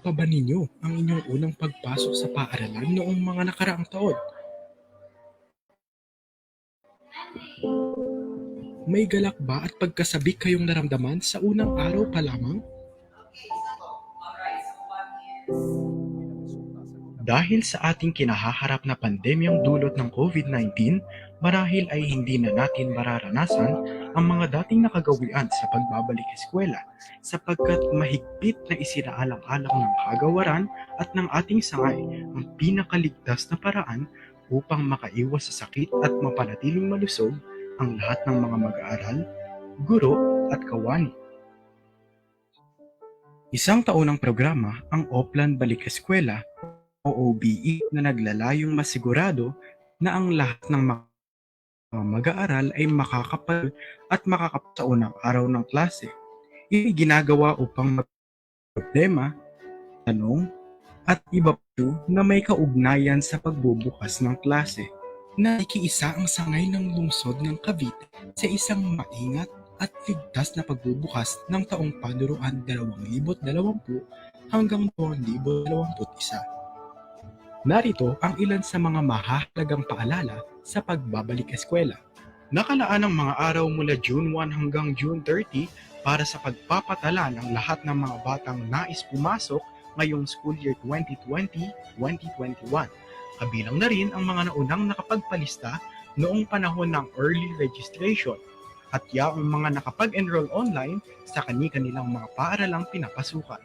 pa ba ninyo ang inyong unang pagpasok sa paaralan noong mga nakaraang taon? May galak ba at pagkasabik kayong naramdaman sa unang araw pa lamang? Dahil sa ating kinahaharap na pandemyang dulot ng COVID-19, marahil ay hindi na natin mararanasan ang mga dating nakagawian sa pagbabalik eskwela sapagkat mahigpit na isinaalang-alang ng kagawaran at ng ating sangay ang pinakaligtas na paraan upang makaiwas sa sakit at mapanatiling malusog ang lahat ng mga mag-aaral, guro at kawani. Isang taonang programa ang Oplan Balik Eskwela o OBE na naglalayong masigurado na ang lahat ng mga mag-aaral ay makakapal at makakapasa sa unang araw ng klase. Ito ginagawa upang problema, tanong, at iba pa na may kaugnayan sa pagbubukas ng klase. Nakikiisa ang sangay ng lungsod ng Cavite sa isang maingat at ligtas na pagbubukas ng taong panuruan 2020 hanggang 2021. Narito ang ilan sa mga mahahalagang paalala sa pagbabalik eskwela. Nakalaan ang mga araw mula June 1 hanggang June 30 para sa pagpapatala ng lahat ng mga batang nais pumasok ngayong school year 2020-2021. Kabilang na rin ang mga naunang nakapagpalista noong panahon ng early registration at yaong mga nakapag-enroll online sa kani-kanilang mga paaralang pinapasukan.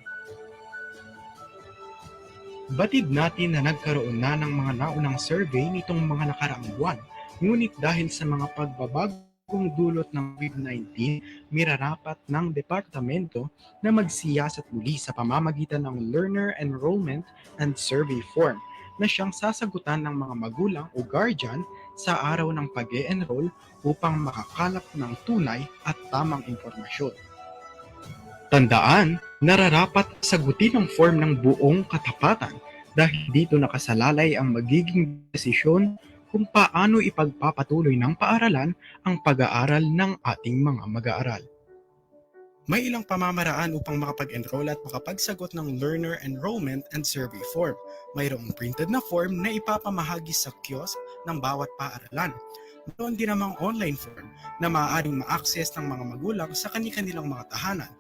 Batid natin na nagkaroon na ng mga naunang survey nitong mga nakaraang buwan, ngunit dahil sa mga pagbabagong dulot ng COVID-19, mirarapat ng departamento na magsiyasat muli sa pamamagitan ng Learner Enrollment and Survey Form na siyang sasagutan ng mga magulang o guardian sa araw ng pag-e-enroll upang makakalap ng tunay at tamang impormasyon. Tandaan, nararapat sagutin ang form ng buong katapatan dahil dito nakasalalay ang magiging desisyon kung paano ipagpapatuloy ng paaralan ang pag-aaral ng ating mga mag-aaral. May ilang pamamaraan upang makapag-enroll at makapagsagot ng Learner Enrollment and Survey Form. Mayroong printed na form na ipapamahagi sa kiosk ng bawat paaralan. Mayroon din namang online form na maaaring ma-access ng mga magulang sa kani-kanilang mga tahanan.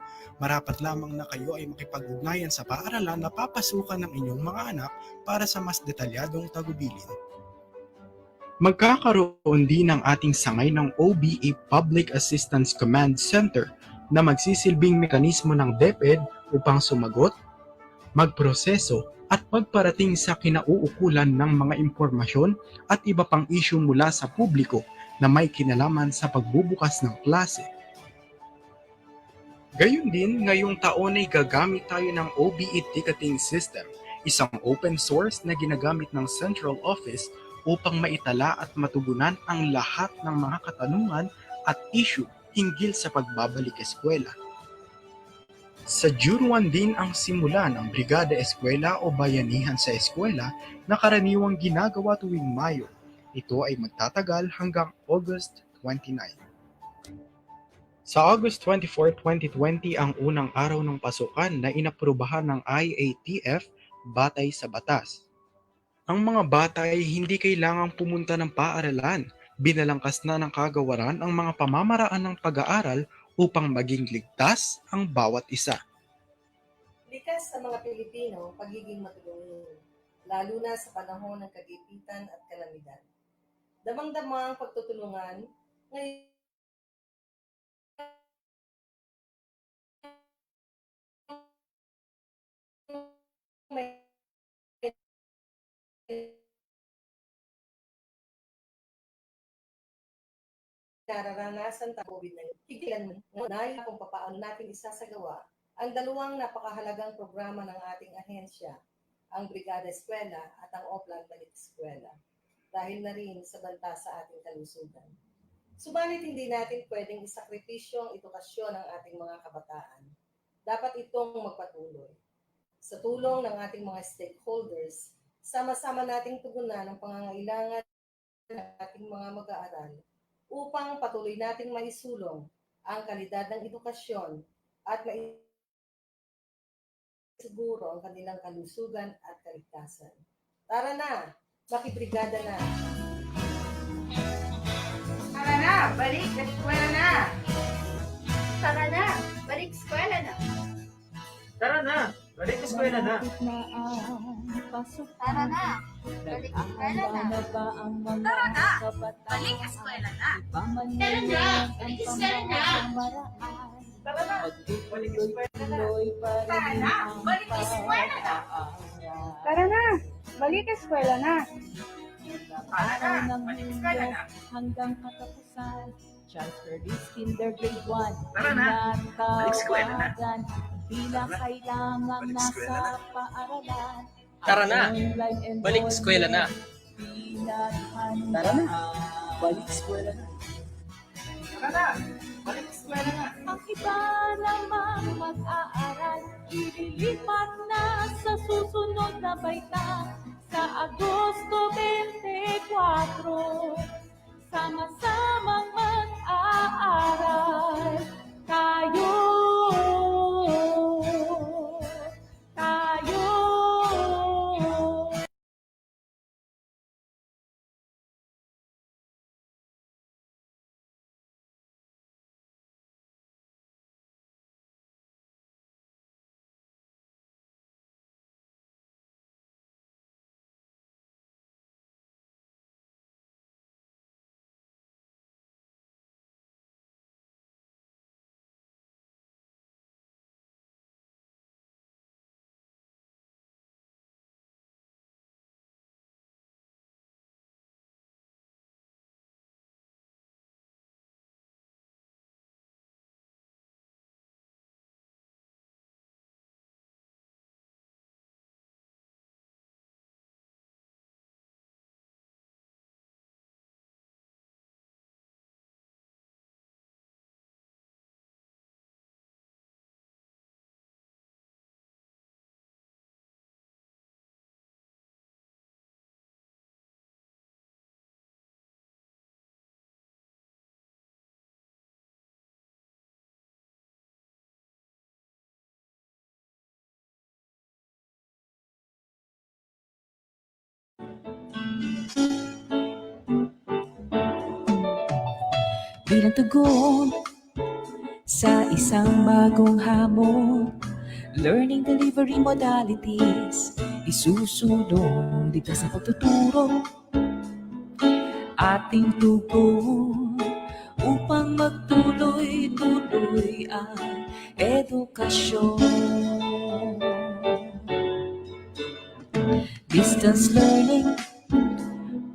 Marapat lamang na kayo ay makipag-ugnayan sa paaralan na papasukan ng inyong mga anak para sa mas detalyadong tagubilin. Magkakaroon din ng ating sangay ng OBE Public Assistance Command Center na magsisilbing mekanismo ng DepEd upang sumagot, magproseso at magparating sa kinauukulan ng mga impormasyon at iba pang issue mula sa publiko na may kinalaman sa pagbubukas ng klase. Gayun din, ngayong taon ay gagamit tayo ng OBE Ticketing System, isang open source na ginagamit ng Central Office upang maitala at matugunan ang lahat ng mga katanungan at issue hinggil sa pagbabalik eskwela. Sa June 1 din ang simula ng Brigada Eskwela o Bayanihan sa Eskwela na karaniwang ginagawa tuwing Mayo. Ito ay magtatagal hanggang August 29. Sa August 24, 2020 ang unang araw ng pasukan na inaprubahan ng IATF batay sa batas. Ang mga bata ay hindi kailangang pumunta ng paaralan. Binalangkas na ng kagawaran ang mga pamamaraan ng pag-aaral upang maging ligtas ang bawat isa. Likas sa mga Pilipino pagiging matulungin, lalo na sa panahon ng kagipitan at kalamidad. Damang-dama ang pagtutulungan ngayon may nararanasan sa COVID-19. Tigilan mo na kung paano natin isasagawa ang dalawang napakahalagang programa ng ating ahensya, ang Brigada Eskwela at ang Oplan Balik Eskwela, dahil na rin sa banta sa ating kalusugan. Subalit hindi natin pwedeng isakripisyo ang edukasyon ng ating mga kabataan. Dapat itong magpatuloy. Sa tulong ng ating mga stakeholders, sama-sama nating tugunan ang pangangailangan ng ating mga mag-aaral upang patuloy nating maisulong ang kalidad ng edukasyon at maisulong ang pag-aaral ng ating mga mag-aaral. Sa tulong ng ating mga stakeholders, sama-sama nating tugunan ang pangangailangan ng ating mga mag-aaral upang patuloy nating maisulong ang kalidad ng edukasyon at maisulong ang pag-aaral ng ating mga mag-aaral. siguro ang kanilang kalusugan at kaligtasan. Tara na, makibrigada na. Tara na, balik eskwela na! Tara na, balik eskwela na. Tara na, balik eskwela na. Tara na, balik eskwela na. Tara na, balik eskwela na! Tara na, balik eskwela na. Tara na, balik eskwela na. Tara na, balik eskwela na! Tara na, balik eskwela na. Tara na, balik eskwela na! Hanggang katapusan, transfer this kinder grade 1. Tara na, balik eskwela na. Bilang kailangan Balik eskwela nasa paaralan. Tara na, balik eskwela na. Tara na, balik eskwela na. Tara na, balik eskwela na. Ang iba namang mag-aaral, ililipat na sa susunod na baita. Sa Agosto 24, sama-samang mag-aaral. Tayo. Bilang tugon sa isang bagong hamon, learning delivery modalities, isusunod dito sa pagtuturo. Ating tugon upang magtuloy-tuloy ang edukasyon. Distance learning,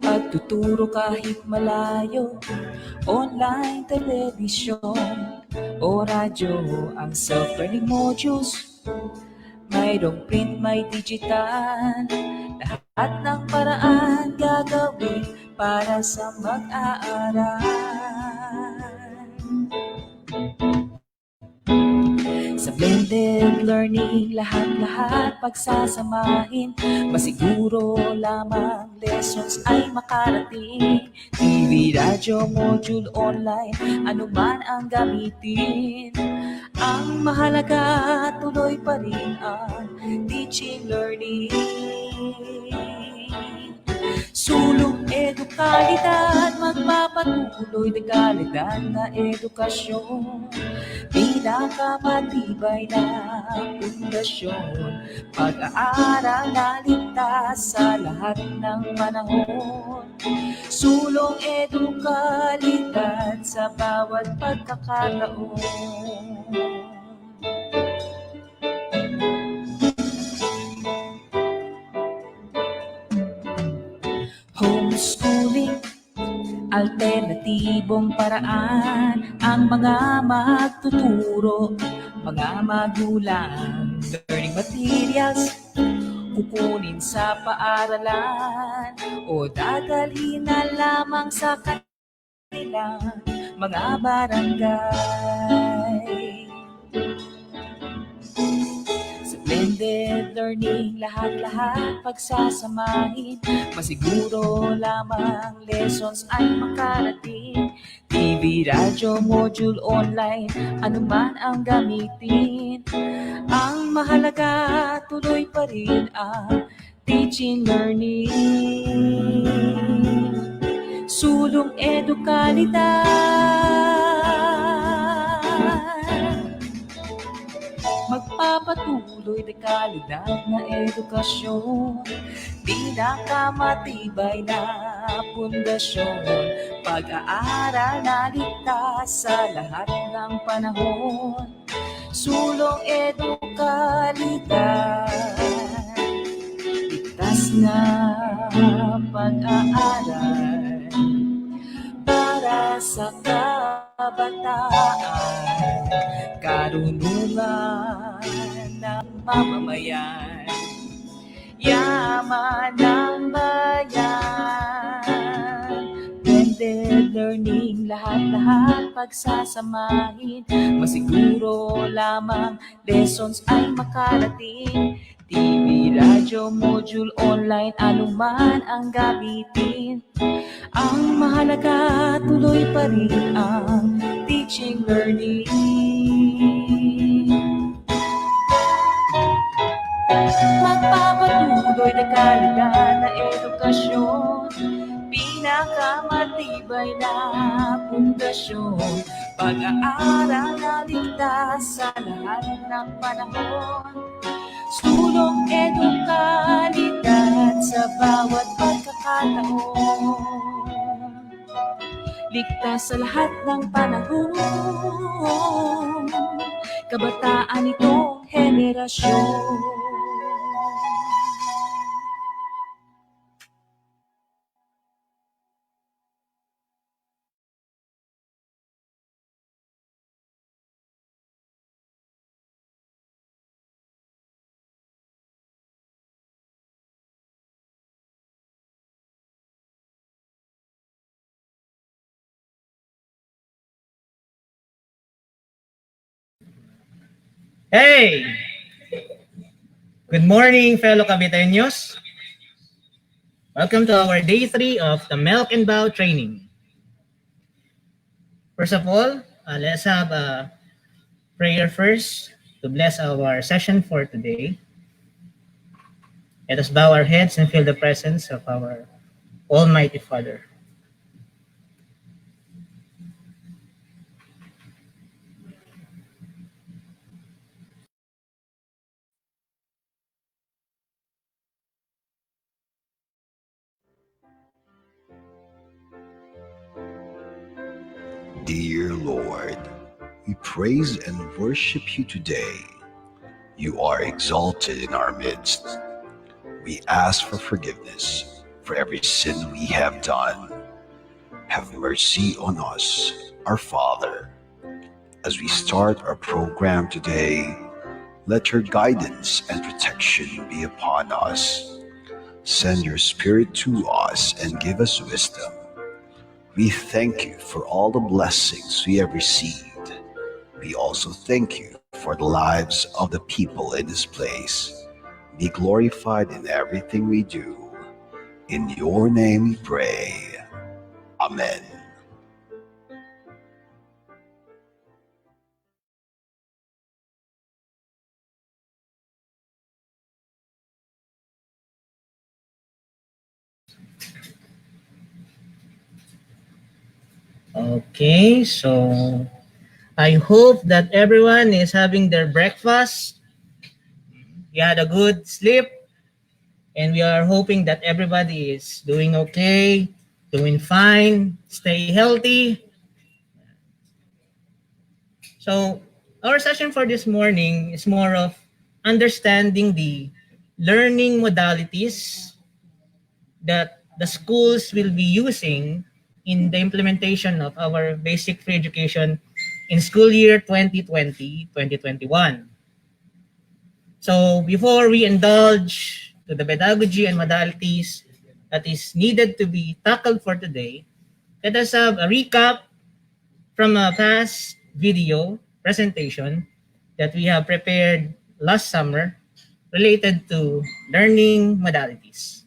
pagtuturo kahit malayo, online, television, o radyo ang self-learning modules. Mayroong print, may digital, lahat ng paraan gagawin para sa mag-aaral. Sa blended learning, lahat-lahat pagsasamahin, masiguro lamang lessons ay makarating. TV, radyo, module, online, anuman ang gamitin. Ang mahalaga, tuloy pa rin ang teaching learning. Sulong edukalidad, magpapatuloy na kalidad na edukasyon. Pinakamatibay na pundasyon, pag-aaral na ligtas sa lahat ng panahon. Sulong edukalidad sa bawat pagkakataon. Homeschooling, alternatibong paraan ang mga magtuturo, mga magulang, learning materials, kukunin sa paaralan o dadalhin na lamang sa kanilang mga barangay. Sa Blended learning, lahat-lahat pagsasamahin. Masiguro lamang lessons ay makarating. TV, radyo, module, online, anuman ang gamitin. Ang mahalaga, tuloy pa rin ang teaching learning. Sulong edukalidad, magpapatuloy na kalidad na edukasyon, pinakamatibay na pundasyon, pag-aaral na ligtas sa lahat ng panahon. Sulong edukalidad, ligtas na pag-aaral para sa kabataan, karunungan ng mamamayan, yaman ng bayan. Blended learning, lahat-lahat pagsasamahin. Masiguro lamang lessons ay makarating. TV, radyo, module, online, anuman ang gamitin. Ang mahalaga, tuloy pa rin ang teaching learning. Magpapatuloy na kalidad na edukasyon, pinakamatibay na pundasyon, pag-aaral na ligtas sa lahat ng panahon. Sulong edukalidad sa bawat pagkakataon, ligtas sa lahat ng panahon, kabataan itong henerasyon. Hey! Good morning, fellow Caviteños. Welcome to our day 3 of the Milk and Bow training. First of all, let's have a prayer first to bless our session for today. Let us bow our heads and feel the presence of our Almighty Father. Dear Lord, we praise and worship you today. You are exalted in our midst. We ask for forgiveness for every sin we have done. Have mercy on us, our Father. As we start our program today, let your guidance and protection be upon us. Send your Spirit to us and give us wisdom. We thank you for all the blessings we have received. We also thank you for the lives of the people in this place. Be glorified in everything we do. In your name we pray. Amen. Okay, so I hope that everyone is having their breakfast. You had a good sleep, and we are hoping that everybody is doing okay, doing fine, stay healthy. So our session for this morning is more of understanding the learning modalities that the schools will be using in the implementation of our basic free education in school year 2020-2021. So before we indulge to the pedagogy and modalities that is needed to be tackled for today, let us have a recap from a past video presentation that we have prepared last summer related to learning modalities.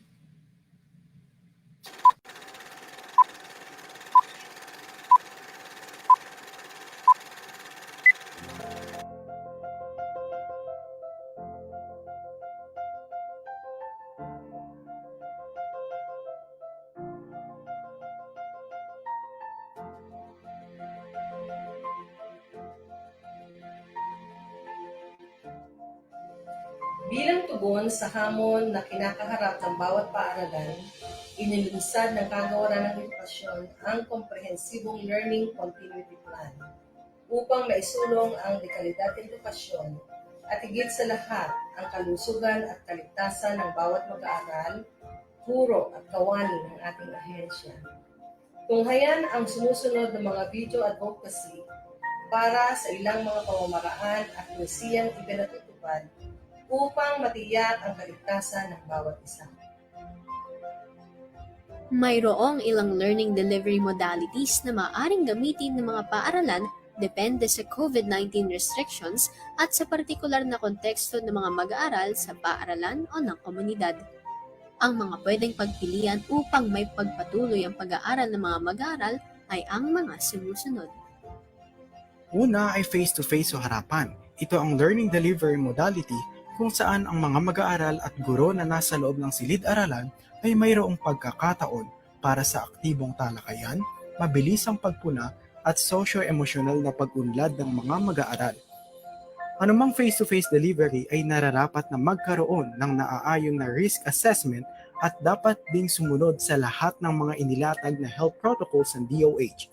Bilang tugon sa hamon na kinakaharap ng bawat paaralan, inilunsad ng Kagawaran ng Edukasyon ang komprehensibong Learning Continuity Plan upang maisulong ang dekalidad ng edukasyon at higit sa lahat ang kalusugan at kaligtasan ng bawat mag-aaral, guro at kawani ng ating ahensya. Tunghayan ang sumusunod ng mga video advocacy para sa ilang mga pamamaraan at misiyang ipinatutupad upang matiyak ang kaligtasan ng bawat isa. Mayroong ilang learning delivery modalities na maaaring gamitin ng mga paaralan depende sa COVID-19 restrictions at sa partikular na konteksto ng mga mag-aaral sa paaralan o ng komunidad. Ang mga pwedeng pagpilian upang may pagpatuloy ang pag-aaral ng mga mag-aaral ay ang mga sumusunod. Una ay face-to-face o harapan. Ito ang learning delivery modality kung saan ang mga mag-aaral at guro na nasa loob ng silid-aralan ay mayroong pagkakataon para sa aktibong talakayan, mabilisang pagpuna at socio-emosyonal na pag-unlad ng mga mag-aaral. Anumang face-to-face delivery ay nararapat na magkaroon ng naaayong na risk assessment at dapat ding sumunod sa lahat ng mga inilatag na health protocols ng DOH.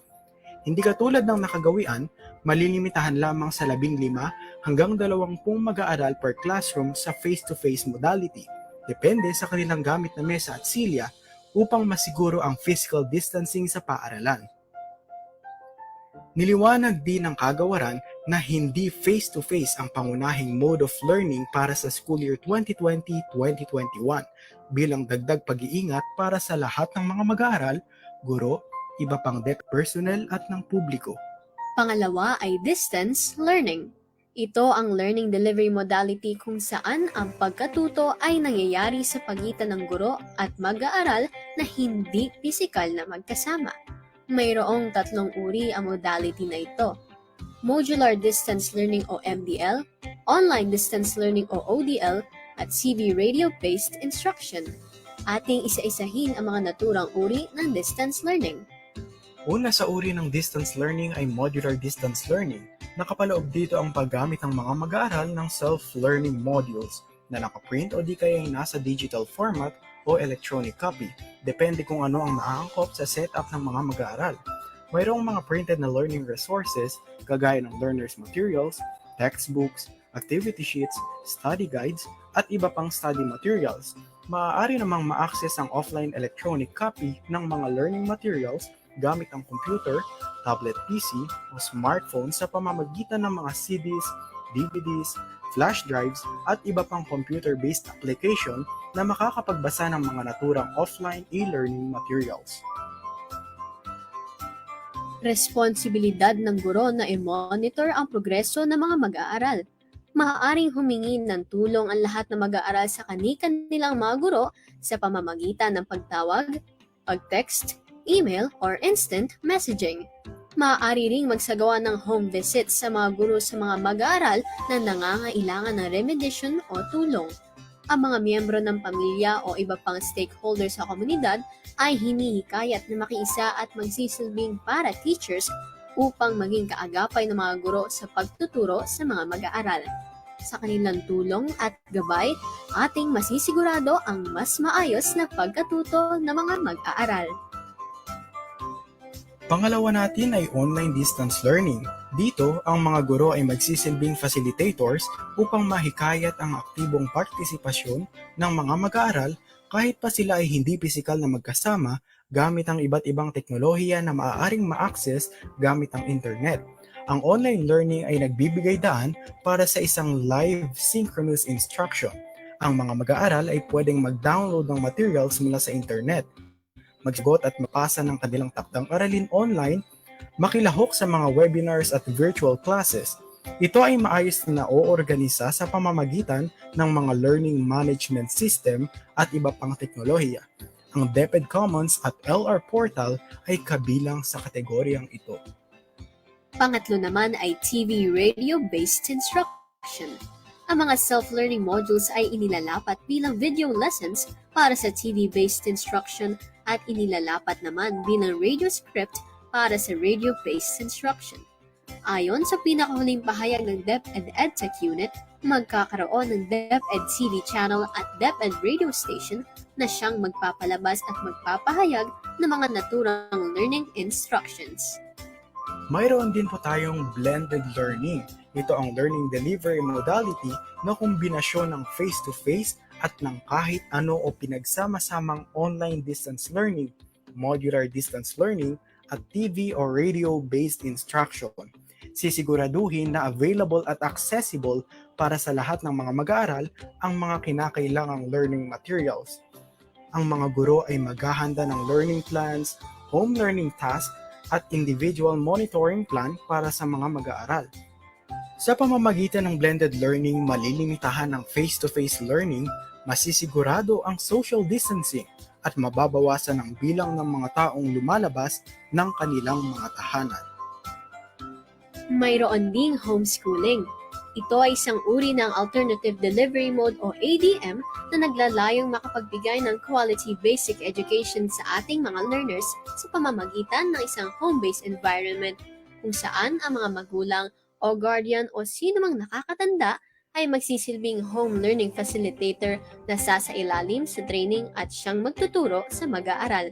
Hindi katulad ng nakagawian, malilimitahan lamang sa 15 hanggang 20 mag-aaral per classroom sa face-to-face modality, depende sa kanilang gamit na mesa at silya upang masiguro ang physical distancing sa paaralan. Niliwanag din ng kagawaran na hindi face-to-face ang pangunahing mode of learning para sa school year 2020-2021 bilang dagdag pag-iingat para sa lahat ng mga mag-aaral, guro, iba pang DEC personnel at ng publiko. Pangalawa ay distance learning. Ito ang learning delivery modality kung saan ang pagkatuto ay nangyayari sa pagitan ng guro at mag-aaral na hindi pisikal na magkasama. Mayroong 3 uri ang modality na ito: Modular Distance Learning o MDL, Online Distance Learning o ODL, at CV Radio-Based Instruction. Ating isa-isahin ang mga naturang uri ng distance learning. Una sa uri ng distance learning ay modular distance learning. Nakapaloob dito ang paggamit ng mga mag-aaral ng self-learning modules na nakaprint o di kaya nasa digital format o electronic copy. Depende kung ano ang naaangkop sa setup ng mga mag-aaral. Mayroong mga printed na learning resources kagaya ng learner's materials, textbooks, activity sheets, study guides, at iba pang study materials. Maaari namang ma-access ang offline electronic copy ng mga learning materials gamit ang computer, tablet PC, o smartphone sa pamamagitan ng mga CDs, DVDs, flash drives, at iba pang computer-based application na makakapagbasa ng mga naturang offline e-learning materials. Responsibilidad ng guro na i-monitor ang progreso ng mga mag-aaral. Maaaring humingi ng tulong ang lahat ng mag-aaral sa kani-kanilang mga guro sa pamamagitan ng pagtawag, pag-text, email, or instant messaging. Maaari ring magsagawa ng home visit sa mga guro sa mga mag-aaral na nangangailangan ng remediation o tulong. Ang mga miyembro ng pamilya o iba pang stakeholders sa komunidad ay hinihikayat na makiisa at magsisilbing para teachers upang maging kaagapay ng mga guro sa pagtuturo sa mga mag-aaral. Sa kanilang tulong at gabay, ating masisigurado ang mas maayos na pagkatuto ng mga mag-aaral. Pangalawa natin ay online distance learning. Dito, ang mga guro ay magsisilbing facilitators upang mahikayat ang aktibong partisipasyon ng mga mag-aaral kahit pa sila ay hindi pisikal na magkasama gamit ang iba't ibang teknolohiya na maaaring ma-access gamit ang internet. Ang online learning ay nagbibigay daan para sa isang live synchronous instruction. Ang mga mag-aaral ay pwedeng mag-download ng materials mula sa internet, magsagot at mapasa ng kanilang takdang aralin online, makilahok sa mga webinars at virtual classes, Ito ay maayos na naoorganisa sa pamamagitan ng mga learning management system at iba pang teknolohiya. Ang DepEd Commons at LR Portal ay kabilang sa kategoryang ito. Pangatlo naman ay TV radio-based instruction. Ang mga self-learning modules ay inilalapat bilang video lessons para sa TV-based instruction at inilalapat naman bilang radio script para sa radio-based instruction. Ayon sa pinakahuling pahayag ng DepEd EdTech Unit, magkakaroon ng DepEd TV channel at DepEd radio station na siyang magpapalabas at magpapahayag ng mga naturang learning instructions. Mayroon din po tayong blended learning. Ito ang learning delivery modality na kombinasyon ng face-to-face at ng kahit ano o pinagsama-samang online distance learning, modular distance learning, at TV o radio-based instruction. Sisiguraduhin na available at accessible para sa lahat ng mga mag-aaral ang mga kinakailangang learning materials. Ang mga guro ay maghahanda ng learning plans, home learning tasks, at individual monitoring plan para sa mga mag-aaral. Sa pamamagitan ng blended learning, malilimitahan ang face-to-face learning, masisigurado ang social distancing, at mababawasan ang bilang ng mga taong lumalabas ng kanilang mga tahanan. Mayroon ding homeschooling. Ito ay isang uri ng Alternative Delivery Mode o ADM na naglalayong makapagbigay ng quality basic education sa ating mga learners sa pamamagitan ng isang home-based environment kung saan ang mga magulang o guardian o sino mang nakakatanda ay magsisilbing home learning facilitator na sasailalim sa training at siyang magtuturo sa mag-aaral.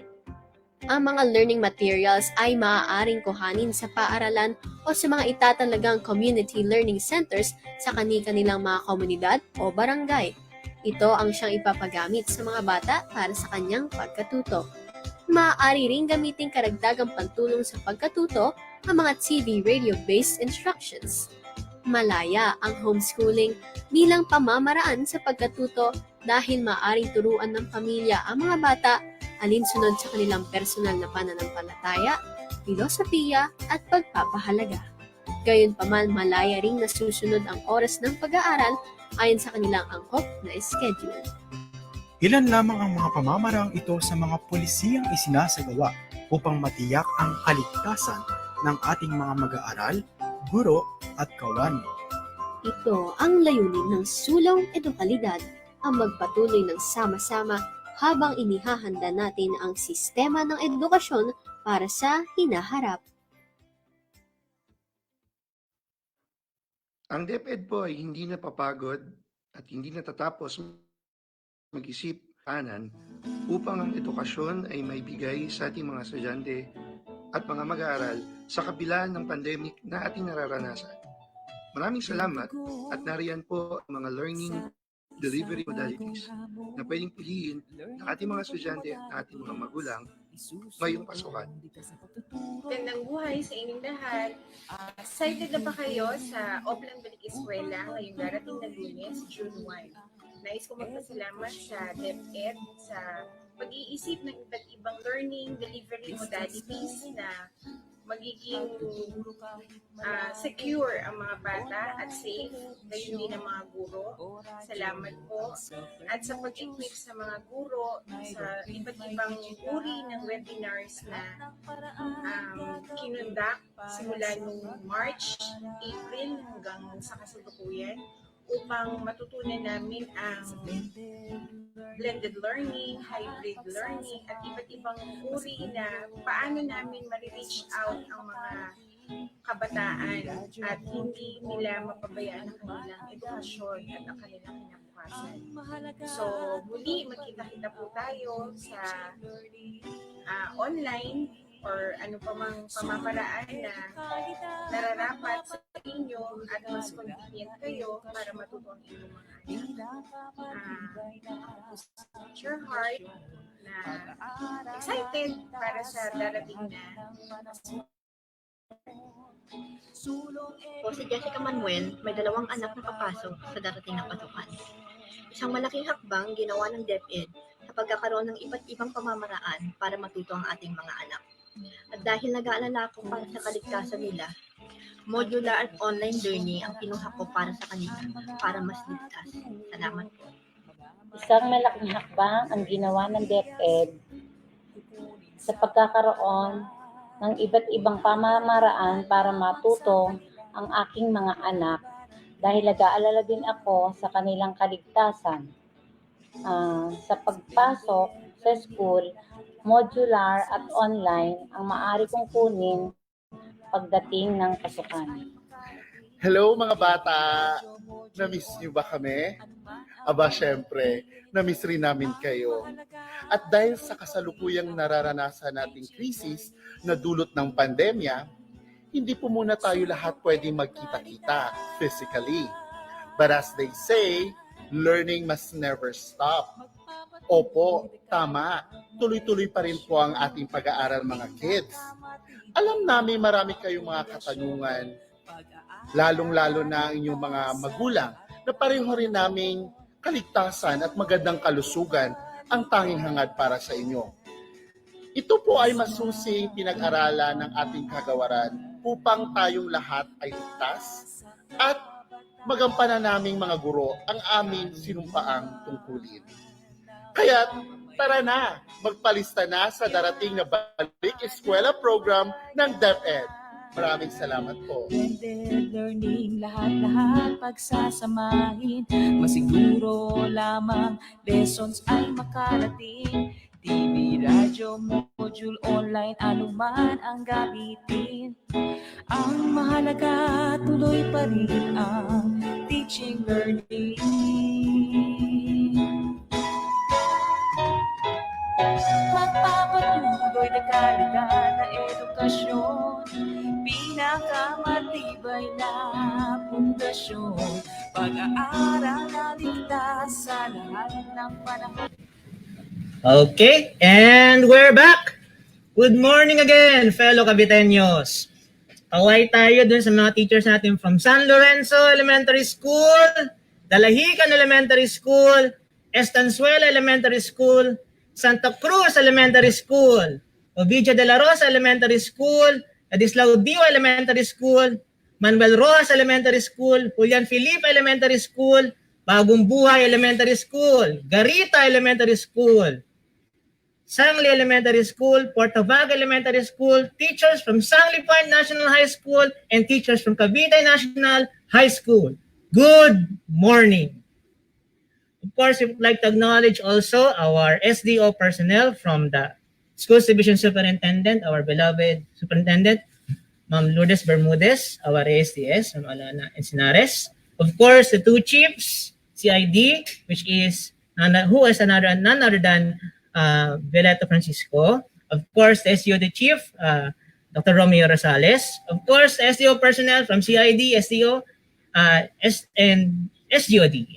Ang mga learning materials ay maaaring kuhanin sa paaralan o sa mga itatalagang community learning centers sa kani-kanilang mga komunidad o barangay. Ito ang siyang ipapagamit sa mga bata para sa kanyang pagkatuto. Maaari ring gamitin karagdagang pantulong sa pagkatuto ang mga TV radio-based instructions. Malaya ang homeschooling bilang pamamaraan sa pagkatuto dahil maaaring turuan ng pamilya ang mga bata alinsunod sa kanilang personal na pananampalataya, filosofiya at pagpapahalaga. Gayunpaman, malaya ring nasusunod ang oras ng pag-aaral ayon sa kanilang angkop na schedule. Ilan lamang ang mga pamamaraang ito sa mga pulisiyang isinasagawa upang matiyak ang kaligtasan ng ating mga mag-aaral, guro at kawani. Ito ang layunin ng sulong edukalidad, ang magpatuloy ng sama-sama habang inihahanda natin ang sistema ng edukasyon para sa hinaharap. Ang DepEd po ay hindi napapagod at hindi natatapos mag-isip kanan upang ang edukasyon ay maibigay sa ating mga estudyante at mga mag-aaral sa kabila ng pandemic na ating nararanasan. Maraming salamat at nariyan po ang mga learning delivery modalities na pwedeng piliin ng ating mga estudyante at ating mga magulang ngayong pasukan. Magandang buhay sa inyong lahat. Excited na ba kayo sa Offline Balik Eskwela ngayong darating na Lunes, June 1? Nais ko magpasalamat sa DepEd sa pag-iisip ng iba't ibang learning delivery modalities na magiging secure ang mga bata at safe, gayon din ang mga guro. Salamat po. At sa pag-equip sa mga guro sa iba't ibang uri ng webinars na kinundak simula noong March, April hanggang sa kasalukuyan upang matutunan namin ang blended learning, hybrid learning, at iba't ibang uri na paano namin ma-reach out ang mga kabataan at hindi nila mapabayaan ang kanilang edukasyon at ang kanilang kinabukasan. So, muli magkita-kita po tayo sa online or ano pa mang pamamaraan na nararapat sa inyo at mas convenient kayo para matuto ang inyong mga your heart na excited para sa darating na. Po si Jessica Manuel, may 2 anak na papasok sa darating na pasukan. Isang malaking hakbang ginawa ng DepEd sa pagkakaroon ng iba't ibang pamamaraan para matuto ang ating mga anak. At dahil nag-aalala ako para sa kaligtasan nila, Modular at online learning ang kinuha ko para sa kanila, para mas ligtas. Salamat po. Isang malaking hakbang ang ginawa ng DepEd sa pagkakaroon ng iba't ibang pamamaraan para matuto ang aking mga anak dahil nag-aalala din ako sa kanilang kaligtasan. Sa pagpasok sa school, modular at online ang maaari kong kunin pagdating ng pasukan. Hello mga bata! Na-miss niyo ba kami? Aba syempre, na-miss rin namin kayo. At dahil sa kasalukuyang nararanasan nating krisis na dulot ng pandemya, hindi po muna tayo lahat pwedeng magkita-kita physically. But as they say, learning must never stop. Opo, tama. Tuloy-tuloy pa rin po ang ating pag-aaral mga kids. Alam namin marami kayong mga katanungan, lalong-lalo na ang inyong mga magulang, na pareho rin naming kaligtasan at magandang kalusugan ang tanging hangad para sa inyo. Ito po ay masusing pinag-aralan ng ating kagawaran upang tayong lahat ay ligtas at magampanan naming mga guro ang aming sinumpaang tungkulin. Kaya tara na, magpalista na sa darating na Balik Eskwela program ng DepEd. Maraming salamat po. Blended learning, lahat-lahat pagsasamahin. Masiguro lamang lessons ay makarating. TV, radyo, module, online, anuman ang gamitin. Ang mahalaga, tuloy pa rin ang teaching learning. Magpapatuloy na kalidad na edukasyon, pinakamatibay na pundasyon, pag-aaral na ligtas sa lahat ng panahon. Okay, and we're back! Good morning again, fellow Caviteños. Kaway tayo dun sa mga teachers natin from San Lorenzo Elementary School, Dalahican Elementary School, Estanzuela Elementary School, Santa Cruz Elementary School, Ovidio de la Rosa Elementary School, Ladislao Dio Elementary School, Manuel Rojas Elementary School, Julian Felipe Elementary School, Bagong Buhay Elementary School, Garita Elementary School, Sangli Elementary School, Portavaga Elementary School, teachers from Sangli Point National High School, and teachers from Cavite National High School. Good morning. Of course, we would like to acknowledge also our SDO personnel from the Schools Division Superintendent, our beloved Superintendent, Ma'am Lourdes Bermudez, our ASTS, Ma'am Alana Encinares. Of course, the two chiefs, CID, which is who is none other than Veleto Francisco. Of course, the SDO chief, Dr. Romeo Rosales. Of course, the SDO personnel from CID, SDO, and SDOD.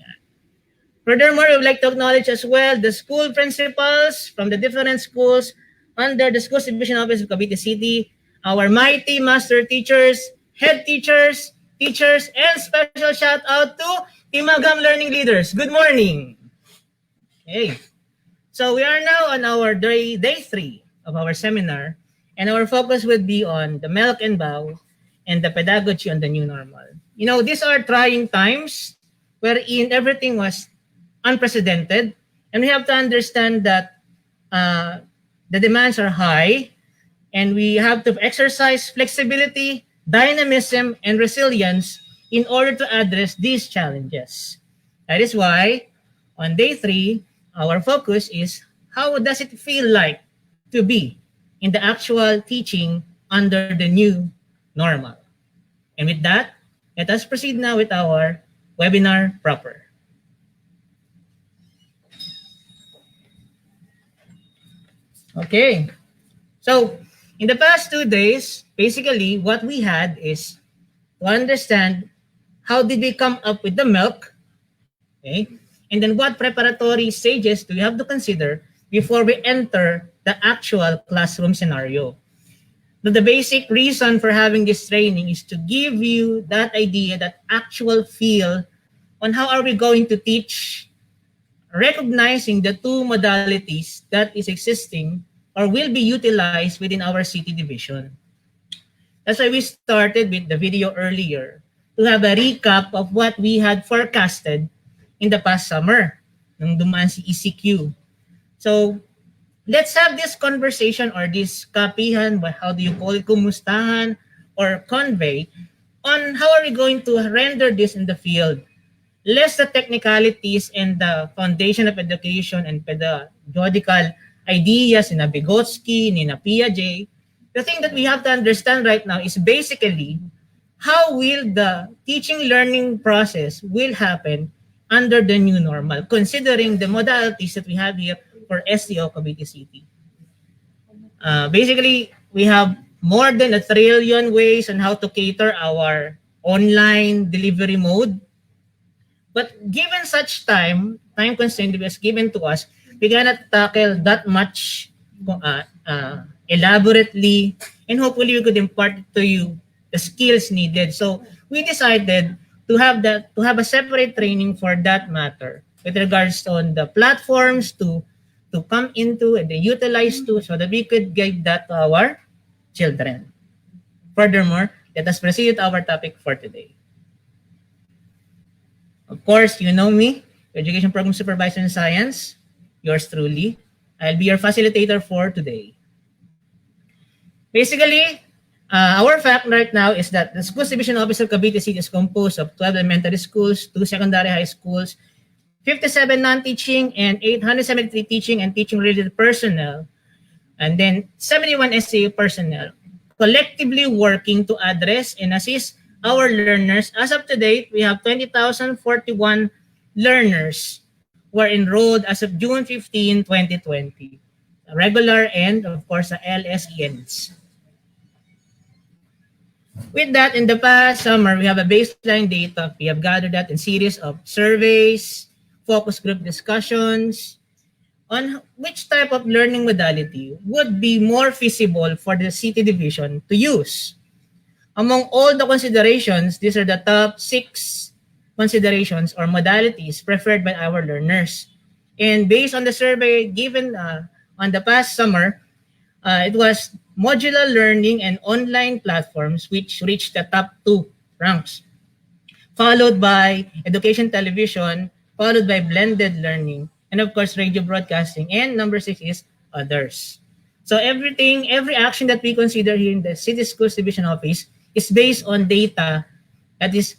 Furthermore, we would like to acknowledge as well the school principals from the different schools under the Schools Division Office of Cavite City, our mighty master teachers, head teachers, and special shout out to Timagam Learning Leaders. Good morning. Okay. So we are now on our day 3 of our seminar, and our focus would be on the milk and bow and the pedagogy on the new normal. You know, these are trying times wherein everything was unprecedented, and we have to understand that the demands are high, and we have to exercise flexibility, dynamism, and resilience in order to address these challenges. That is why on day 3, our focus is how does it feel like to be in the actual teaching under the new normal. And with that, let us proceed now with our webinar proper. Okay, so in the past 2 days, basically what we had is to understand how did we come up with the milk, okay, and then what preparatory stages do we have to consider before we enter the actual classroom scenario. So the basic reason for having this training is to give you that idea, that actual feel on how are we going to teach, recognizing the two modalities that is existing or will be utilized within our city division. That's why we started with the video earlier to have a recap of what we had forecasted in the past summer nung dumaan si ECQ. So, let's have this conversation or this kapihan, how do you call it, kumustahan, or convey on how are we going to render this in the field. Less the technicalities and the foundation of education and pedagogical ideas in Vygotsky, ni Piaget. The thing that we have to understand right now is basically how will the teaching learning process will happen under the new normal, considering the modalities that we have here for STO Cavite City. Basically, we have more than 1 trillion ways on how to cater our online delivery mode. But given such time constraint was given to us, we cannot tackle that much elaborately, and hopefully we could impart to you the skills needed. So we decided to have a separate training for that matter with regards on the platforms to come into and utilize to, so that we could give that to our children. Furthermore, let us proceed with our topic for today. Of course, you know me, Education Program Supervisor in Science, yours truly. I'll be your facilitator for today. Basically, our fact right now is that the Schools Division Office of Cavite City is composed of 12 elementary schools, 2 secondary high schools, 57 non-teaching, and 873 teaching and teaching-related personnel, and then 71 SAU personnel, collectively working to address and assist our learners. As of today, we have 20,041 learners who are enrolled as of June 15, 2020. Regular and, of course, LSENs. With that, in the past summer, we have a baseline data. We have gathered that in series of surveys, focus group discussions, on which type of learning modality would be more feasible for the city division to use. Among all the considerations, these are the top 6 considerations or modalities preferred by our learners. And based on the survey given on the past summer, it was modular learning and online platforms which reached the top 2 ranks, followed by education television, followed by blended learning, and of course radio broadcasting, and number 6 is others. So every action that we consider here in the City Schools Division Office is based on data that is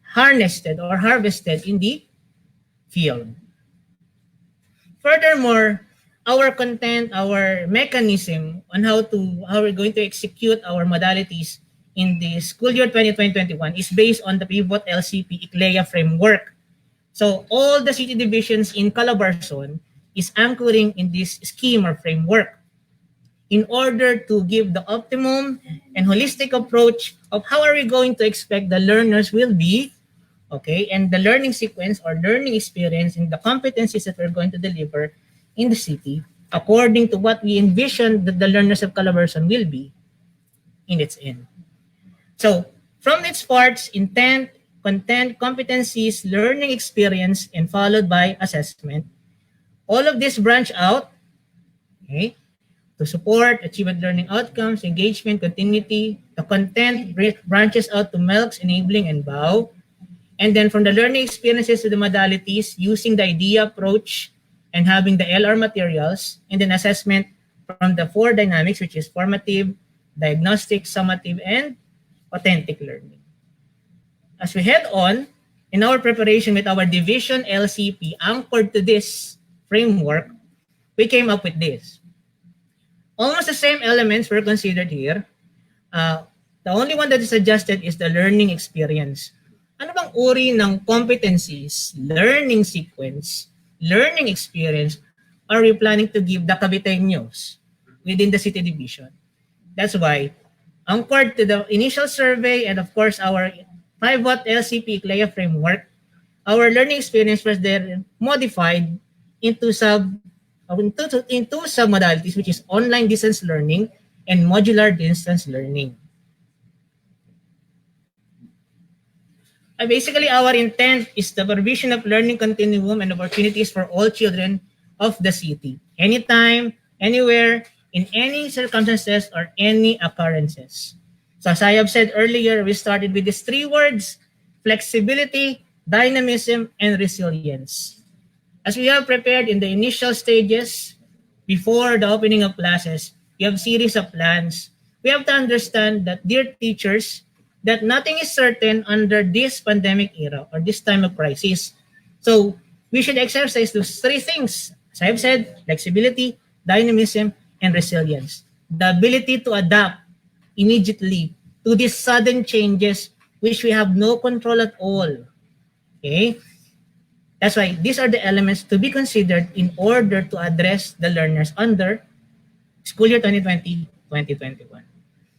harnessed or harvested in the field. Furthermore, our content, our mechanism on how we're going to execute our modalities in the school year 2020-21 is based on the Pivot LCP ICLEA framework. So all the city divisions in Calabarzon is anchoring in this scheme or framework in order to give the optimum and holistic approach of how are we going to expect the learners will be, okay, and the learning sequence or learning experience and the competencies that we're going to deliver in the city according to what we envision that the learners of Calabarzon will be in its end. So from its parts, intent, content, competencies, learning experience, and followed by assessment, all of this branch out, okay, to support achieved learning outcomes, engagement, continuity. The content branches out to MELCs, enabling, and BAU. And then from the learning experiences to the modalities, using the idea approach and having the LR materials, and then assessment from the 4 dynamics, which is formative, diagnostic, summative, and authentic learning. As we head on, in our preparation with our division LCP anchored to this framework, we came up with this. Almost the same elements were considered here. The only one that is adjusted is the learning experience. Ano bang uri ng competencies, learning sequence, learning experience are we planning to give the Caviteños within the city division? That's why, anchored to the initial survey and of course our Pivot LCP ICLEA framework, our learning experience was there modified into sub-modalities, which is online distance learning and modular distance learning. Basically, our intent is the provision of learning continuum and opportunities for all children of the city, anytime, anywhere, in any circumstances or any occurrences. So as I have said earlier, we started with these 3 words: flexibility, dynamism, and resilience. As we have prepared in the initial stages, before the opening of classes, we have series of plans. We have to understand that, dear teachers, that nothing is certain under this pandemic era or this time of crisis. So we should exercise those 3 things. As I have said, flexibility, dynamism, and resilience. The ability to adapt immediately to these sudden changes which we have no control at all. Okay? That's why these are the elements to be considered in order to address the learners under school year 2020-2021.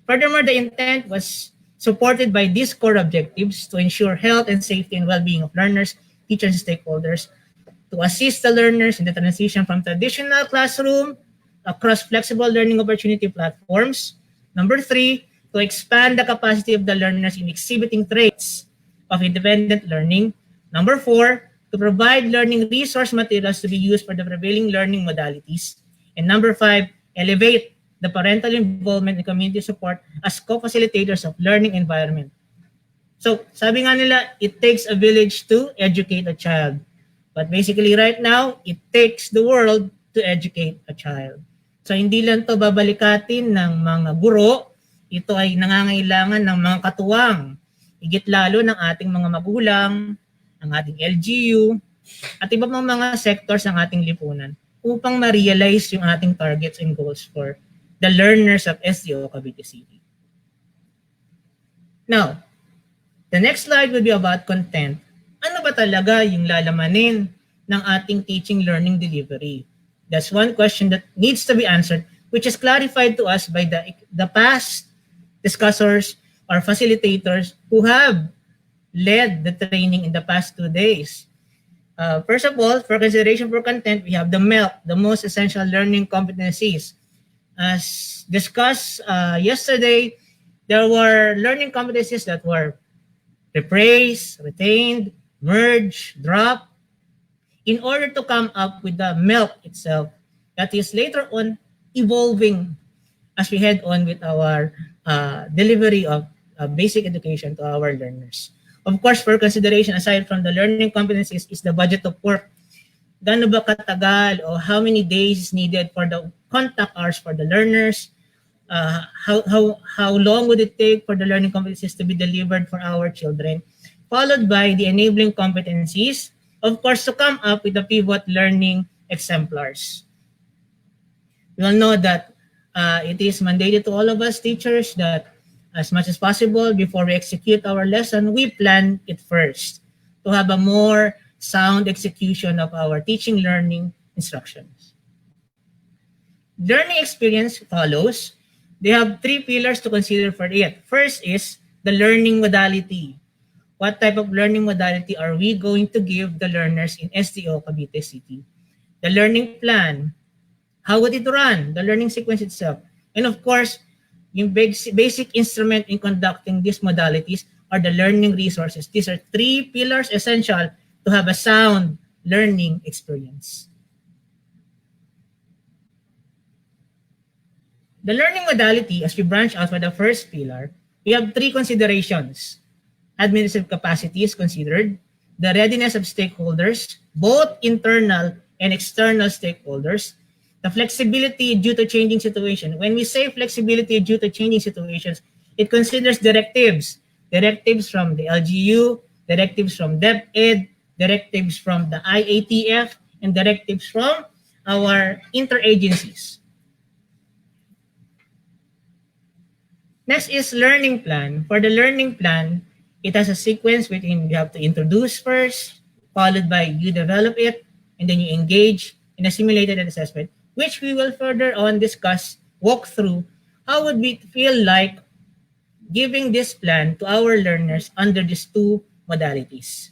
Furthermore, the intent was supported by these core objectives to ensure health and safety and well-being of learners, teachers, and stakeholders, to assist the learners in the transition from traditional classroom across flexible learning opportunity platforms. Number 3, to expand the capacity of the learners in exhibiting traits of independent learning. Number 4, to provide learning resource materials to be used for the prevailing learning modalities. And number 5, elevate the parental involvement and community support as co-facilitators of learning environment. So, sabi nga nila, it takes a village to educate a child. But basically right now, it takes the world to educate a child. So, hindi lang to babalikatin ng mga guro, ito ay nangangailangan ng mga katuwang, higit lalo ng ating mga magulang, ang ating LGU, at iba pang mga sectors ng ating lipunan upang ma-realize yung ating targets and goals for the learners of SDO Cavite City. Now, the next slide will be about content. Ano ba talaga yung lalamanin ng ating teaching learning delivery? That's one question that needs to be answered, which is clarified to us by the past discussers or facilitators who have led the training in the past 2 days. First of all, for consideration for content, we have the MELC, the most essential learning competencies. As discussed yesterday, there were learning competencies that were rephrase, retained, merge, drop, in order to come up with the MELC itself that is later on evolving as we head on with our delivery of basic education to our learners. Of course, for consideration, aside from the learning competencies, is the budget of work. Gaano ba katagal o how many days is needed for the contact hours for the learners? How long would it take for the learning competencies to be delivered for our children? Followed by the enabling competencies, of course, to come up with the pivot learning exemplars. We all know that it is mandated to all of us teachers that as much as possible before we execute our lesson, we plan it first to have a more sound execution of our teaching learning instructions. Learning experience follows. They have 3 pillars to consider for it. First is the learning modality. What type of learning modality are we going to give the learners in SDO Cavite City? The learning plan. How would it run? The learning sequence itself. And of course, yung basic instrument in conducting these modalities are the learning resources. These are 3 pillars essential to have a sound learning experience. The learning modality, as we branch out for the first pillar, we have 3 considerations. Administrative capacity is considered, the readiness of stakeholders, both internal and external stakeholders, the flexibility due to changing situation. When we say flexibility due to changing situations, it considers directives from the LGU, directives from DepEd, directives from the IATF, and directives from our interagencies. Next is learning plan. For the learning plan, it has a sequence wherein you have to introduce first, followed by you develop it, and then you engage in a simulated assessment, which we will further on discuss, walk through, how would we feel like giving this plan to our learners under these 2 modalities.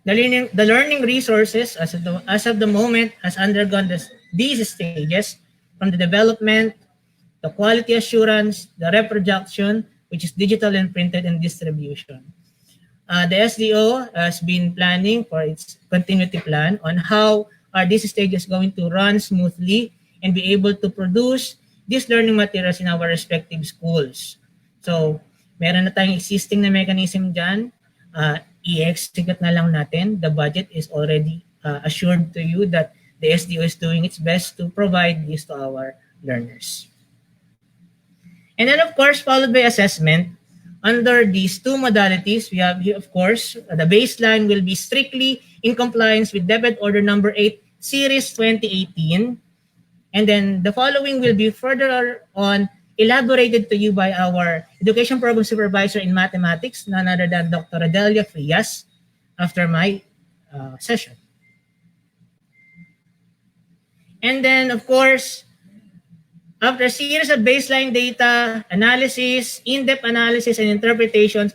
The learning resources as of the moment has undergone these stages from the development, the quality assurance, the reproduction, which is digital and printed, and distribution. The SDO has been planning for its continuity plan on how are these stages going to run smoothly and be able to produce these learning materials in our respective schools. So, meron na tayong existing na mechanism dyan. I-execute na lang natin. The budget is already assured to you that the SDO is doing its best to provide this to our learners. And then, of course, followed by assessment. Under these two modalities, we have here, of course, the baseline will be strictly in compliance with Debit Order Number 8, Series 2018. And then the following will be further on elaborated to you by our Education Program Supervisor in Mathematics, none other than Dr. Rodelia Frias, after my session. And then, of course, after a series of baseline data, analysis, in-depth analysis, and interpretations,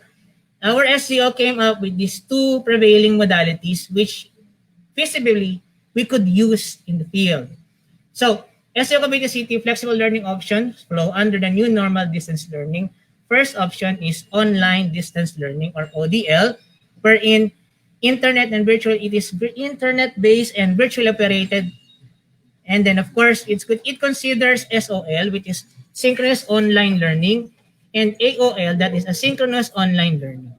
our SCO came up with these two prevailing modalities which feasibly we could use in the field. So, SCO Cavite City flexible learning options flow under the new normal distance learning. First option is online distance learning or ODL, wherein internet and virtual, it is internet-based and virtually operated. And then, of course, it considers SOL, which is synchronous online learning, and AOL, that is asynchronous online learning.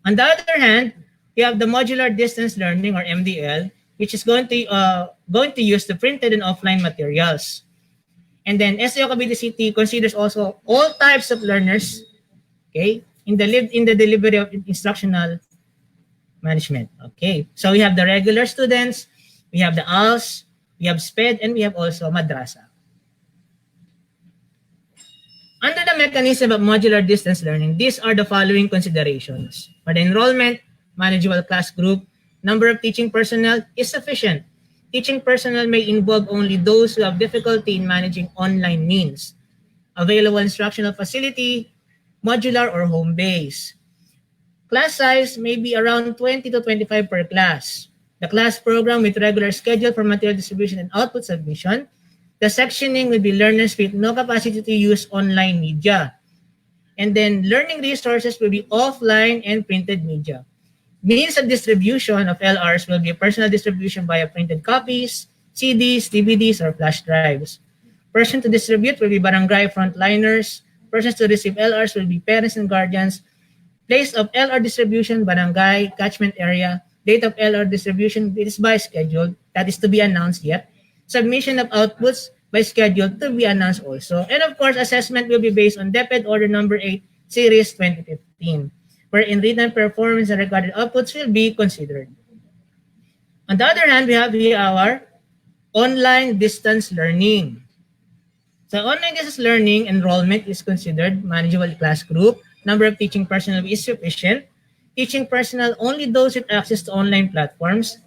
On the other hand, we have the modular distance learning or MDL, which is going to use the printed and offline materials. And then SEO Cavite City considers also all types of learners, okay, in the delivery of instructional management. Okay, so we have the regular students, we have the ALS, we have SPED, and we have also madrasa. Under the mechanism of modular distance learning, these are the following considerations. For the enrollment, manageable class group, number of teaching personnel is sufficient. Teaching personnel may involve only those who have difficulty in managing online means. Available instructional facility, modular or home-based. Class size may be around 20 to 25 per class. The class program with regular schedule for material distribution and output submission. The sectioning will be learners with no capacity to use online media. And then learning resources will be offline and printed media. Means of distribution of LRs will be personal distribution via printed copies, CDs, DVDs, or flash drives. Person to distribute will be barangay frontliners. Persons to receive LRs will be parents and guardians. Place of LR distribution, barangay, catchment area. Date of LR distribution is by schedule, that is to be announced yet. Submission of outputs by schedule to be announced also. And of course, assessment will be based on DepEd Order Number 8, Series 2015, wherein written performance and recorded outputs will be considered. On the other hand, we have here our online distance learning. So online distance learning enrollment is considered manageable class group. Number of teaching personnel is sufficient. Teaching personnel only those with access to online platforms.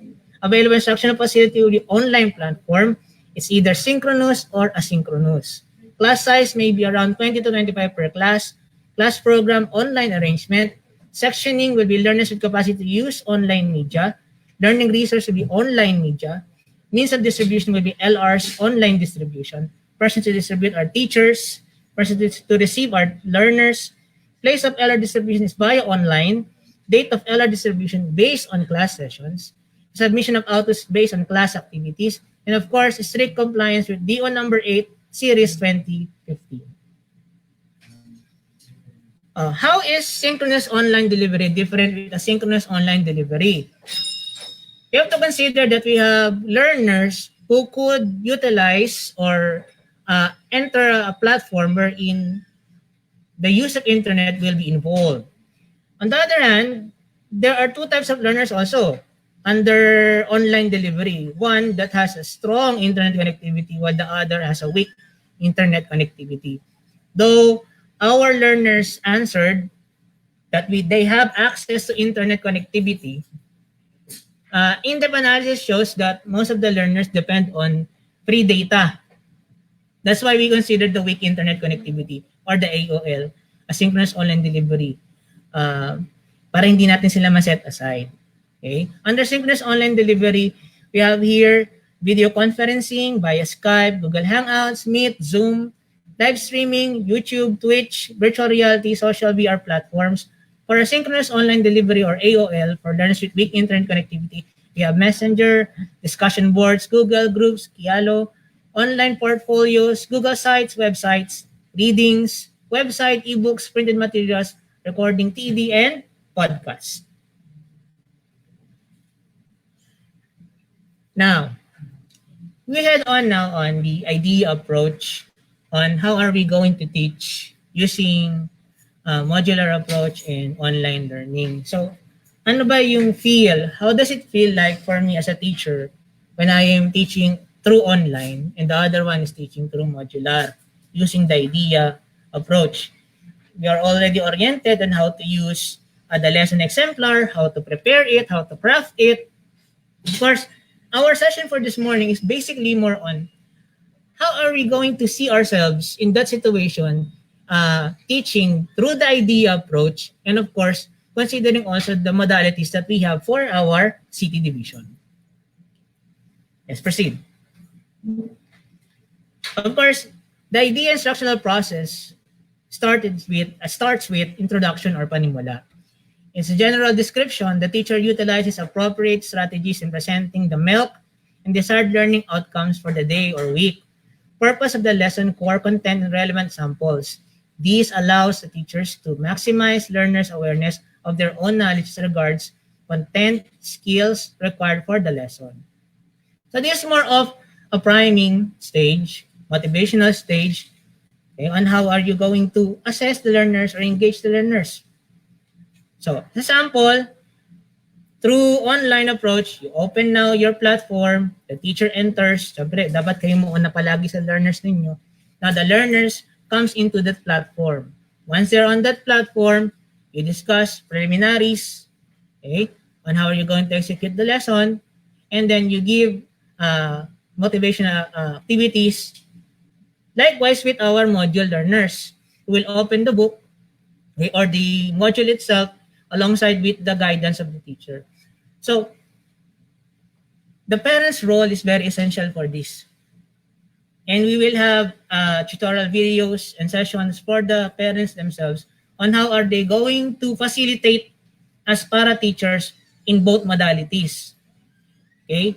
Available instructional facility will be online platform. It's either synchronous or asynchronous. Class size may be around 20 to 25 per class. Class program online arrangement. Sectioning will be learners with capacity to use online media. Learning resource will be online media. Means of distribution will be LRs, online distribution. Persons to distribute are teachers. Persons to receive are learners. Place of LR distribution is via online. Date of LR distribution based on class sessions. Submission of outputs based on class activities. And of course, strict compliance with DO number 8, Series 2015. How is synchronous online delivery different with asynchronous online delivery? You have to consider that we have learners who could utilize or enter a platform wherein the use of internet will be involved. On the other hand, there are two types of learners also under online delivery. One that has a strong internet connectivity, while the other has a weak internet connectivity. Though our learners answered that they have access to internet connectivity, in-depth analysis shows that most of the learners depend on free data. That's why we consider the weak internet connectivity or the AOL, asynchronous online delivery, para hindi natin sila ma-set aside. Okay? Under synchronous online delivery, we have here video conferencing via Skype, Google Hangouts, Meet, Zoom, live streaming, YouTube, Twitch, virtual reality, social VR platforms. For asynchronous online delivery or AOL, for learners with weak internet connectivity, we have Messenger, discussion boards, Google Groups, Kialo, online portfolios, Google Sites, websites, readings, website, ebooks, printed materials, recording TD, and podcasts. Now, we head on now on the idea approach on how are we going to teach using modular approach and online learning. So, ano ba yung feel? How does it feel like for me as a teacher when I am teaching through online and the other one is teaching through modular using the idea approach? We are already oriented on how to use the lesson exemplar, how to prepare it, how to craft it. Of course, our session for this morning is basically more on how are we going to see ourselves in that situation teaching through the idea approach, and of course, considering also the modalities that we have for our city division. Let's proceed. Of course, the idea instructional process starts with introduction or panimula. It's a general description. The teacher utilizes appropriate strategies in presenting the milk and desired learning outcomes for the day or week. Purpose of the lesson, core content, and relevant samples. This allows the teachers to maximize learners' awareness of their own knowledge as regards content, skills required for the lesson. So this is more of a priming stage, motivational stage, okay, on how are you going to assess the learners or engage the learners. So, sa sample, through online approach, you open now your platform, the teacher enters, syempre, dapat kayo muna palagi sa learners ninyo. Now, the learners comes into that platform. Once they're on that platform, you discuss preliminaries, okay, on how you're going to execute the lesson, and then you give motivational activities. Likewise with our module learners, we will open the book, okay, or the module itself alongside with the guidance of the teacher. So, the parent's role is very essential for this. And we will have tutorial videos and sessions for the parents themselves on how are they going to facilitate as para teachers in both modalities. Okay?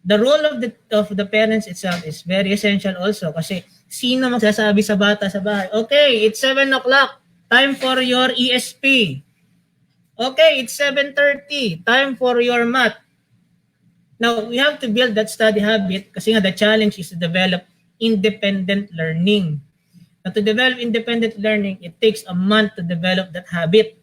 The role of the parents itself is very essential also kasi sino magsasabi sa bata sa bahay, okay, it's 7 o'clock, time for your ESP. Okay, it's 7:30, time for your math. Now, we have to build that study habit kasi nga the challenge is to develop independent learning. Now, to develop independent learning, it takes a month to develop that habit.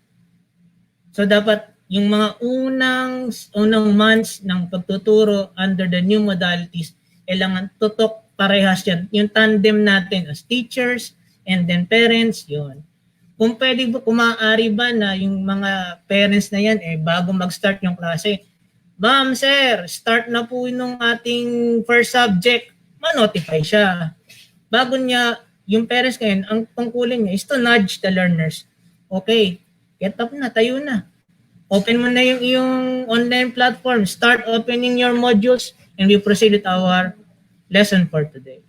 So, dapat yung mga unang months ng pagtuturo under the new modalities, kailangan tutok parehas yan. Yung tandem natin as teachers and then parents, yun. Kung pwede ba, kumaari ba na yung mga parents na yan, bago mag-start yung klase, ma'am, sir, start na po yung ating first subject, ma-notify siya. Bago niya, yung parents ngayon, ang tungkulin niya is to nudge the learners. Okay, get up na, tayo na. Open mo na yung iyong online platform, start opening your modules, and we proceed with our lesson for today.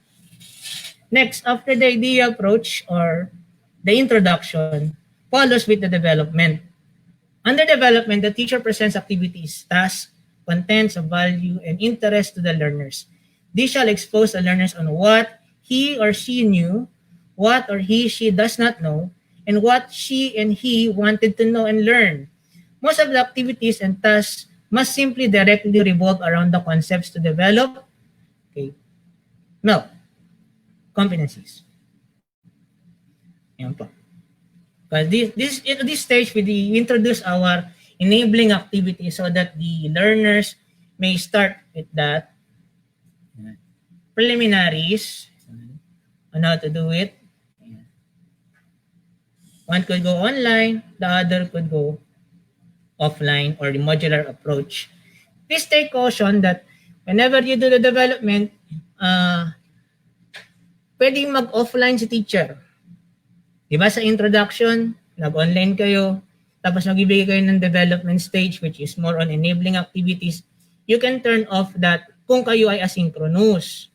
Next, after the idea approach or the introduction, follows with the development. Under development, the teacher presents activities, tasks, contents of value, and interest to the learners. This shall expose the learners on what he or she knew, what or she does not know, and what she and he wanted to know and learn. Most of the activities and tasks must simply directly revolve around the concepts to develop, okay, no, competencies. Yan po. Because this stage, we introduce our enabling activity so that the learners may start with that preliminaries on how to do it. One could go online, the other could go offline or the modular approach. Please take caution that whenever you do the development, pwedeng mag-offline si teacher. Diba sa introduction, nag-online kayo, tapos magbibigay kayo ng development stage which is more on enabling activities, you can turn off that kung kayo ay asynchronous.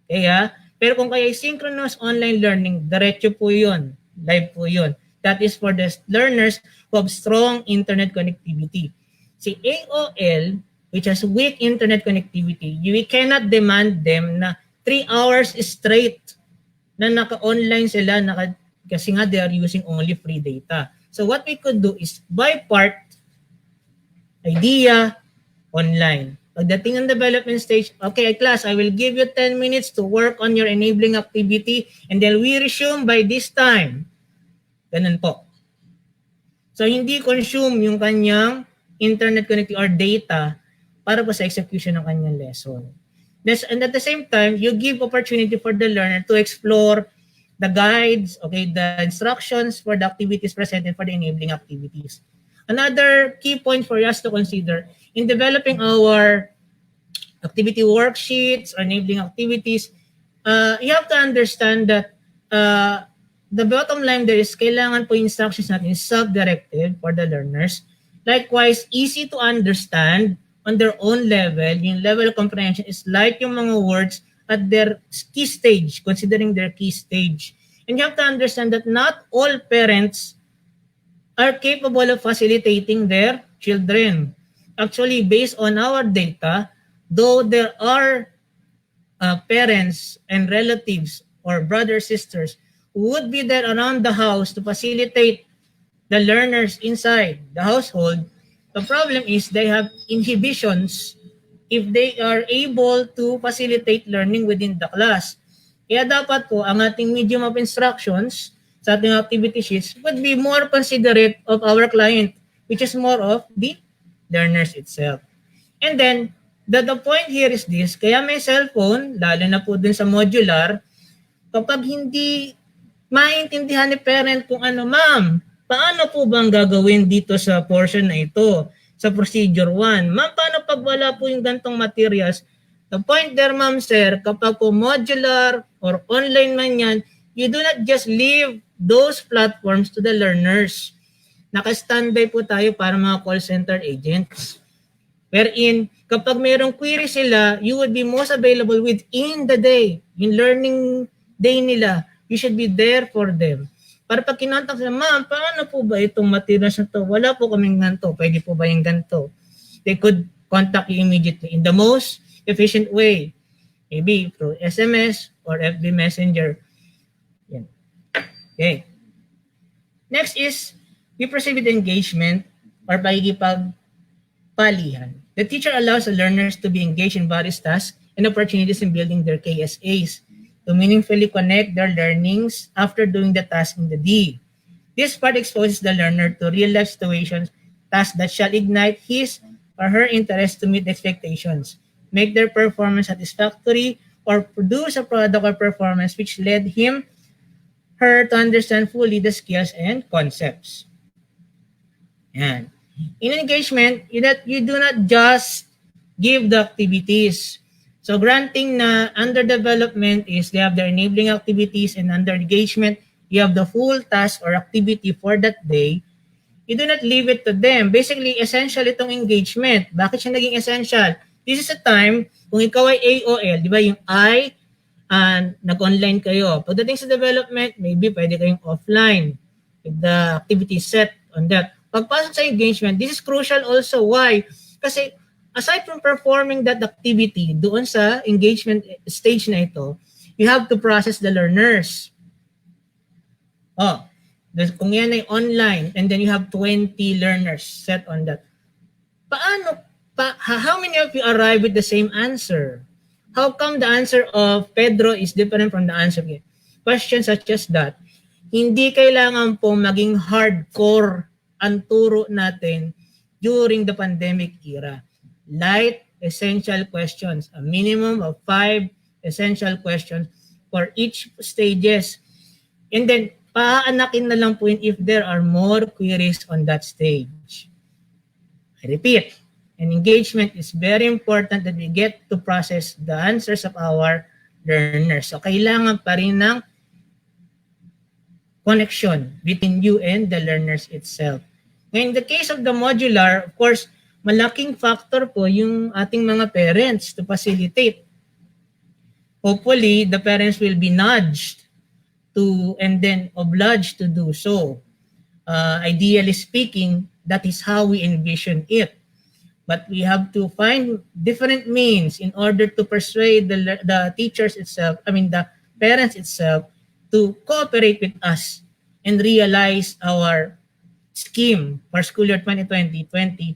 Kaya, pero kung kayo ay synchronous online learning, diretso po yun, live po yun. That is for the learners who have strong internet connectivity. Si AOL, which has weak internet connectivity, we cannot demand them na 3 hours straight na naka-online sila kasi nga they are using only free data. So what we could do is by part, idea, online. Pagdating ng development stage, okay class, I will give you 10 minutes to work on your enabling activity and then we resume by this time. Ganun po. So hindi consume yung kanyang internet connectivity or data para po sa execution ng kanyang lesson. And at the same time, you give opportunity for the learner to explore the guides, okay, the instructions for the activities presented for the enabling activities. Another key point for us to consider in developing our activity worksheets or enabling activities, you have to understand that the bottom line there is kailangan po instructions natin is self-directed for the learners. Likewise, easy to understand on their own level. Yung level of comprehension is like yung mga words at their key stage, considering their key stage. And you have to understand that not all parents are capable of facilitating their children. Actually, based on our data, though there are parents and relatives or brothers, sisters who would be there around the house to facilitate the learners inside the household, the problem is they have inhibitions if they are able to facilitate learning within the class. Kaya dapat po ang ating medium of instructions sa ating activity sheets would be more considerate of our client, which is more of the learners itself. And then, the point here is this, kaya may cellphone, lalo na po dun sa modular, kapag hindi maintindihan ni parent kung ano, ma'am, paano po bang gagawin dito sa portion na ito, sa procedure 1? Ma'am, paano pag wala po yung gantong materials? The point there, ma'am, sir, kapag po modular or online man yan, you do not just leave those platforms to the learners. Naka-standby po tayo para mga call center agents. Wherein, kapag mayroong query sila, you would be most available within the day. Yung learning day nila, you should be there for them. Para pag kinontak sila, ma'am, paano po ba itong materials na to? Wala po kaming ganito. Pwede po ba yung ganito? They could contact you immediately in the most efficient way. Maybe through SMS or FB Messenger. Yan. Okay. Next is, we proceed with engagement or pagkikipagpalihan. The teacher allows the learners to be engaged in various tasks and opportunities in building their KSAs to meaningfully connect their learnings after doing the task in the D. This part exposes the learner to real-life situations, tasks that shall ignite his or her interest to meet expectations, make their performance satisfactory, or produce a product or performance which led him, her to understand fully the skills and concepts. Yan. In engagement, you do not just give the activities. So granting na under development is they have their enabling activities, and under engagement, you have the full task or activity for that day. You do not leave it to them. Basically, essential itong engagement. Bakit siya naging essential? This is a time, kung ikaw ay AOL, di ba yung I, nag-online kayo. Pagdating sa development, maybe pwede kayong offline with the activity set on that. Pagpasok sa engagement, this is crucial also. Why? Kasi aside from performing that activity doon sa engagement stage na ito, you have to process the learners. Kung yan ay online, and then you have 20 learners set on that. How many of you arrive with the same answer? How come the answer of Pedro is different from the answer of you? Questions such as that. Hindi kailangan po maging hardcore ang turo natin during the pandemic era. Light, essential questions. A minimum of 5 essential questions for each stages. And then, paanakin na lang po yun if there are more queries on that stage. I repeat, and engagement is very important that we get to process the answers of our learners. So, kailangan pa rin ng connection between you and the learners itself. In the case of the modular, of course, malaking factor po yung ating mga parents to facilitate. Hopefully, the parents will be nudged to and then obliged to do so. Ideally speaking, that is how we envision it. but we have to find different means in order to persuade the teachers itself, the parents itself, to cooperate with us and realize our scheme for school year 2020-2021.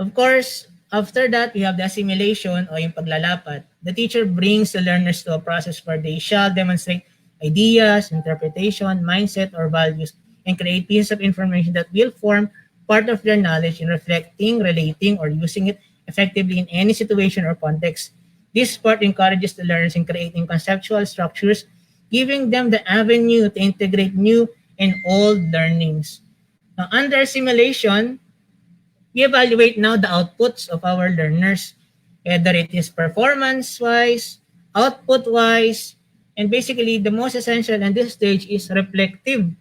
Of course, after that, we have the assimilation o yung paglalapat. The teacher brings the learners to a process where they shall demonstrate ideas, interpretation, mindset, or values, and create pieces of information that will form part of their knowledge in reflecting, relating, or using it effectively in any situation or context. This part encourages the learners in creating conceptual structures, giving them the avenue to integrate new and old learnings. Now, under assimilation, we evaluate now the outputs of our learners, whether it is performance-wise, output-wise, and basically the most essential in this stage is reflective.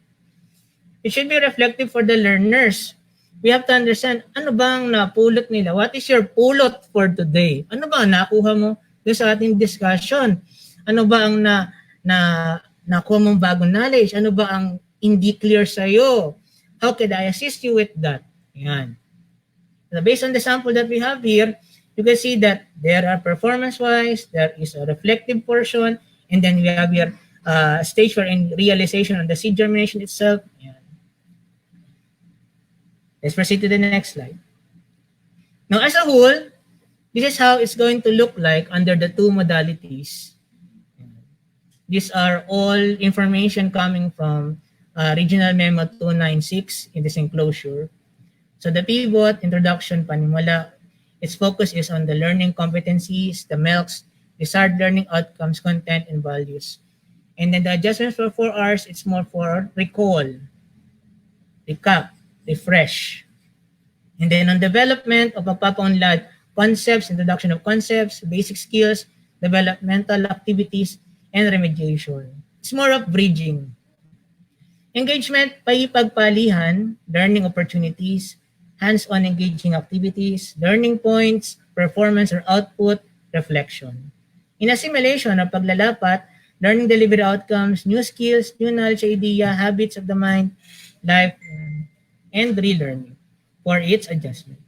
It should be reflective for the learners. We have to understand, ano bang napulot nila? What is your pulot for today? Ano ba ang nakuha mo doon sa ating discussion? Ano ba ang nakuha mong bagong knowledge? Ano ba ang hindi clear sa'yo? How can I assist you with that? Yan. So based on the sample that we have here, you can see that there are performance-wise, there is a reflective portion, and then we have here stage for realization on the seed germination itself. Yan. Let's proceed to the next slide. Now, as a whole, this is how it's going to look like under the two modalities. These are all information coming from Regional Memo 296 in this enclosure. So the pivot, introduction, panimula, its focus is on the learning competencies, the MELCs, desired learning outcomes, content, and values. And then the adjustments for 4 Rs, it's more for recall, recap, refresh. And then on development of pagpapaunlad, concepts, introduction of concepts, basic skills, developmental activities, and remediation. It's more of bridging. Engagement, paipagpalihan, learning opportunities, hands-on engaging activities, learning points, performance or output, reflection. In assimilation or paglalapat, learning delivery outcomes, new skills, new knowledge idea, habits of the mind, life, and relearning for its adjustment.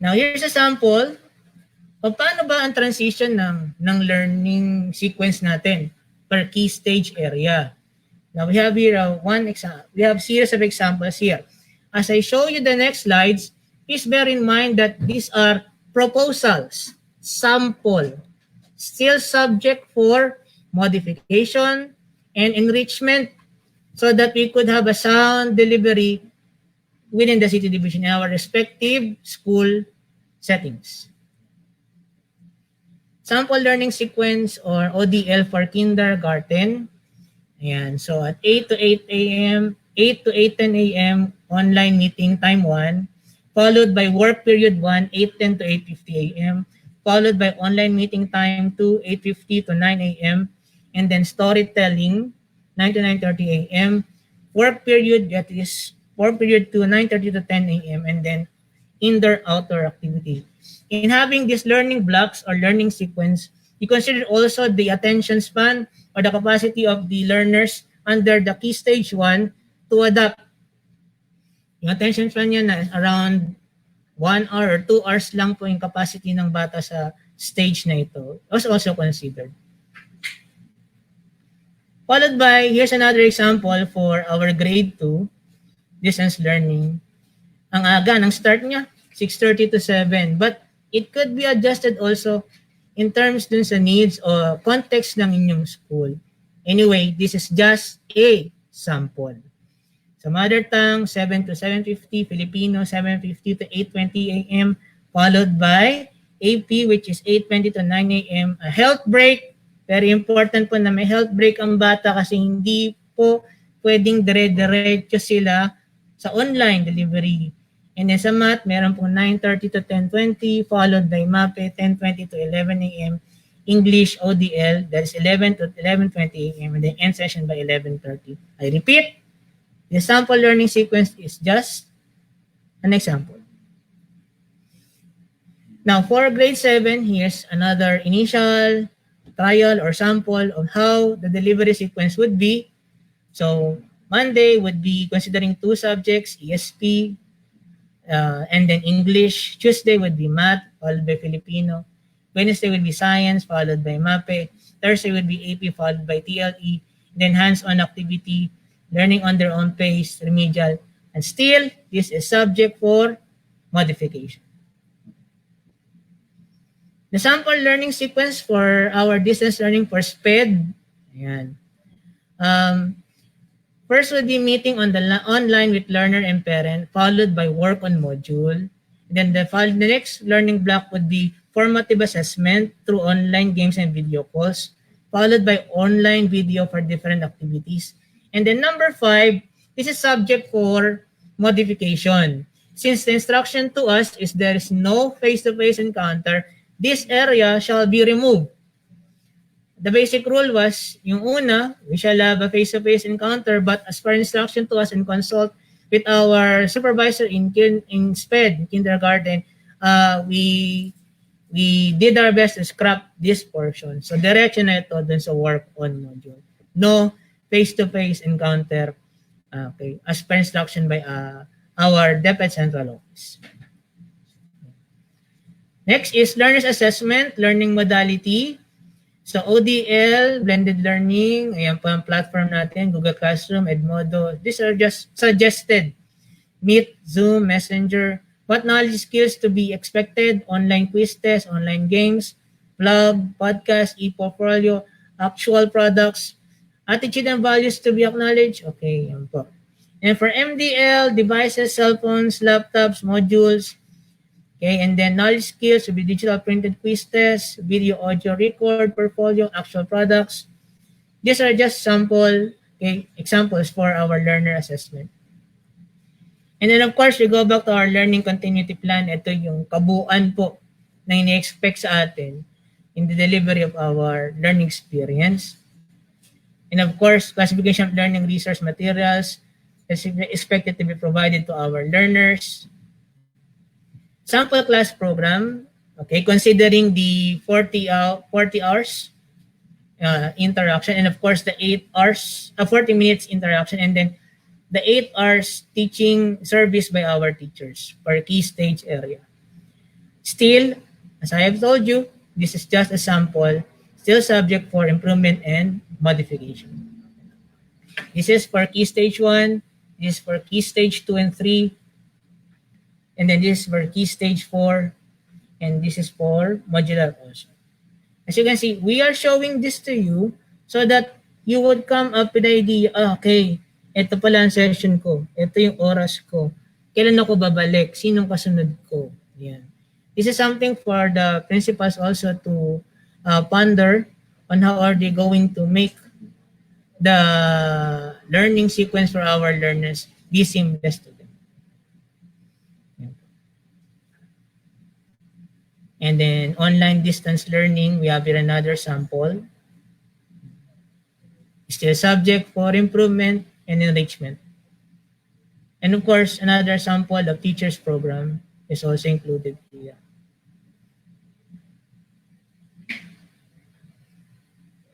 Now, here's a sample of paano ba ang transition ng learning sequence natin per key stage area. Now, we have here we have series of examples here. As I show you the next slides, please bear in mind that these are proposals, sample, still subject for modification and enrichment so that we could have a sound delivery within the city division in our respective school settings. Sample learning sequence or ODL for kindergarten. Ayan, so at 8 to 8 a.m., 8 to 8:10 a.m. online meeting time 1, followed by work period 1, 8:10 to 8:50 a.m., followed by online meeting time 2, 8:50 to 9 a.m., and then storytelling 9 to 9:30 a.m., work period that is work period to 9:30 to 10 a.m., and then indoor-outdoor activity. In having these learning blocks or learning sequence, you consider also the attention span or the capacity of the learners under the key stage 1 to adapt. Yung attention span niya na around 1 hour or 2 hours lang po yung capacity ng bata sa stage na ito. Was also considered. Followed by, here's another example for our grade 2, distance learning. Ang aga ng start niya, 6:30 to 7. But it could be adjusted also in terms dun sa needs or context ng inyong school. Anyway, this is just a sample. So mother tongue, 7 to 7:50, Filipino, 7:50 to 8:20 a.m., followed by AP, which is 8:20 to 9 a.m. A health break, very important po na may health break ang bata kasi hindi po pwedeng dire-diretso sila sa online delivery. And then sa math, meron pong 9:30 to 10:20, followed by MAPE, 10:20 to 11 a.m., English, ODL, that is 11 to 11:20 a.m., and then end session by 11:30. I repeat, the sample learning sequence is just an example. Now, for grade 7, here's another initial trial or sample of how the delivery sequence would be. So Monday would be considering 2 subjects, ESP, and then English. Tuesday would be math, followed by Filipino. Wednesday would be science, followed by MAPE. Thursday would be AP, followed by TLE. Then hands-on activity, learning on their own pace, remedial. And still, this is subject for modification. The sample learning sequence for our distance learning for SPED. Ayan. First would be meeting on the online with learner and parent, followed by work on module. Then the next learning block would be formative assessment through online games and video calls, followed by online video for different activities. And then number 5, this is subject for modification. Since the instruction to us is there is no face-to-face encounter, this area shall be removed. The basic rule was, yung una, we shall have a face-to-face encounter, but as per instruction to us and consult with our supervisor in SPED, kindergarten, we did our best to scrap this portion. So diretso na ito dun sa work on module. No face-to-face encounter, okay, as per instruction by our DepEd Central Office. Next is learner's assessment, learning modality. So ODL, blended learning, ayan po ang platform natin, Google Classroom, Edmodo. These are just suggested. Meet, Zoom, Messenger. What knowledge skills to be expected? Online quiz test, online games, blog, podcast, e-portfolio, actual products, attitude and values to be acknowledged. Okay, yan po. And for MDL, devices, cell phones, laptops, modules. Okay, and then knowledge skills will be digital printed quiz tests, video, audio record, portfolio, actual products. These are just sample examples for our learner assessment. And then of course, we go back to our learning continuity plan. Ito yung kabuuan po na ini-expect sa atin in the delivery of our learning experience. And of course, classification of learning resource materials is expected to be provided to our learners. Sample class program, okay, considering the 40 hours interaction, and of course the 40 minutes interaction, and then the 8 hours teaching service by our teachers for key stage area. Still, as I have told you, this is just a sample, still subject for improvement and modification. This is for key stage 1, this is for key stage 2 and 3, and then this is for key stage 4, and this is for modular also. As you can see, we are showing this to you so that you would come up with the idea, okay, ito pala ang session ko, ito yung oras ko, kailan ako babalik, sinong kasunod ko. Yan. This is something for the principals also to ponder on how are they going to make the learning sequence for our learners be seamless to them. And then online distance learning, we have here another sample. Still subject for improvement and enrichment. And of course, another sample of teachers program is also included here.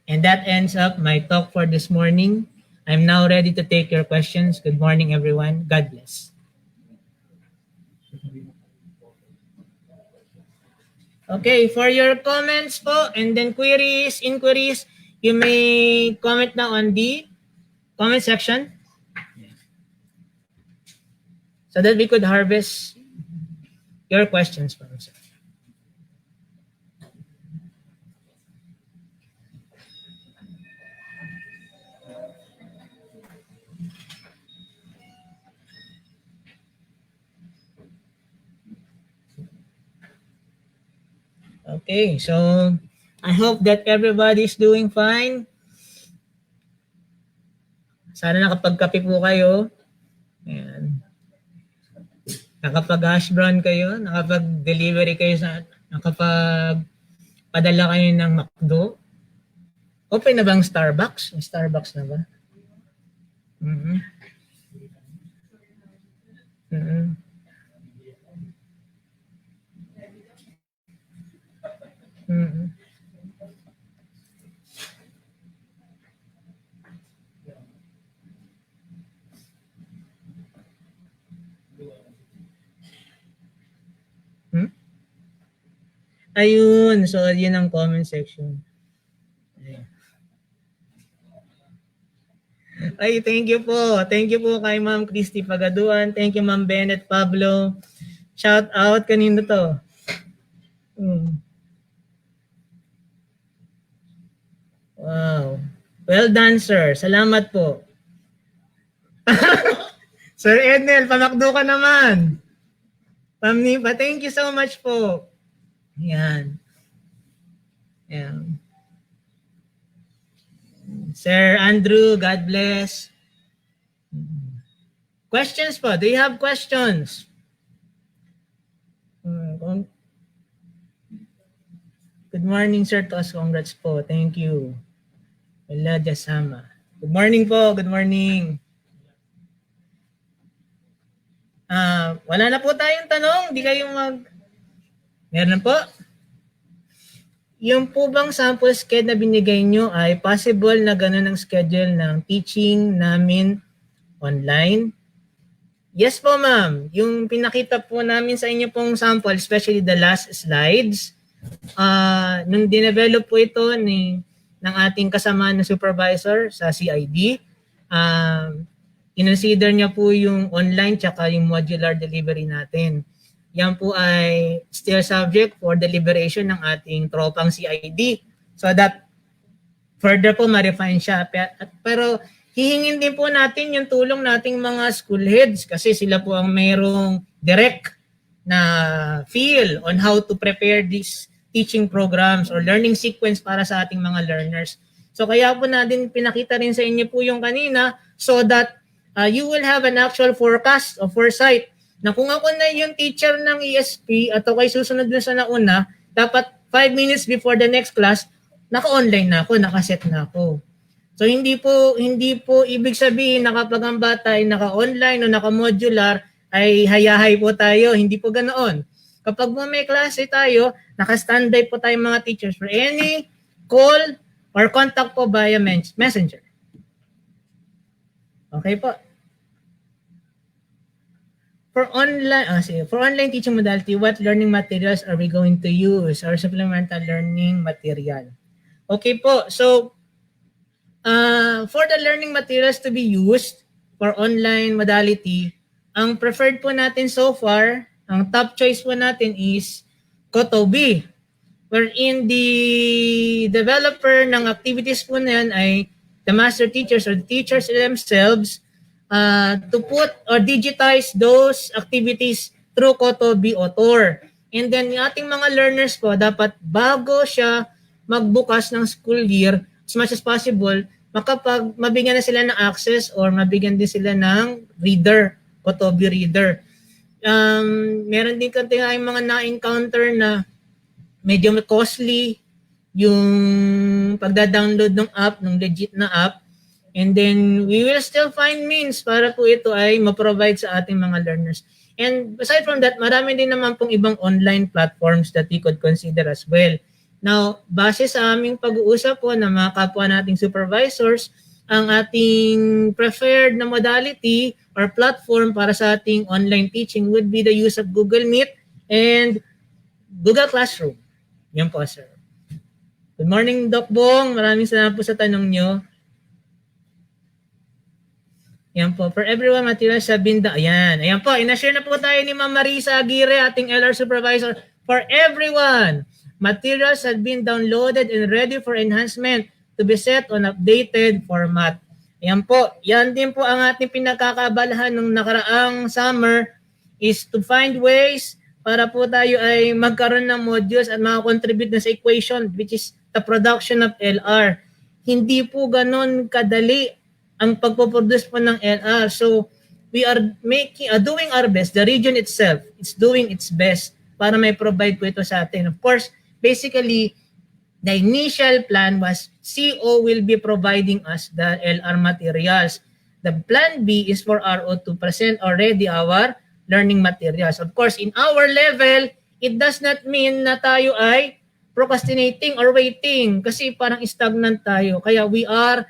And that ends up my talk for this morning. I'm now ready to take your questions. Good morning, everyone. God bless. Okay, for your comments po, and then inquiries, you may comment now on the comment section so that we could harvest your questions from us. Okay, so I hope that everybody is doing fine. Sana nakapagkape po kayo. Ayan. Nakapag-hash brown kayo, nakapag-delivery kayo, nakapag-padala kayo ng McDo. Open na bang Starbucks? May Starbucks na ba? Mm-hmm. Mm-hmm. Mm-hmm. Ayun. So, yun ang comment section. Ay, thank you po. Thank you po kay Ma'am Christy Pagaduan. Thank you, Ma'am Bennett Pablo. Shout out. Kanino to? Wow. Well done, sir. Salamat po. Sir Ednel, pamakdo ka naman. Pamnipa, thank you so much po. Yan. Yan. Sir Andrew, God bless. Questions po? Do you have questions? Good morning, Sir Tos. Congrats po. Thank you. Wala Jasama. Good morning po. Good morning. Wala na po tayong tanong. Di kayo Meron po? Yung po bang sample schedule na binigay nyo ay possible na ganun ang schedule ng teaching namin online? Yes po, ma'am. Yung pinakita po namin sa inyo pong sample, especially the last slides, nung dinevelop po ito ng ating kasama na supervisor sa CID, consider niya po yung online tsaka yung modular delivery natin. Yan po ay still subject for deliberation ng ating tropang CID so that further po ma-refine siya. Pero hihingin din po natin yung tulong nating mga school heads kasi sila po ang mayroong direct na feel on how to prepare these teaching programs or learning sequence para sa ating mga learners. So kaya po natin pinakita rin sa inyo po yung kanina so that you will have an actual forecast or foresight na kung ako na yung teacher ng ESP at ako ay susunod na sa nauna, dapat 5 minutes before the next class, naka-online na ako, naka-set na ako. So hindi po ibig sabihin na kapag ang bata ay naka-online o naka-modular ay hayahay po tayo. Hindi po ganoon. Kapag may klase tayo, naka-standby po tayo mga teachers for any call or contact po via messenger. Okay po. For online teaching modality, what learning materials are we going to use or supplemental learning material? Okay po. So, for the learning materials to be used for online modality, ang preferred po natin so far, ang top choice po natin is Kotobi, wherein the developer ng activities po na yan ay the master teachers or the teachers themselves to put or digitize those activities through Kotobi Author. And then yung ating mga learners po, dapat bago siya magbukas ng school year, as much as possible, mabigyan na sila ng access or mabigyan din sila ng reader, Kotobi reader. Meron din tayong mga na-encounter na medyo costly yung pagda-download ng app, ng legit na app. And then we will still find means para po ito ay ma-provide sa ating mga learners. And aside from that, marami din naman pong ibang online platforms that we could consider as well. Now, base sa aming pag-uusap po ng mga kapwa nating supervisors, ang ating preferred na modality or platform para sa ating online teaching would be the use of Google Meet and Google Classroom. Yan po, sir. Good morning, Doc Bong. Maraming salamat po sa tanong nyo. Yan po. For everyone, materials have been done. Ayan po. Ina-share na po tayo ni Ma'am Marisa Aguirre, ating LR supervisor. For everyone, materials have been downloaded and ready for enhancement to be set on updated format. Ayan po. Yan din po ang ating pinagkakabalahan nung nakaraang summer is to find ways para po tayo ay magkaroon ng modules at makakontribute na sa equation which is the production of LR. Hindi po ganon kadali ang pagpoproduce po ng LR. So, we are doing our best. The region itself is doing its best para may provide po ito sa atin. Of course, basically, the initial plan was CO will be providing us the LR materials. The plan B is for RO to present already our learning materials. Of course, in our level, it does not mean na tayo ay procrastinating or waiting kasi parang stagnant tayo. Kaya we are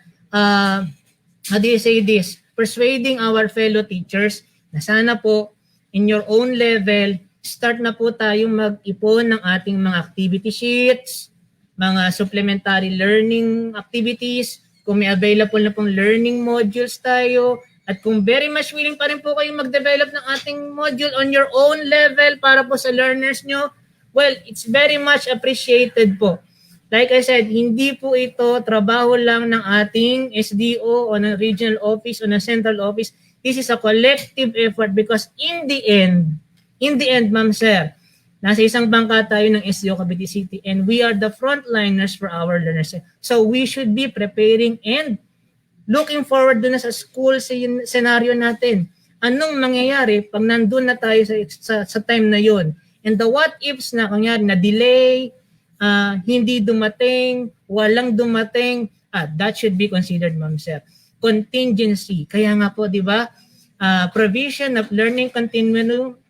how do you say this? Persuading our fellow teachers na sana po in your own level, start na po tayong mag-ipon ng ating mga activity sheets, mga supplementary learning activities, kung may available na pong learning modules tayo, at kung very much willing pa rin po kayong mag-develop ng ating module on your own level para po sa learners nyo, well, it's very much appreciated po. Like I said, hindi po ito trabaho lang ng ating SDO o ng regional office o ng central office. This is a collective effort because in the end, ma'am sir, nasa isang bangka tayo ng SDO Cavite City and we are the frontliners for our learners. So we should be preparing and looking forward doon na sa school scenario natin. Anong mangyayari pag nandun na tayo sa time na yon? And the what ifs na kunyari na delay, hindi dumating, walang dumating, that should be considered, ma'am sir. Contingency. Kaya nga po, di ba? Provision of learning continuum,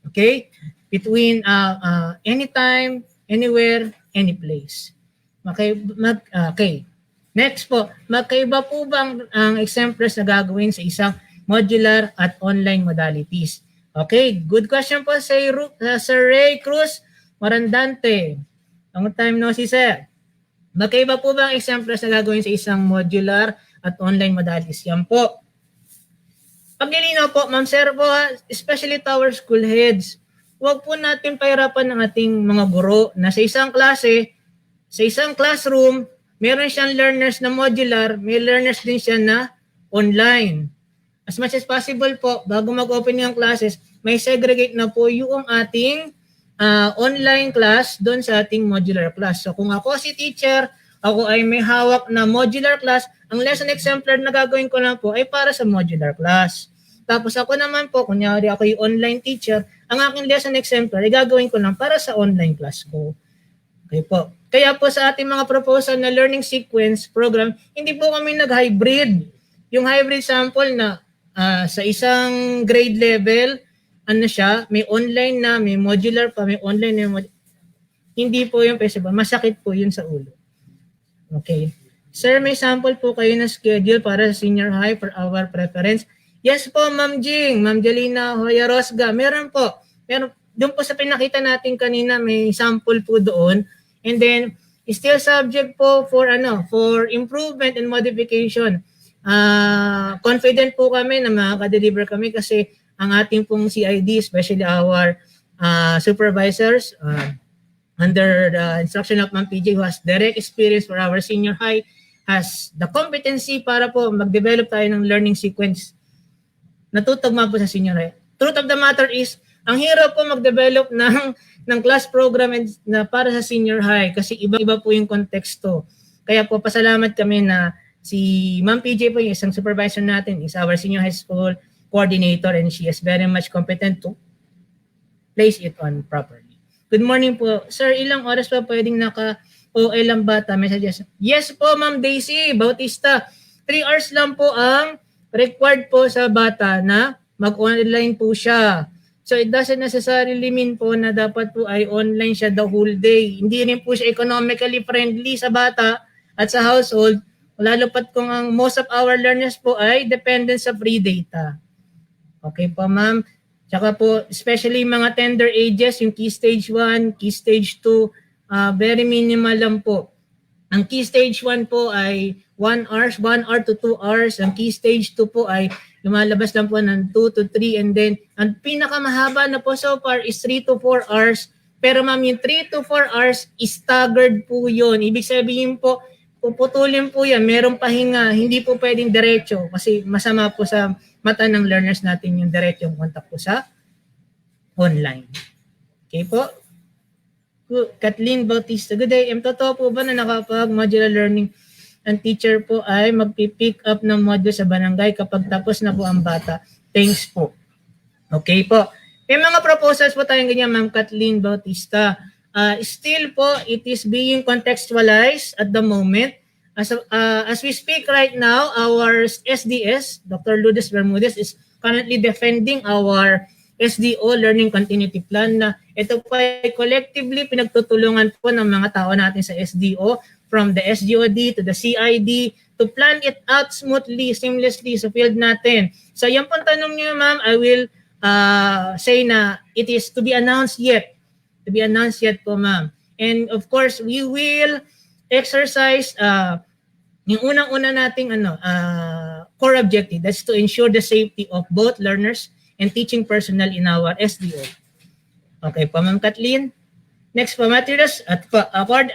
okay? Between anytime, anywhere, any place. Okay. Next po, magkaiba po bang ang exemplars na gagawin sa isang modular at online modalities? Okay, good question po sa Sir Ray Cruz Marandante. Long time no see, sir. Magkaiba po ba ang exemplars na gagawin sa isang modular at online modalities? Yan po. Paglilinaw po, ma'am sir po, especially to our school heads, huwag po natin pahirapan ng ating mga guro na sa isang klase, sa isang classroom, meron siyang learners na modular, may learners din siya na online. As much as possible po, bago mag-open yung classes, may segregate na po yung ating online class doon sa ating modular class. So kung ako si teacher, ako ay may hawak na modular class, ang lesson exemplar na gagawin ko lang po ay para sa modular class. Tapos ako naman po, kunyari ako yung online teacher, ang aking lesson exemplar ay gagawin ko lang para sa online class ko. Okay po. Kaya po sa ating mga proposal na learning sequence program, hindi po kami nag-hybrid. Yung hybrid sample na sa isang grade level, ano siya, may online na, may modular pa, may online na, hindi po yung possible. Masakit po yun sa ulo. Okay. Sir, may sample po kayo na schedule para sa senior high for our preference? Yes po, Ma'am Jing, Ma'am Jelina Hoya Rosga, meron po. Meron, doon po sa pinakita natin kanina, may sample po doon. And then, still subject po for improvement and modification. Confident po kami na makaka-deliver kami kasi ang ating pong CID, especially our supervisors under the instruction of Ma'am PJ who has direct experience for our senior high, has the competency para po mag-develop tayo ng learning sequence. Natutugma po sa senior high. Truth of the matter is, ang hirap po mag-develop ng class program na para sa senior high kasi iba-iba po yung konteksto. Kaya po pasalamat kami na si Ma'am PJ po, yung isang supervisor natin, is our senior high school coordinator and she is very much competent to place it on properly. Good morning po. Sir, ilang oras pa pwedeng naka-OL ang bata? Messages. Yes po, Ma'am Daisy Bautista. 3 hours lang po ang required po sa bata na mag-online po siya. So it doesn't necessarily mean po na dapat po ay online siya the whole day. Hindi rin po siya economically friendly sa bata at sa household. Lalo pat kung ang most of our learners po ay dependent sa free data. Okay po, ma'am. Tsaka po, especially mga tender ages, yung key stage 1, key stage 2, very minimal lang po. Ang key stage 1 po ay 1 hour to 2 hours. Ang key stage 2 po ay lumalabas lang po ng 2 to 3. And then, ang pinakamahaba na po so far is 3 to 4 hours. Pero ma'am, yung 3 to 4 hours, staggered po yun. Ibig sabihin po, puputulin po yan, merong pahinga, hindi po pwedeng diretso kasi masama po sa mata ng learners natin yung diretsong contact po sa online. Okay po? Kathleen Bautista, good day. Totoo po ba na nakapag-modular learning ang teacher po ay magpipick up ng module sa barangay kapag tapos na po ang bata? Thanks po. Okay po. May mga proposals po tayong ganyan, Ma'am Kathleen Bautista. Still po, it is being contextualized at the moment. As we speak right now, our SDS, Dr. Lourdes Bermudez, is currently defending our SDO Learning Continuity Plan na ito po ay collectively pinagtutulungan po ng mga tao natin sa SDO from the SGOD to the CID to plan it out smoothly, seamlessly sa field natin. So yan po tanong niyo, ma'am, I will say na it is to be announced yet. To be announced yet po, ma'am. And of course, we will exercise yung unang-una nating core objective. That's to ensure the safety of both learners and teaching personnel in our SDO. Okay po, Ma'am Kathleen. Next po, materials.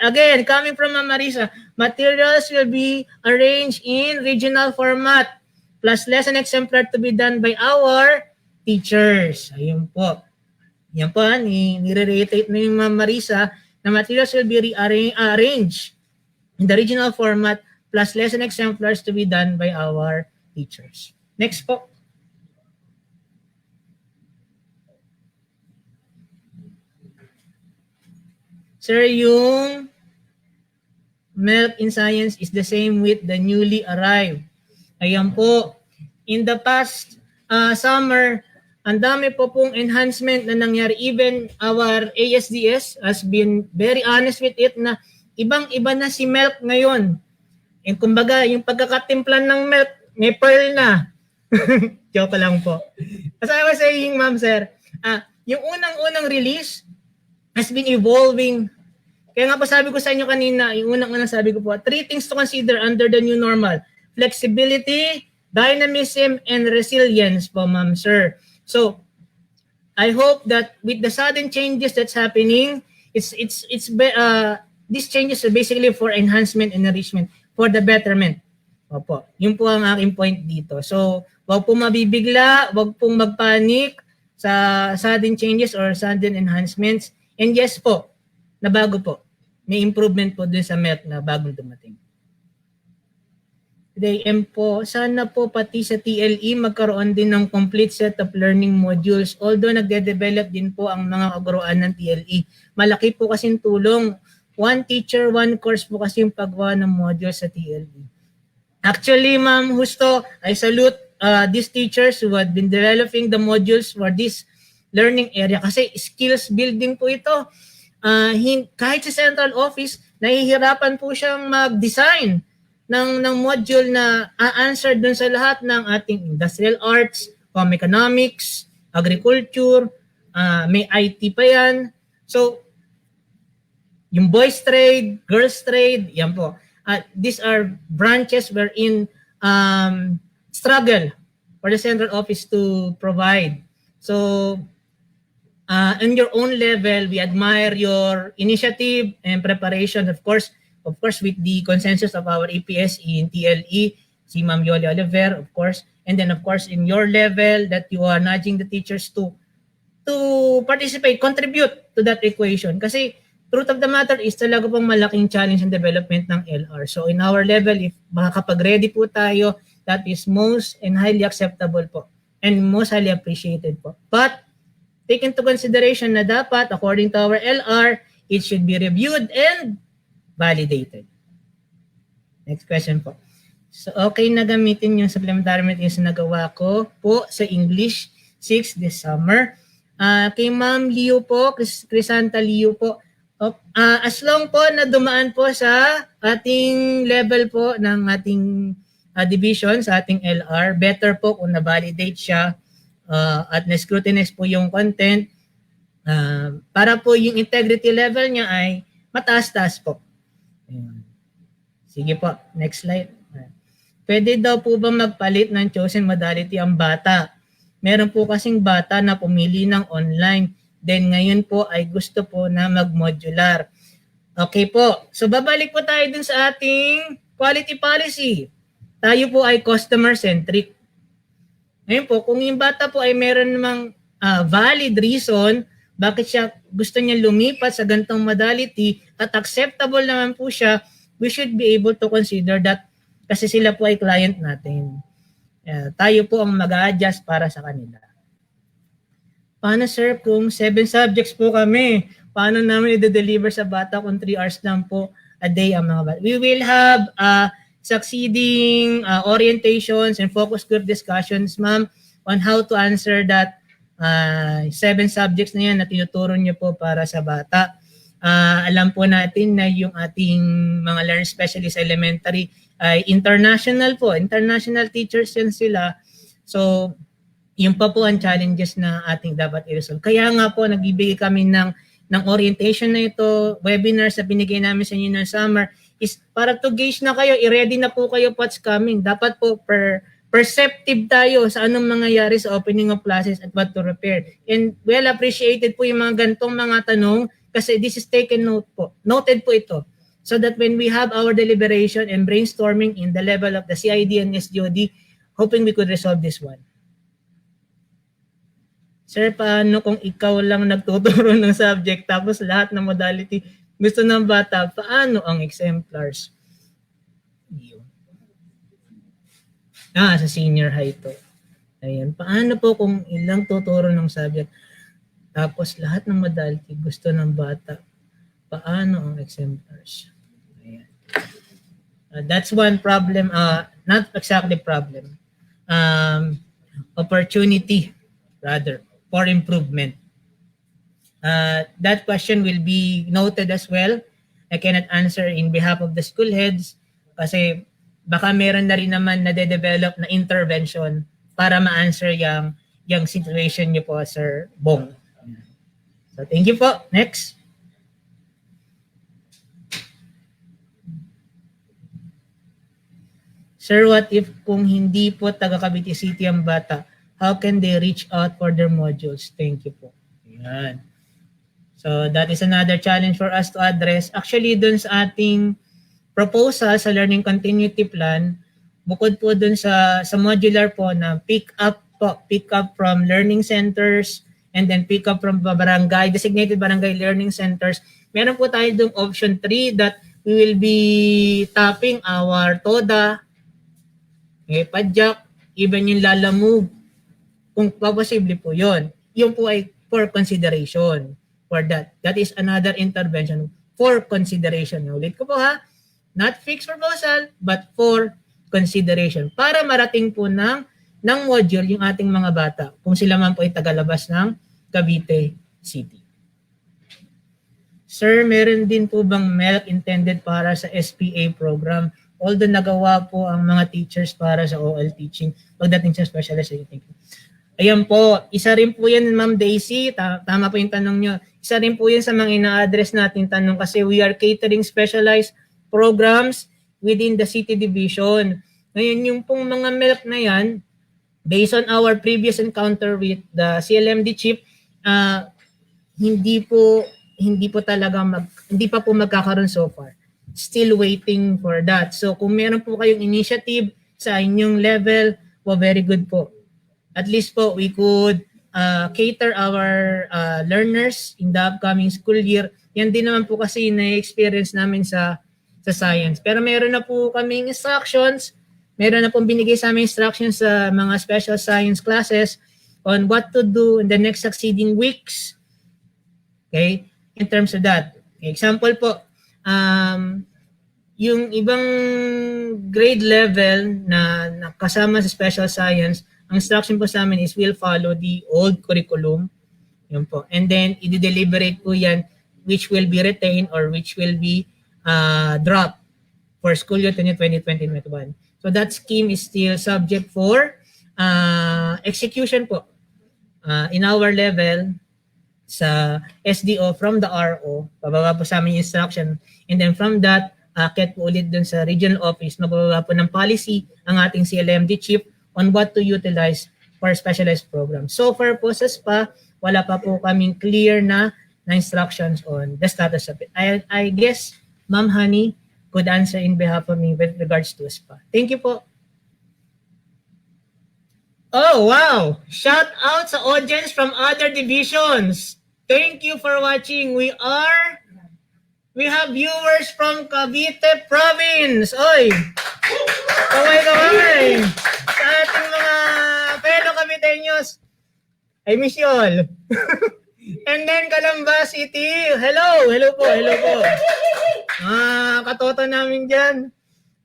Again, coming from Ma'am Marisa, materials will be arranged in regional format plus lesson exemplar to be done by our teachers. Ayun po. Yan po, nire-reiterate na yung Ma'am Marisa na materials will be arranged in the regional format plus lesson exemplars to be done by our teachers. Next po. Sir, yung milk in science is the same with the newly arrived. Ayan po. In the past summer, ang dami po pong enhancement na nangyari. Even our ASDS has been very honest with it na ibang-iba na si milk ngayon. And kumbaga, yung pagkakatimplan ng milk, may pearl na. Joke lang po. As I was saying, ma'am, sir, yung unang-unang release has been evolving. Kaya nga po sabi ko sa inyo kanina, yung unang-unang sabi ko po, 3 things to consider under the new normal. Flexibility, dynamism, and resilience po, ma'am, sir. So, I hope that with the sudden changes that's happening, these changes are basically for enhancement and enrichment, for the betterment. Opo, yun po ang aking point dito. So, wag po mabibigla, wag pong magpanik sa sudden changes or sudden enhancements. And yes po, na bago po. May improvement po dun sa MET na bagong dumating. Today, po, sana po pati sa TLE magkaroon din ng complete set of learning modules. Although nagde-develop din po ang mga kaguruan ng TLE. Malaki po kasing tulong. 1 teacher, 1 course po kasi yung paggawa ng module sa TLE. Actually, Ma'am Husto, I salute these teachers who have been developing the modules for this learning area. Kasi skills building po ito. Kahit sa central office, nahihirapan po siyang mag-design ng module na a-answer dun sa lahat ng ating industrial arts, home economics, agriculture, may IT pa yan. So, yung boys trade, girls trade, yan po. These are branches wherein struggle for the central office to provide. So, on your own level, we admire your initiative and preparation, of course, with the consensus of our EPS in TLE, si Ma'am Yoli Oliver, of course, and then, of course, in your level that you are nudging the teachers to participate, contribute to that equation. Kasi, truth of the matter is talaga pong malaking challenge in development ng LR. So, in our level, if makakapag-ready po tayo, that is most and highly acceptable po and most highly appreciated po. But, take into consideration na dapat, according to our LR, it should be reviewed and validated. Next question po. So, okay na gamitin yung supplementary materials na nagawa ko po sa English 6 this summer. Kay Ma'am Liu po, Crisanta Liu po, as long po na dumaan po sa ating level po ng ating division, sa ating LR, better po kung na-validate siya at na-scrutinize po yung content para po yung integrity level niya ay mataas-taas po. Sige po, next slide. Pwede daw po ba magpalit ng chosen modality ang bata? Meron po kasing bata na pumili ng online. Then ngayon po ay gusto po na mag-modular. Okay po. So babalik po tayo dun sa ating quality policy. Tayo po ay customer-centric. Ngayon po, kung yung bata po ay meron namang valid reason bakit siya gusto niya lumipat sa ganitong modality at acceptable naman po siya, we should be able to consider that kasi sila po ay client natin. Tayo po ang mag-a-adjust para sa kanila. Paano sir kung 7 subjects po kami? Paano namin i-deliver sa bata kung 3 hours lang po a day ang mga bata? We will have succeeding orientations and focus group discussions, ma'am, on how to answer that 7 subjects na yan na tinuturo niyo po para sa bata. Alam po natin na yung ating mga learning specialist elementary ay international po. International teachers yan sila. So, Yun pa po ang challenges na ating dapat i-resolve. Kaya nga po, nagbibigay kami ng orientation na ito, webinars na binigay namin sa inyo ng summer, is para to gauge na kayo, i-ready na po kayo what's coming. Dapat po perceptive tayo sa anong mangyayari sa opening of classes at what to prepare. And well appreciated po yung mga gantong mga tanong kasi this is taken note po. Noted po ito. So that when we have our deliberation and brainstorming in the level of the CID and SGOD, hoping we could resolve this one. Sir, paano kung ikaw lang nagtuturo ng subject tapos lahat ng modality gusto ng bata, paano ang exemplars? Sa senior high to. Ayan, paano po kung ilang tuturo ng subject tapos lahat ng modality gusto ng bata, paano ang exemplars? Ayan. That's one problem, not exactly problem, opportunity rather, for improvement. That question will be noted as well. I cannot answer in behalf of the school heads kasi baka meron na rin naman na de-develop na intervention para ma-answer yung situation niyo po, Sir Bong. So thank you po. Next. Sir, what if kung hindi po taga Cavite City ang bata? How can they reach out for their modules? Thank you po. Ayan. So that is another challenge for us to address. Actually, dun sa ating proposal sa Learning Continuity Plan, bukod po dun sa modular po na pick up from learning centers and then pick up from barangay, designated barangay learning centers, meron po tayo dun option 3 that we will be tapping our TODA, Padjak, even yung Lalamove. Kung posible po yun. Yun po ay for consideration for that. That is another intervention for consideration. Ulit ko po ha, not fixed proposal, but for consideration. Para marating po ng module yung ating mga bata kung sila man po ay tagalabas ng Cavite City. Sir, meron din po bang MELC intended para sa SPA program? Although nagawa po ang mga teachers para sa OL teaching pagdating sa specialization. Thank you. Ayan po, isa rin po yan, Ma'am Daisy, tama po yung tanong nyo. Isa rin po yan sa mga ina-address natin tanong kasi we are catering specialized programs within the city division. Ngayon, yung pong mga MELC na yan, based on our previous encounter with the CLMD chief, hindi pa po magkakaroon so far. Still waiting for that. So kung meron po kayong initiative sa inyong level, very good po. At least po, we could cater our learners in the upcoming school year. Yan din naman po kasi na-experience namin sa science. Pero meron na po kaming instructions, meron na pong binigay sa amin instructions sa mga special science classes on what to do in the next succeeding weeks. Okay? In terms of that. Example po, yung ibang grade level na kasama sa special science, ang instruction po sa amin is we'll follow the old curriculum. Yun po. And then, i-deliberate po yan which will be retained or which will be dropped for school year 2020-2021. So that scheme is still subject for execution po in our level sa SDO from the RO. Pababa po sa amin yung instruction. And then from that, akit po ulit dun sa regional office, mababa po ng policy ang ating CLMD chief on what to utilize for specialized programs. So far po sa SPA, wala pa po kaming clear na instructions on the status of it. I guess Ma'am Honey could answer in behalf of me with regards to SPA. Thank you po. Oh, wow! Shout out sa audience from other divisions. Thank you for watching. We have viewers from Cavite Province. Oy! Kaway! Sa ating mga fellow Caviteños, I miss you all. And then Calamba City. Hello po. Katoto namin dyan.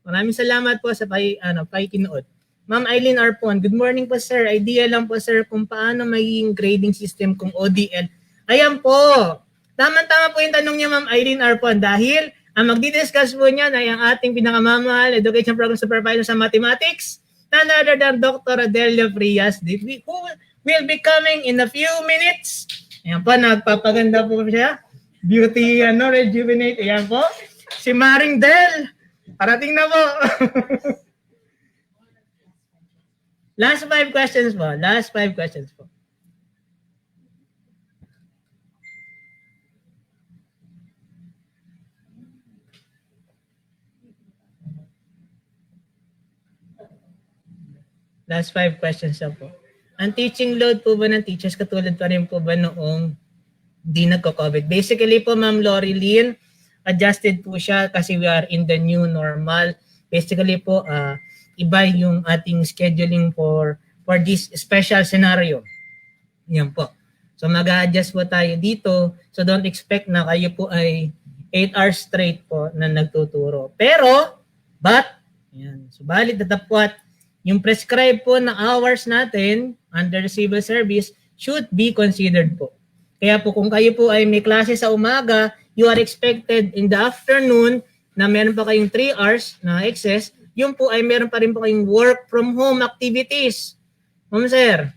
Maraming salamat po sa pakikinood. Ma'am Eileen Arpon, good morning po sir. Idea lang po sir kung paano magiging grading system kung ODL. Ayan po. Tama-tama po yung tanong niya Ma'am Eileen Arpon dahil ang magdi-discuss po niyan ay ang ating pinakamamahal education program supervisor sa mathematics, none other than Dr. Rodelia Frias, who will be coming in a few minutes. Ayan po, nagpapaganda po siya. Beauty, rejuvenate. Ayan po. Si Maring Del. Parating na po. Last 5 questions po. Last 5 questions po. Last 5 questions na po. Ang teaching load po ba ng teachers katulad pa rin po ba noong di nagko-COVID? Basically po, Ma'am Loreline, adjusted po siya kasi we are in the new normal. Basically po, iba yung ating scheduling for this special scenario. Yan po. So mag-a-adjust po tayo dito. So don't expect na kayo po ay 8 hours straight po na nagtuturo. Pero, yan, subalit datapwat, yung prescribed po na hours natin under civil service should be considered po. Kaya po kung kayo po ay may klase sa umaga, you are expected in the afternoon na meron pa kayong 3 hours na excess, yung po ay meron pa rin po kayong work from home activities. Ma'am sir,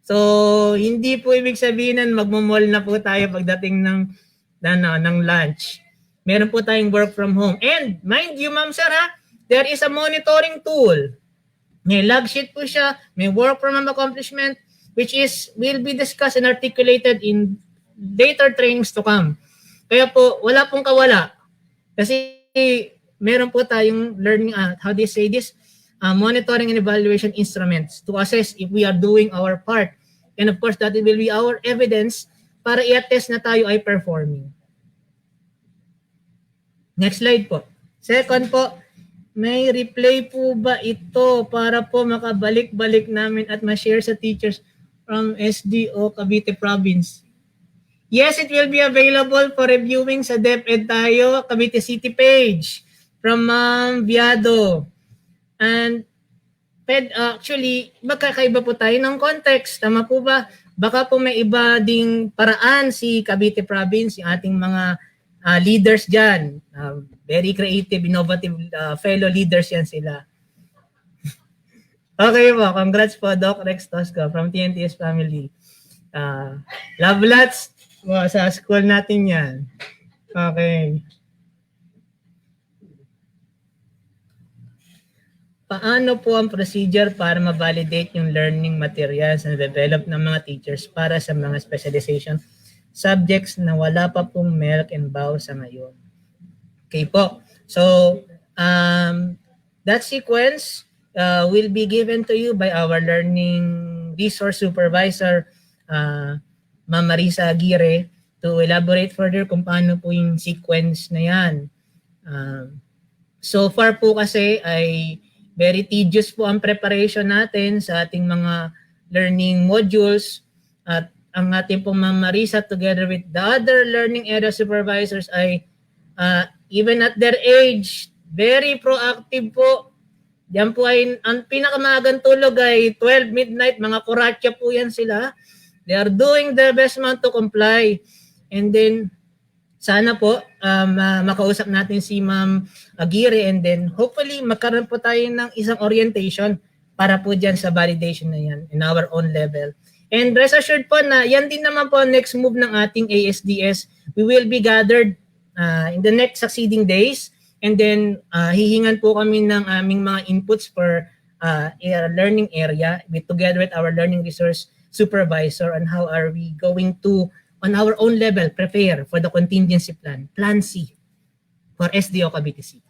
so hindi po ibig sabihin na magmamall na po tayo pagdating ng lunch. Meron po tayong work from home. And mind you, ma'am sir, there is a monitoring tool. May log sheet po siya, may work from home accomplishment, which will be discussed and articulated in later trainings to come. Kaya po, wala pong kawala. Kasi meron po tayong learning, how do you say this? Monitoring and evaluation instruments to assess if we are doing our part. And of course, that will be our evidence para i-attest na tayo ay performing. Next slide po. Second po, may replay po ba ito para po makabalik-balik namin at ma-share sa teachers from SDO Cavite Province? Yes, it will be available for reviewing sa DepEd tayo, Cavite City page from Viado. And actually, magkakaiba po tayo ng context. Tama po ba? Baka po may iba ding paraan si Cavite Province, yung ating mga leaders dyan. Very creative, innovative fellow leaders yan sila. Okay po, congrats po Doc Rex Tosco from TNTS family. Love lots sa school natin yan. Okay. Paano po ang procedure para ma-validate yung learning materials na develop ng mga teachers para sa mga specialization subjects na wala pa pong MELC and BAW sa ngayon? Okay po. So, that sequence will be given to you by our learning resource supervisor, Ma'am Marisa Aguirre, to elaborate further kung paano po yung sequence na yan. So far po kasi ay very tedious po ang preparation natin sa ating mga learning modules at ang ating pong Ma'am Marisa together with the other learning area supervisors ay even at their age, very proactive po. Yan po ay, ang pinakamagang tulog ay 12 midnight, mga kuratya po yan sila. They are doing their best man to comply. And then, sana po, makausap natin si Ma'am Aguirre and then hopefully magkaroon po tayo ng isang orientation para po dyan sa validation na yan in our own level. And rest assured po na yan din naman po next move ng ating ASDS. We will be gathered in the next succeeding days and then hihingan po kami ng aming mga inputs for learning area together with our learning resource supervisor on how are we going to on our own level prepare for the contingency plan, Plan C for SDO Cavite City.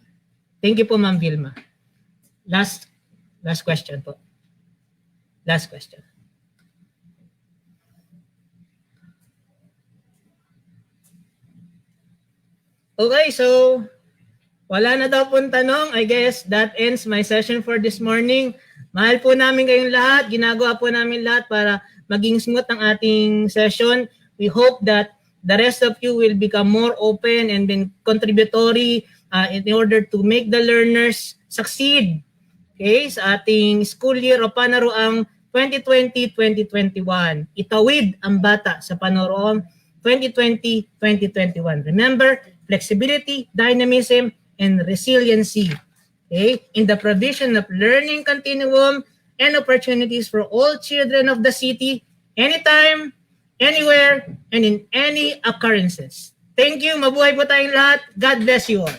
Thank you po Ma'am Vilma. Last question po. Last question. Okay, so wala na daw pong tanong. I guess that ends my session for this morning. Mahal po namin kayong lahat. Ginagawa po namin lahat para maging smooth ang ating session. We hope that the rest of you will become more open and then contributory in order to make the learners succeed. Okay, sa ating school year o panaroang 2020-2021. Itawid ang bata sa panaroang 2020-2021. Remember, flexibility, dynamism, and resiliency, okay, in the provision of learning continuum and opportunities for all children of the city anytime, anywhere, and in any occurrences. Thank you. Mabuhay po tayong lahat. God bless you all.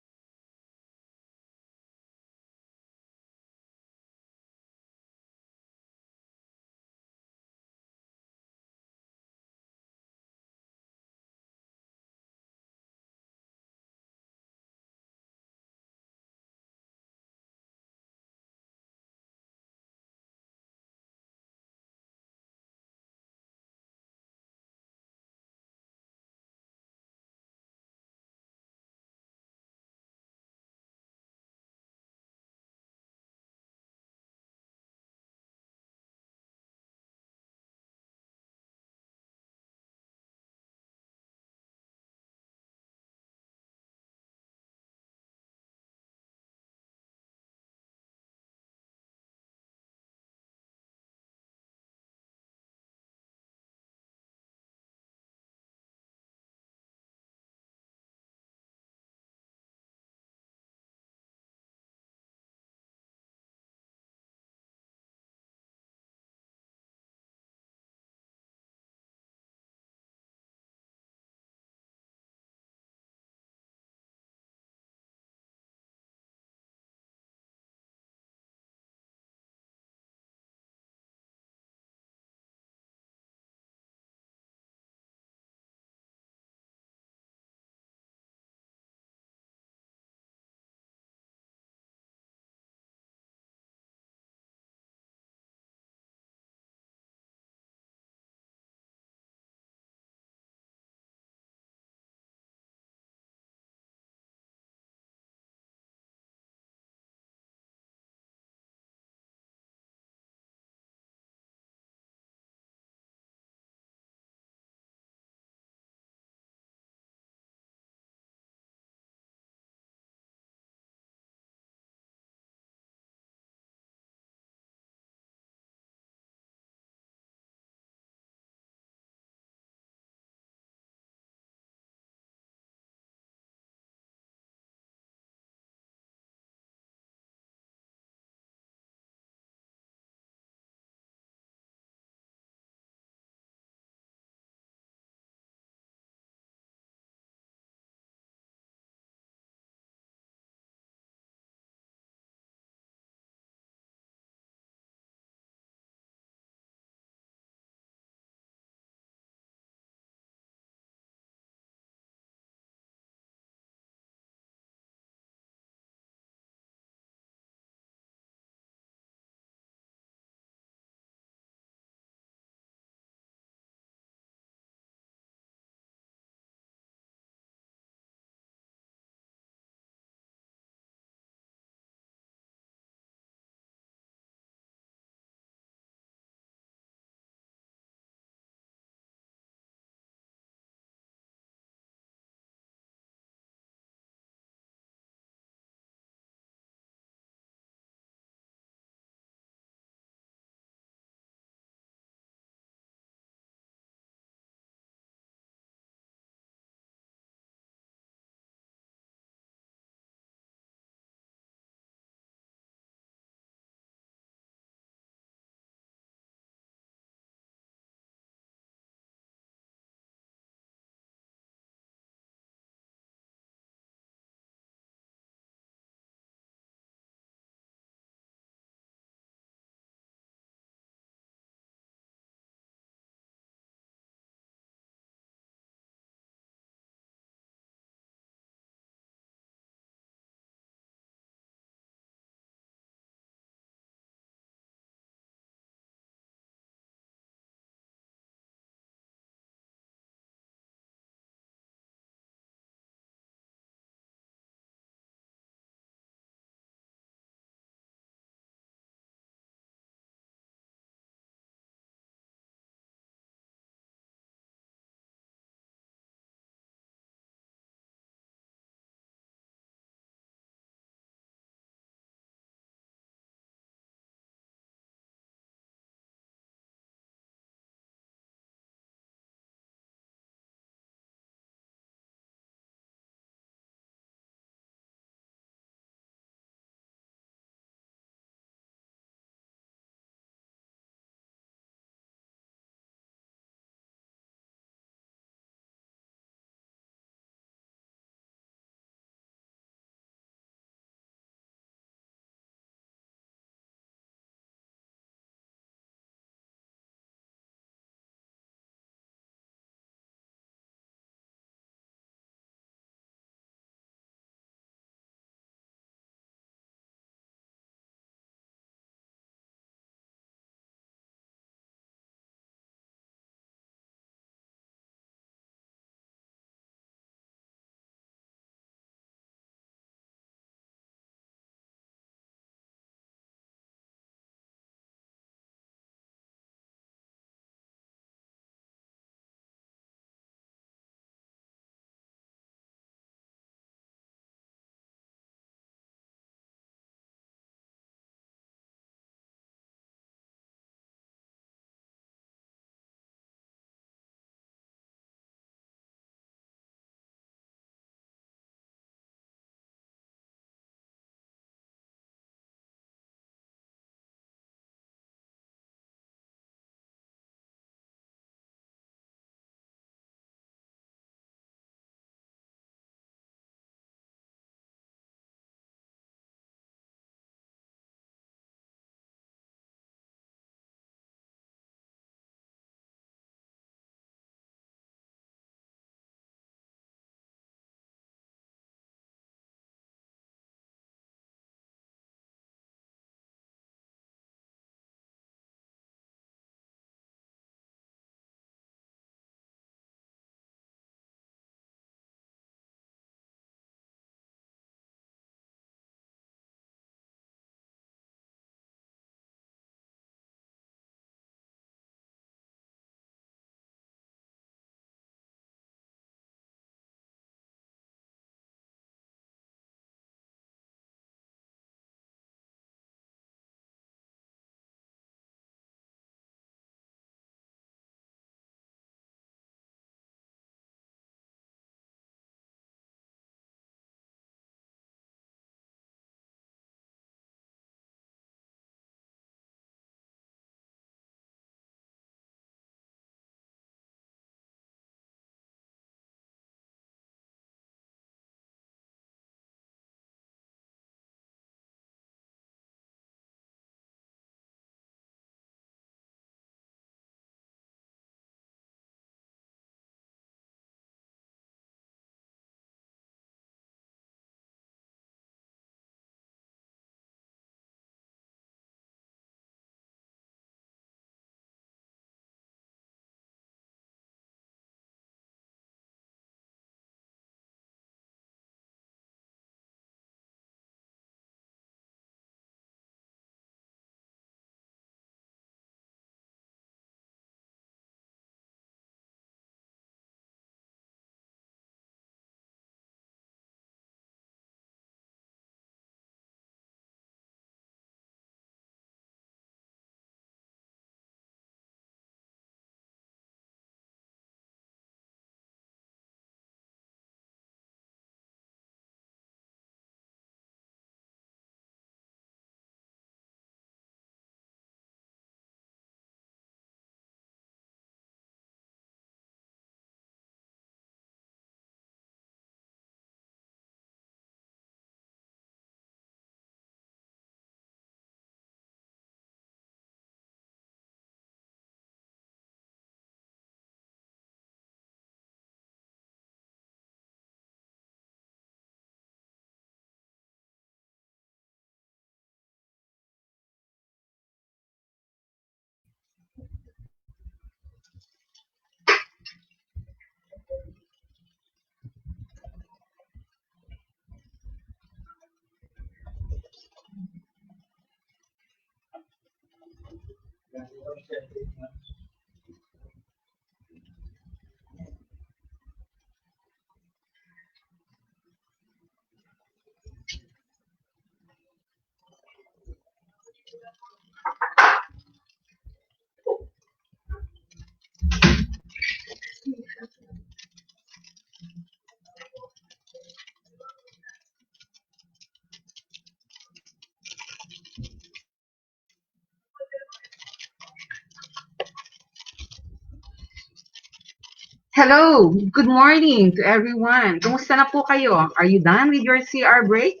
Hello, good morning to everyone. Kumusta na po kayo? Are you done with your CR break?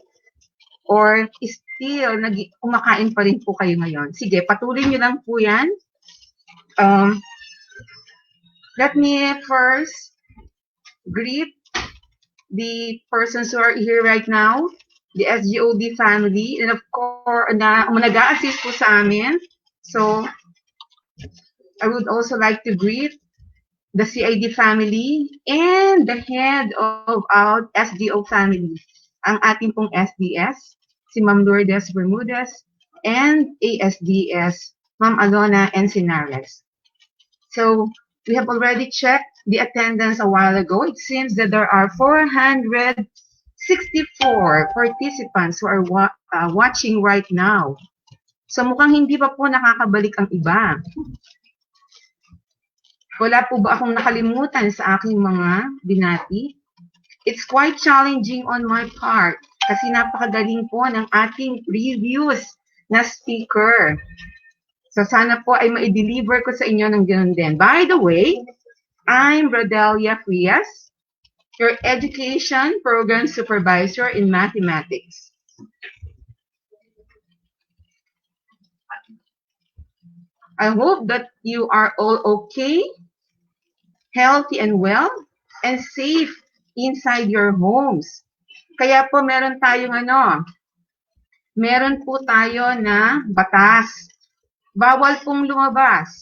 Or still kumakain pa rin po kayo ngayon? Sige, patuloy nyo lang po yan. Let me first greet the persons who are here right now, the SGOD family, and of course, na nag-a-assist po sa amin. So, I would also like to greet the CID family and the head of our SDO family, ang ating pong SDS, si Ma'am Lourdes Bermudez, and ASDS, Ma'am Alona Encinares. So, we have already checked the attendance a while ago. It seems that there are 464 participants who are watching right now. So, mukhang hindi pa po nakakabalik ang iba. Wala po ba akong nakalimutan sa aking mga binati? It's quite challenging on my part kasi napakagaling po ng ating previous na speaker. So sana po ay ma-deliver ko sa inyo ng ganoon din. By the way, I'm Rodelia Frias, your Education Program Supervisor in Mathematics. I hope that you are all okay, healthy and well, and safe inside your homes. Kaya po meron po tayo na batas. Bawal pong lumabas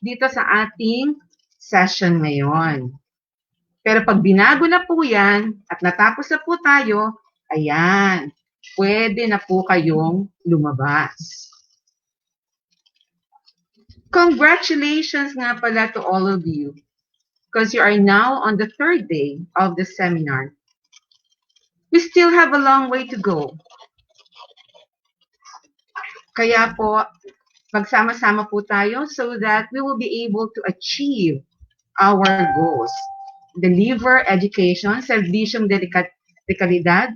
dito sa ating session ngayon. Pero pag binago na po yan at natapos na po tayo, ayan, pwede na po kayong lumabas. Congratulations nga pala to all of you because you are now on the third day of the seminar. We still have a long way to go. Kaya po, magsama-sama po tayo so that we will be able to achieve our goals. Deliver education, serbisyong de kalidad,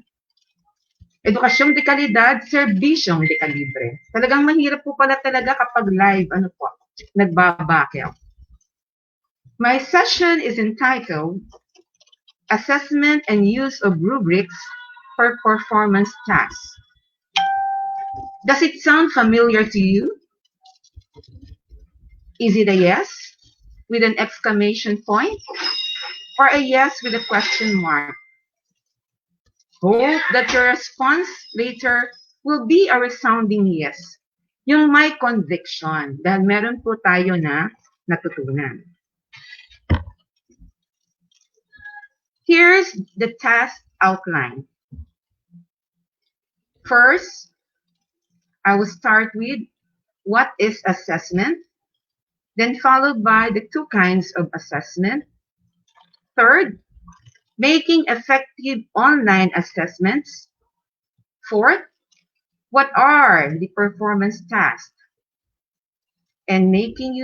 edukasyong de kalidad, serbisyong de kalibre. Talagang mahirap po pala talaga kapag live, nagbabakel. My session is entitled Assessment and Use of Rubrics for Performance Tasks. Does it sound familiar to you? Is it a yes with an exclamation point or a yes with a question mark? Hope that your response later will be a resounding yes. Yung may conviction dahil meron po tayo na natutunan. Here's the task outline. First, I will start with what is assessment, then followed by the two kinds of assessment. Third, making effective online assessments. Fourth, what are the performance tasks? And making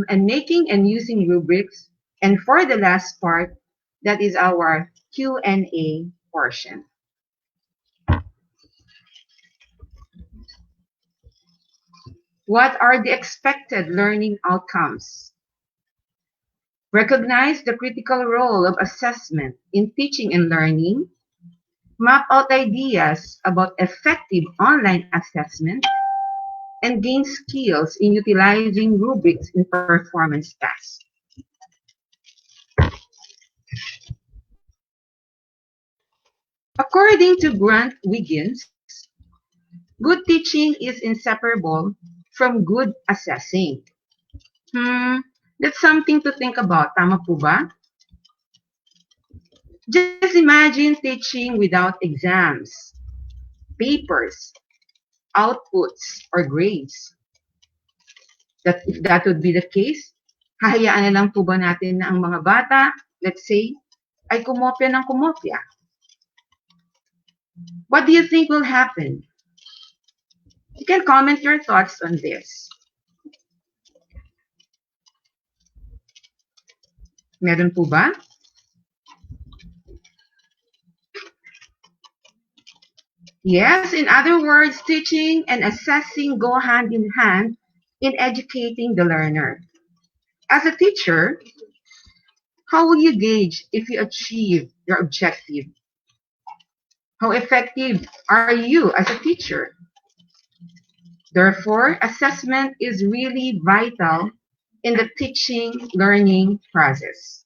and using rubrics. And for the last part, that is our Q&A portion. What are the expected learning outcomes? Recognize the critical role of assessment in teaching and learning. Map out ideas about effective online assessment and gain skills in utilizing rubrics in performance tasks. According to Grant Wiggins, good teaching is inseparable from good assessing. That's something to think about. Tama po ba? Just imagine teaching without exams, papers, outputs, or grades. That if that would be the case, hahayaan na lang po ba natin na ang mga bata, let's say, ay kumopya ng kumopya? What do you think will happen? You can comment your thoughts on this. Meron po ba? Yes, in other words, teaching and assessing go hand in hand in educating the learner. As a teacher, how will you gauge if you achieve your objective? How effective are you as a teacher? Therefore, assessment is really vital in the teaching learning process.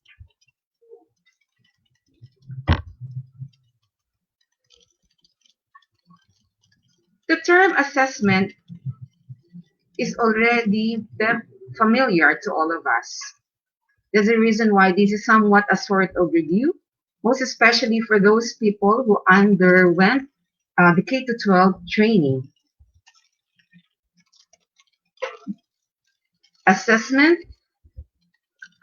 The term assessment is already familiar to all of us. There's a reason why this is somewhat a sort of review, most especially for those people who underwent the K-12 training. Assessment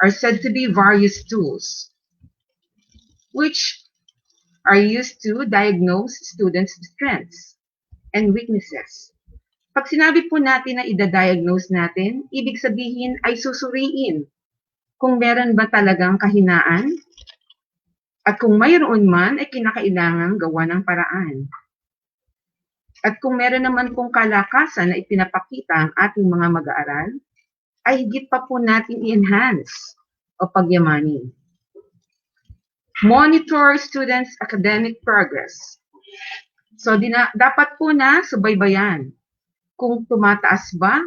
are said to be various tools which are used to diagnose students' strengths and weaknesses. Pag sinabi po natin na ida-diagnose natin, ibig sabihin ay susuriin kung meron ba talagang kahinaan at kung mayroon man ay kinakailangang gawa ng paraan. At kung meron naman pong kalakasan na ipinapakita ang ating mga mag-aaral, ay higit pa po natin i-enhance o pagyamanin. Monitor students' academic progress. So, dapat po na subaybayan kung tumataas ba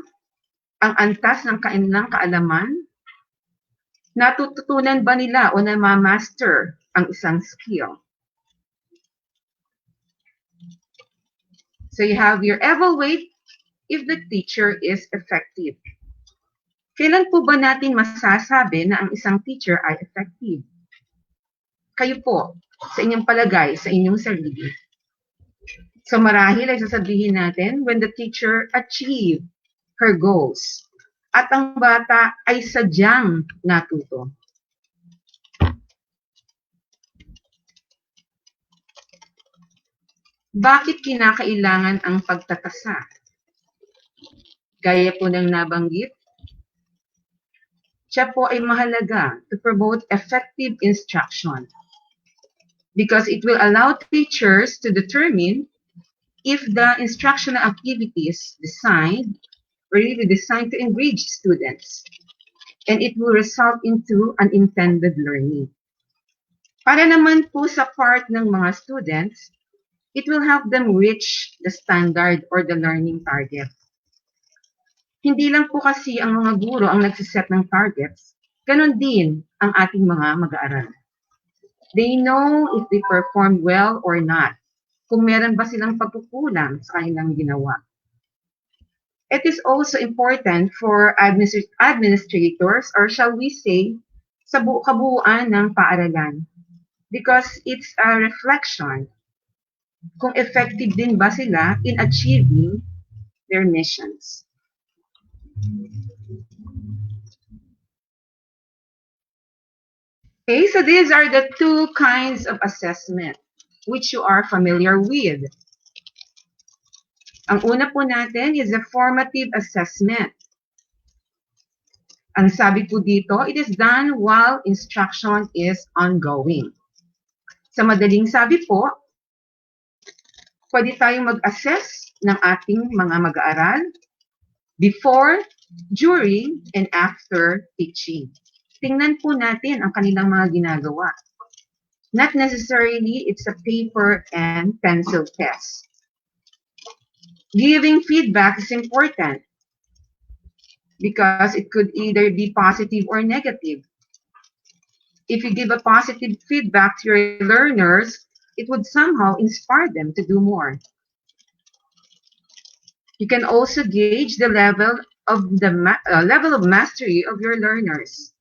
ang antas ng kanilang kaalaman, natututunan ba nila o na-master ang isang skill. So, you have your evaluate if the teacher is effective. Kailan po ba natin masasabi na ang isang teacher ay effective? Kayo po, sa inyong palagay, sa inyong sarili. So marahil ay sasabihin natin when the teacher achieve her goals at ang bata ay sadyang natuto. Bakit kinakailangan ang pagtatasa? Gaya po ng nabanggit, siya po ay mahalaga to promote effective instruction because it will allow teachers to determine if the instructional activities designed were really designed to engage students and it will result into an intended learning. Para naman po sa part ng mga students, it will help them reach the standard or the learning target. Hindi lang po kasi ang mga guro ang nagsiset ng targets, ganon din ang ating mga mag-aaral. They know if they perform well or not, kung meron ba silang pagkukulang sa kanilang ginawa. It is also important for administrators, or shall we say, sa kabuuan ng paaralan, because it's a reflection kung effective din ba sila in achieving their missions. Okay, so these are the two kinds of assessment which you are familiar with. Ang una po natin is a formative assessment. Ang sabi po dito, it is done while instruction is ongoing. Sa madaling sabi po, pwede tayong mag-assess ng ating mga mag-aaral before, during, and after teaching. Tingnan po natin ang kanilang mga ginagawa. Not necessarily it's a paper and pencil test. Giving feedback is important because it could either be positive or negative. If you give a positive feedback to your learners, it would somehow inspire them to do more. You can also gauge the level of mastery of your learners.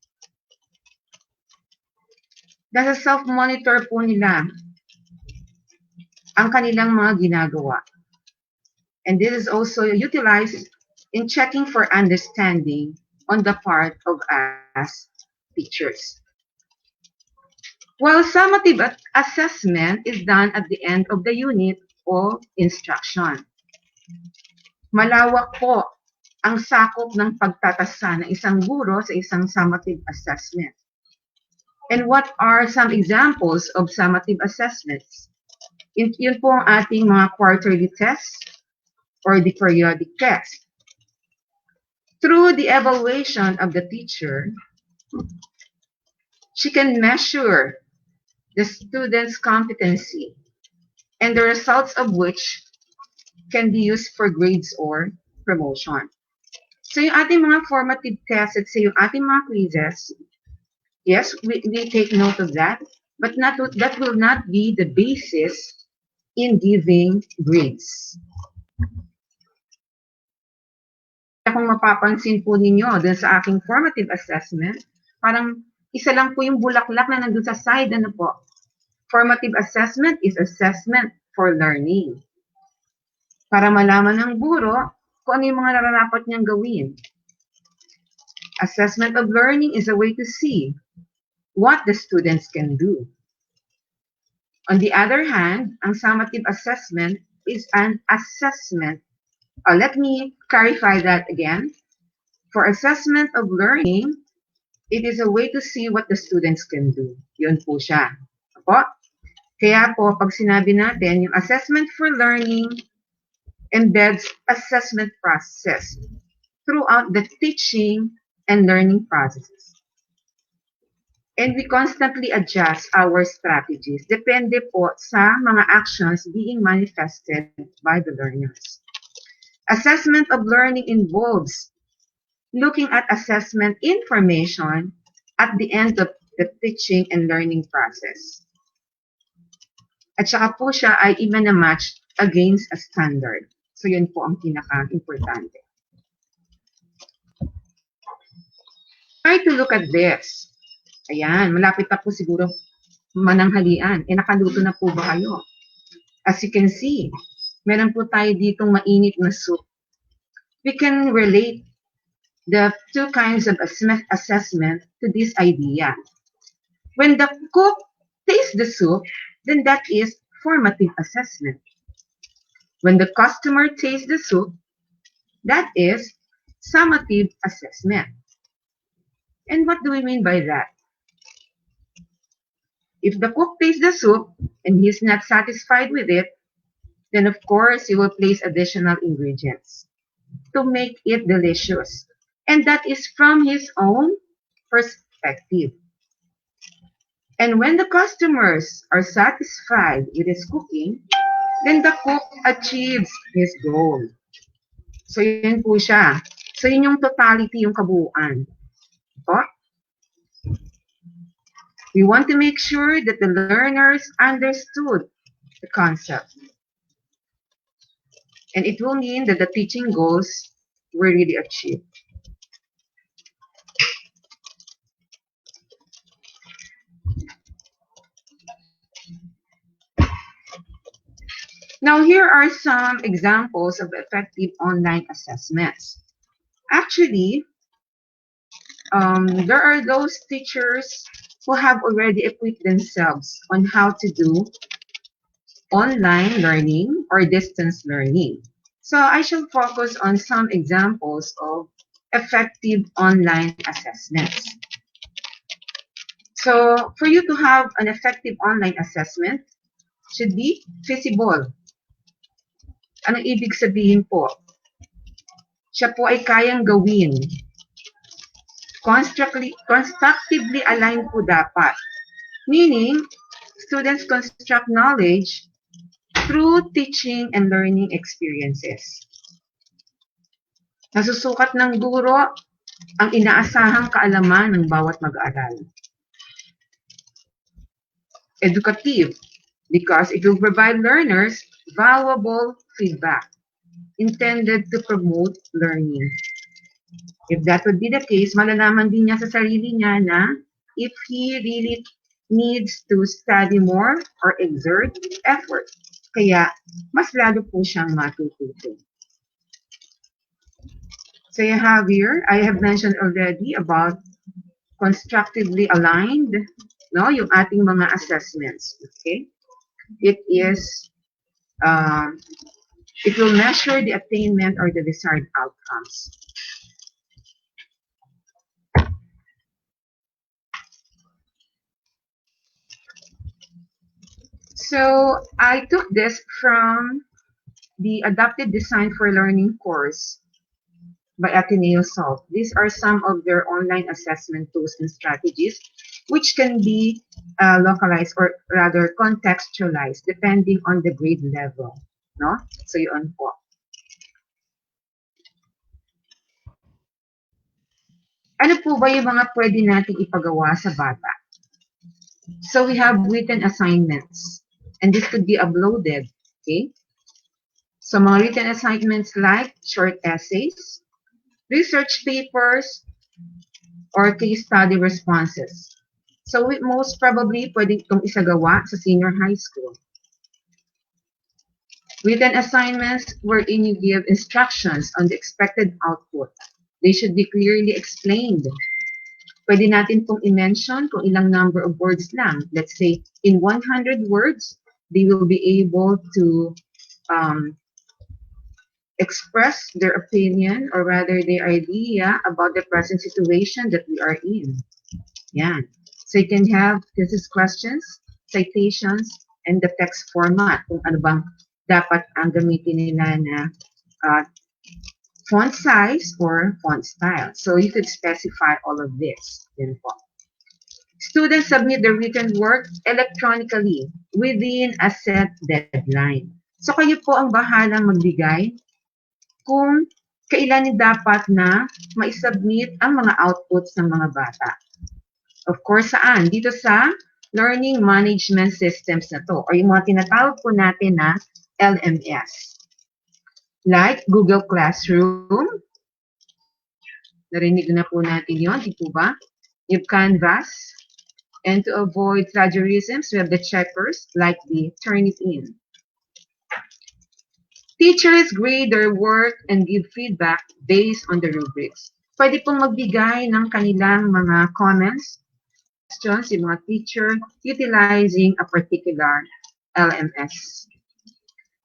Nasa self-monitor po nila ang kanilang mga ginagawa. And this is also utilized in checking for understanding on the part of us teachers. While summative assessment is done at the end of the unit o instruction. Malawak po ang sakop ng pagtatasa ng isang guro sa isang summative assessment. And what are some examples of summative assessments? Yun po ang ating mga quarterly tests or the periodic test. Through the evaluation of the teacher, she can measure the student's competency and the results of which can be used for grades or promotion. So yung ating mga formative tests, let's say yung ating mga quizzes, yes, we take note of that, but that will not be the basis in giving grades. Kung mapapansin po ninyo dun sa aking formative assessment, parang isa lang po yung bulaklak na nandun sa side, ano po. Formative assessment is assessment for learning. Para malaman ng guro kung ano yung mga nararapat niyang gawin. Assessment of learning is a way to see what the students can do. On the other hand, ang summative assessment is an assessment. Let me clarify that again. For assessment of learning, it is a way to see what the students can do. Yun po siya. Opo? Kaya po, pag sinabi natin, yung assessment for learning embeds assessment process throughout the teaching and learning processes. And we constantly adjust our strategies. Depende po sa mga actions being manifested by the learners. Assessment of learning involves looking at assessment information at the end of the teaching and learning process. At saka po siya ay i-match against a standard. So yun po ang pinaka-importante. Try to look at this. Ayan, malapit na po siguro mananghalian. Nakaluto na po ba kayo? As you can see, meron po tayo ditong mainit na soup. We can relate the two kinds of assessment to this idea. When the cook tastes the soup, then that is formative assessment. When the customer tastes the soup, that is summative assessment. And what do we mean by that? If the cook tastes the soup and he is not satisfied with it, then of course he will place additional ingredients to make it delicious. And that is from his own perspective. And when the customers are satisfied with his cooking, then the cook achieves his goal. So yun po siya. So yun yung totality, yung kabuuan. Po? We want to make sure that the learners understood the concept. And it will mean that the teaching goals were really achieved. Now, here are some examples of effective online assessments. Actually, there are those teachers who have already equipped themselves on how to do online learning or distance learning. So I shall focus on some examples of effective online assessments. So for you to have an effective online assessment, should be feasible. Anong ibig sabihin po? Siya po ay kayang gawin. Constructively aligned po dapat. Meaning, students construct knowledge through teaching and learning experiences. Nasusukat ng guro ang inaasahang kaalaman ng bawat mag-aaral. Educative, because it will provide learners valuable feedback intended to promote learning. If that would be the case, malalaman din niya sa sarili niya na if he really needs to study more or exert effort. Kaya, mas lalo po siyang matututo. So you have here, I have mentioned already about constructively aligned, no, yung ating mga assessments. Okay? It is, it will measure the attainment or the desired outcomes. So I took this from the Adapted Design for Learning course by Ateneo Salt. These are some of their online assessment tools and strategies which can be localized or rather contextualized depending on the grade level. No? So yun po. Ano po ba yung mga pwede nating ipagawa sa bata? So we have written assignments and this could be uploaded. Okay? So mga written assignments like short essays, research papers, or case study responses. So most probably, pwede itong isagawa sa senior high school. Written assignments wherein you give instructions on the expected output. They should be clearly explained. Pwede natin pong i-mention kung ilang number of words lang. Let's say, in 100 words, they will be able to express their opinion or rather their idea about the present situation that we are in. Yan. So you can have, this is questions, citations, and the text format. Kung ano bang dapat ang gamitin nila na font size or font style. So you could specify all of this. Yan po. Students submit their written work electronically within a set deadline. So kayo po ang bahalang magbigay kung kailan dapat na ma-submit ang mga outputs ng mga bata. Of course, saan? Dito sa Learning Management Systems na to, or yung mga tinatawag po natin na LMS. Like Google Classroom. Narinig na po natin yun, di po ba? Yung Canvas. And to avoid plagiarisms, we have the checkers like the Turnitin. Teachers grade their work and give feedback based on the rubrics. Pwede pong magbigay ng kanilang mga comments, questions, yung mga teacher, utilizing a particular LMS.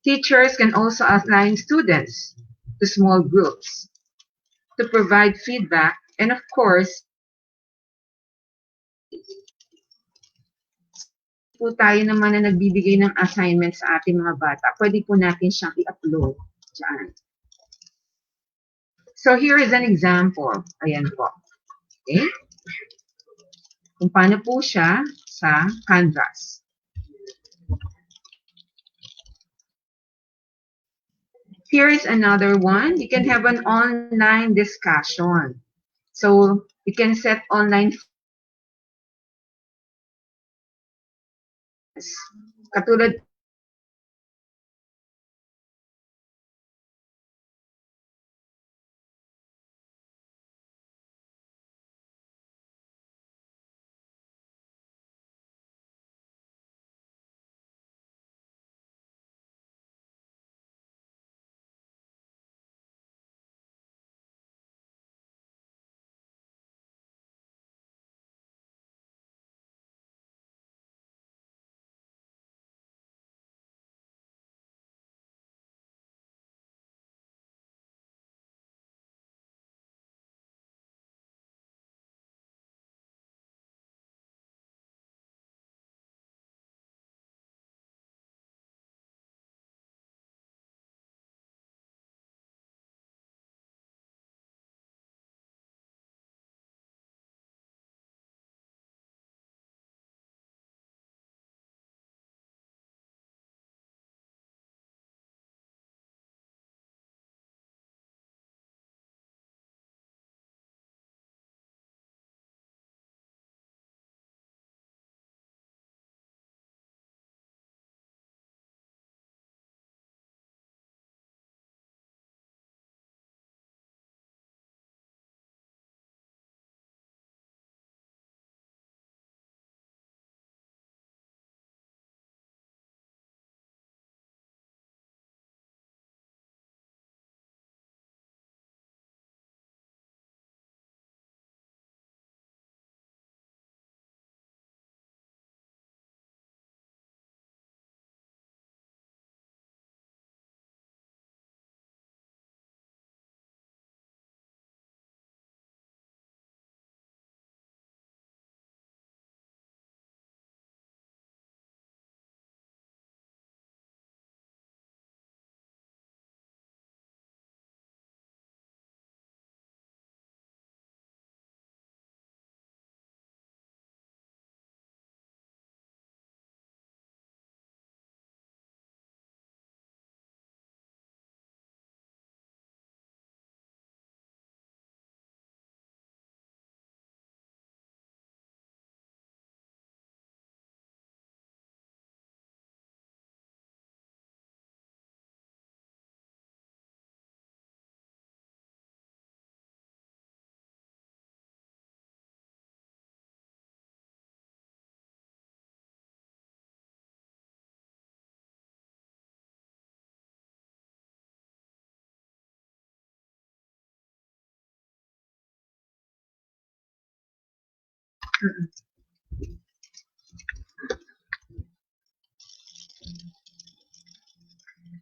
Teachers can also assign students to small groups to provide feedback, and of course, po tayo naman na nagbibigay ng assignment sa ating mga bata, pwede po natin siyang i-upload dyan. So here is an example. Ayan po. Okay? Kung paano po siya sa Canvas. Here is another one. You can have an online discussion. So you can set online katulad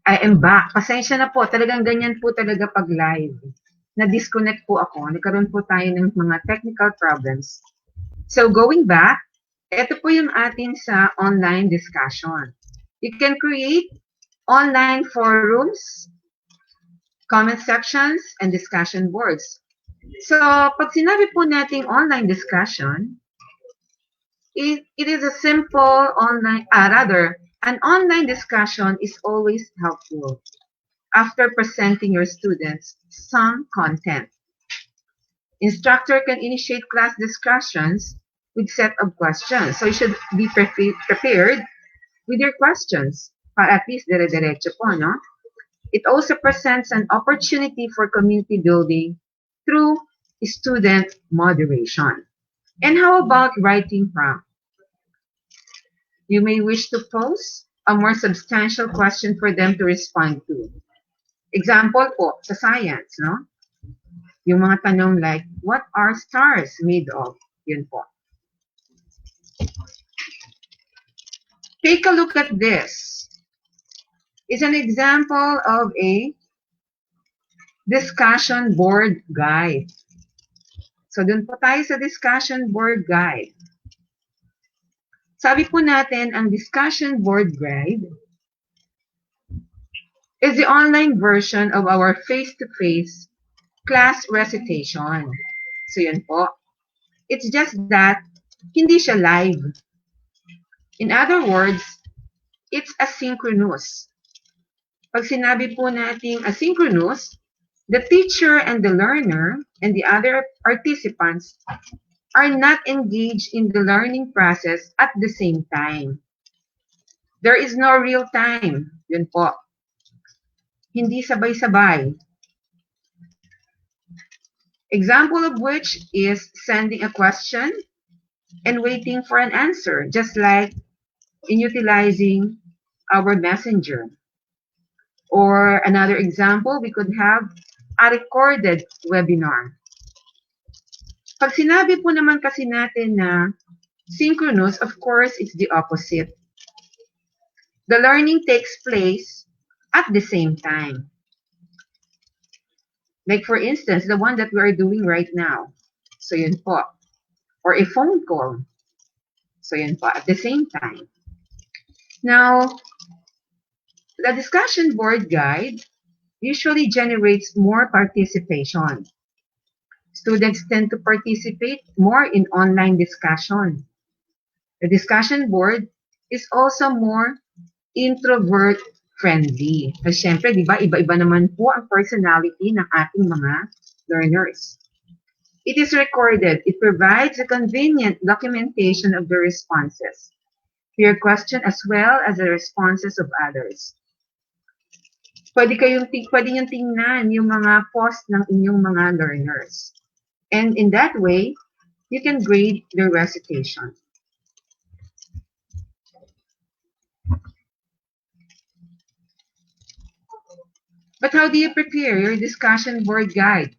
I am back. Pasensya na po. Talagang ganyan po talaga pag live. Na-disconnect po ako. Nagkaroon po tayo ng mga technical problems. So going back, ito po yung atin sa online discussion. You can create online forums, comment sections, and discussion boards. So pag sinabi po nating online discussion, it is a simple an online discussion is always helpful after presenting your students some content. Instructor can initiate class discussions with set of questions. So you should be prepared with your questions. Para at least dire-diretso po, no? It also presents an opportunity for community building through student moderation. And how about writing prompt? You may wish to pose a more substantial question for them to respond to. Example po, sa science, no? Yung mga tanong like, what are stars made of? Yun po. Take a look at this. It's an example of a discussion board guide. So, dun po tayo sa discussion board guide. Sabi po natin, ang discussion board guide is the online version of our face-to-face class recitation. So, yun po. It's just that, hindi siya live. In other words, it's asynchronous. Pag sinabi po nating asynchronous, the teacher and the learner and the other participants are not engaged in the learning process at the same time. There is no real time. Yun po. Hindi sabay-sabay. Example of which is sending a question and waiting for an answer, just like in utilizing our messenger. Or another example, we could have a recorded webinar. Pag sinabi po naman kasi natin na synchronous, of course, it's the opposite. The learning takes place at the same time. Like for instance, the one that we are doing right now. So yun po. Or a phone call. So yun po, at the same time. Now, the discussion board guide usually generates more participation. Students tend to participate more in online discussion. The discussion board is also more introvert-friendly. Kasi syempre, di ba, iba-iba naman po ang personality ng ating mga learners. It is recorded. It provides a convenient documentation of the responses to your question as well as the responses of others. Pwede niyong tingnan yung mga post ng inyong mga learners. And in that way, you can grade their recitation. But how do you prepare your discussion board guide?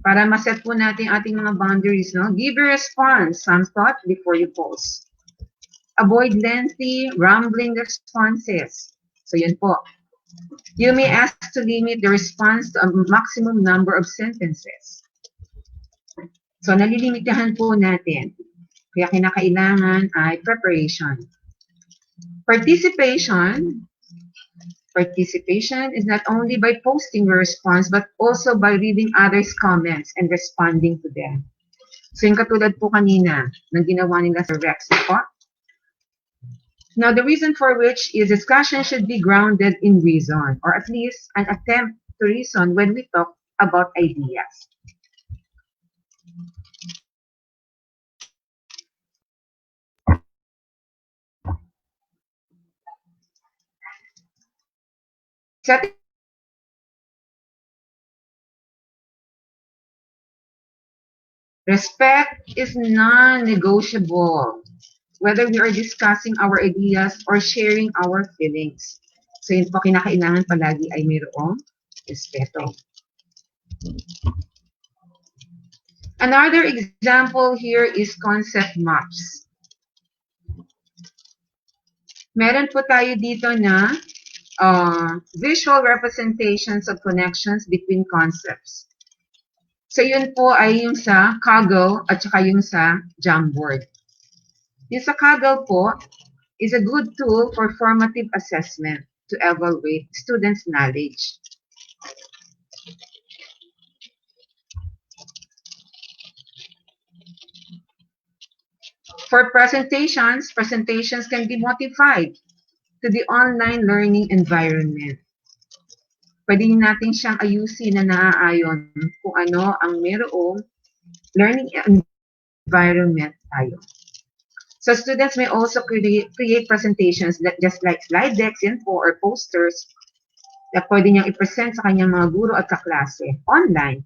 Para maset po natin ating mga boundaries, no? Give your response some thought before you post. Avoid lengthy, rambling responses. So yun po. You may ask to limit the response to a maximum number of sentences. So nalilimitahan po natin. Kaya kinakailangan ay preparation. Participation is not only by posting your response but also by reading others' comments and responding to them. So yung katulad po kanina ng ginawa nila sa Rex po. Now, the reason for which is discussion should be grounded in reason, or at least an attempt to reason when we talk about ideas. Respect is non-negotiable, whether we are discussing our ideas or sharing our feelings. So yun po, kinakailangan palagi ay mayroong respeto. Another example here is concept maps. Meron po tayo dito na visual representations of connections between concepts. So yun po ay yung sa Kaggle at saka yung sa Jamboard. Yung sa Kaggle po is a good tool for formative assessment to evaluate students' knowledge. For presentations, presentations can be modified to the online learning environment. Pwede natin siyang ayusin na naaayon kung ano ang mayroong learning environment tayo. So students may also create presentations that just like slide decks yan po or posters na pwede niyang i-present sa kanyang mga guro at kaklase online.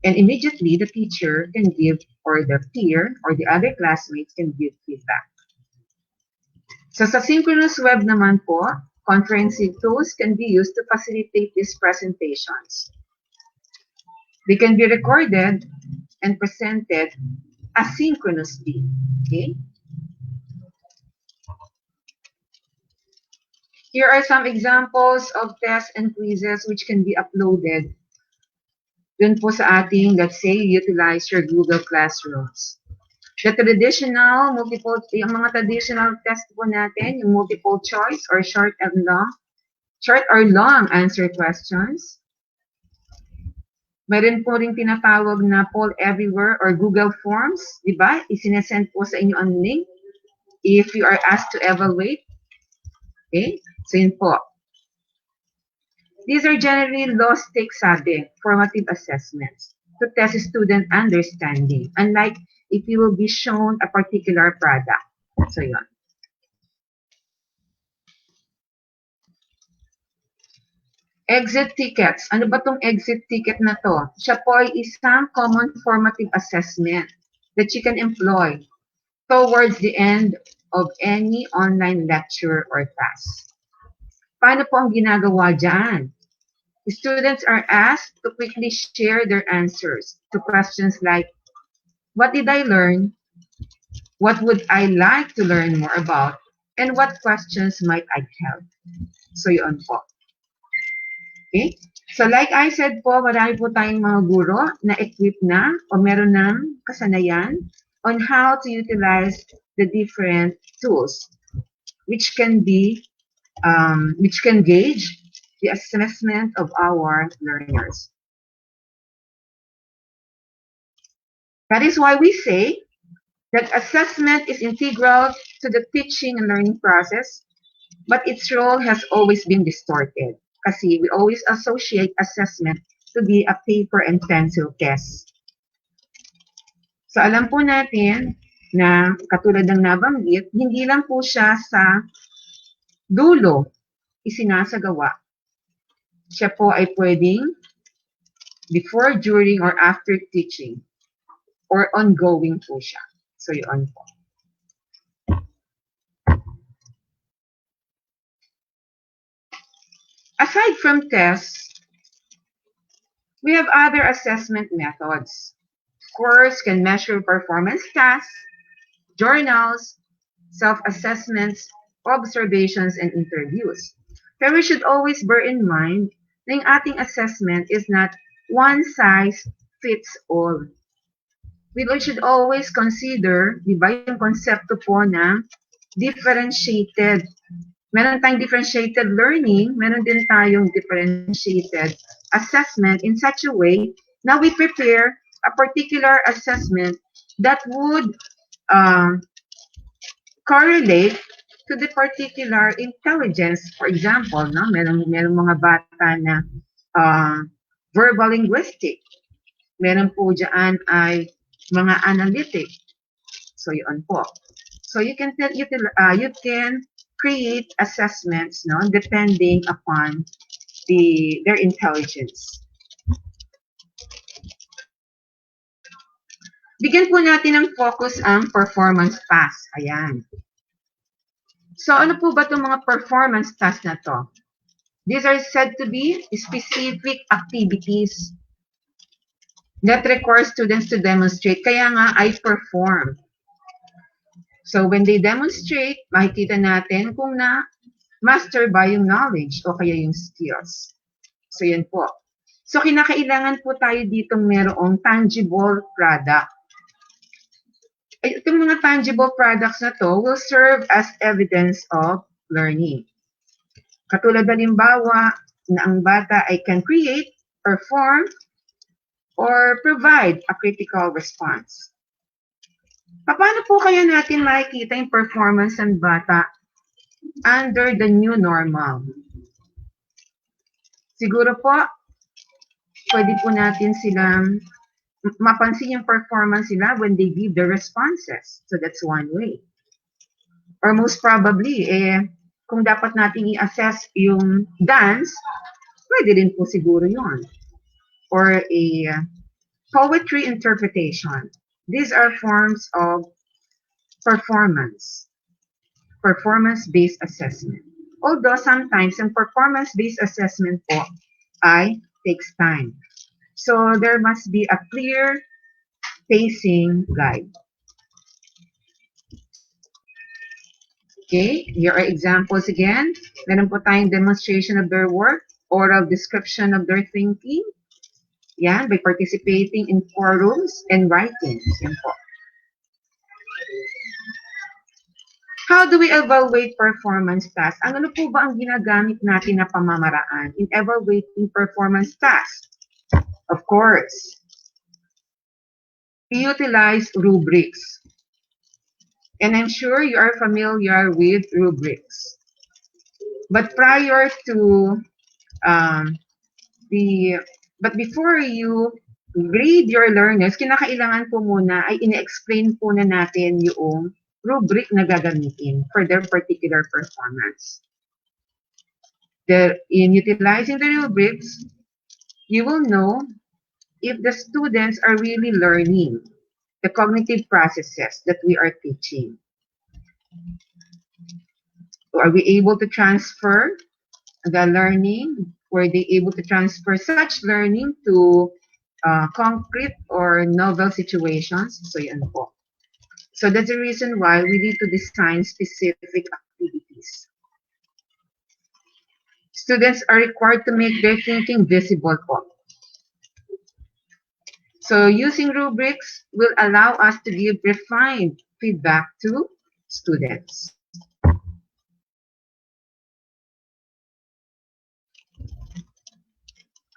And immediately the teacher can give, or the peer or the other classmates can give feedback. So sa synchronous web naman po, conferencing tools can be used to facilitate these presentations. They can be recorded and presented asynchronously. Okay? Here are some examples of tests and quizzes which can be uploaded dun po sa ating, let's say, utilize your Google Classrooms. The traditional, yung mga traditional test po natin, yung multiple choice or short or long answer questions. Meron po rin tinatawag na poll everywhere or Google Forms, di ba? Isinesend po sa inyo ang link if you are asked to evaluate. Okay? So yun po. These are generally low-stakes formative assessments to test student understanding, unlike if you will be shown a particular product. So yun. Exit tickets. Ano ba tong exit ticket na to? Siya po ay isang common formative assessment that you can employ towards the end of any online lecture or class. Paano po ang ginagawa dyan? Students are asked to quickly share their answers to questions like, what did I learn? What would I like to learn more about? And what questions might I have? So yun po. Okay? So like I said po, marami po tayong mga guro na equipped na o meron ng kasanayan on how to utilize the different tools which can gauge the assessment of our learners. That is why we say that assessment is integral to the teaching and learning process, but its role has always been distorted. Kasi we always associate assessment to be a paper and pencil test. So alam po natin na katulad ng nabanggit, hindi lang po siya sa dulo isinasagawa. Siya po ay pwedeng before, during, or after teaching or ongoing po siya. So yun po. Aside from tests, we have other assessment methods. Scores can measure performance tasks, journals, self-assessments, observations, and interviews. Pero we should always bear in mind na yung ating assessment is not one size fits all. We should always consider, di ba, yung konsepto po na differentiated. Meron tayong differentiated learning, meron din tayong differentiated assessment in such a way na we prepare a particular assessment that would correlate to the particular intelligence. For example, no, meron mga bata na verbal linguistic. Meron po dyan ay mga analytic. So yun po. So you can create assessments, no, depending upon their intelligence. Bigyan po natin ng focus ang performance task. Ayan. So ano po ba itong mga performance tasks na to? These are said to be specific activities that requires students to demonstrate. Kaya nga, I perform. So when they demonstrate, makikita natin kung na-master ba yung knowledge o kaya yung skills. So yan po. So kinakailangan po tayo ditong merong tangible product. Itong mga tangible products na to will serve as evidence of learning. Katulad halimbawa na ang bata ay can create, perform, or provide a critical response. Paano po kaya natin makikita yung performance ng bata under the new normal? Siguro po, pwede po natin silang mapansin yung performance nila when they give the responses. So that's one way. Or most probably, kung dapat natin i-assess yung dance, pwede rin po siguro yun. Or a poetry interpretation. These are forms of performance-based assessment. Although sometimes yung performance-based assessment po ay takes time. So there must be a clear pacing guide. Okay, here are examples again. Meron po tayong demonstration of their work, oral description of their thinking. Yan, by participating in forums and writings. Yan po. How do we evaluate performance tasks? Ano po ba ang ginagamit natin na pamamaraan in evaluating performance tasks? Of course, we utilize rubrics. And I'm sure you are familiar with rubrics. But prior to but before you grade your learners, kinakailangan po muna ay ine-explain po na natin yung rubric na gagamitin for their particular performance. In utilizing the rubrics, you will know if the students are really learning the cognitive processes that we are teaching. So are we able to transfer the learning? Were they able to transfer such learning to concrete or novel situations? So yan po. So that's the reason why we need to design specific activities. Students are required to make their thinking visible po. So using rubrics will allow us to give refined feedback to students.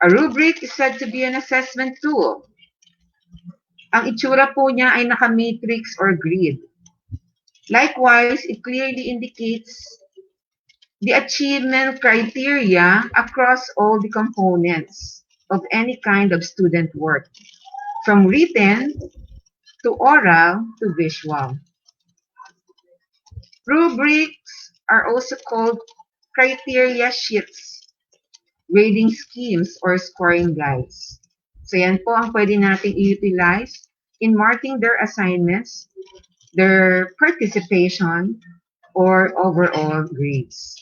A rubric is said to be an assessment tool. Ang itsura po niya ay naka-matrix or grid. Likewise, it clearly indicates the achievement criteria across all the components of any kind of student work, from written to oral to visual. Rubrics are also called criteria sheets, grading schemes, or scoring guides. So yan po ang pwede natin i-utilize in marking their assignments, their participation, or overall grades.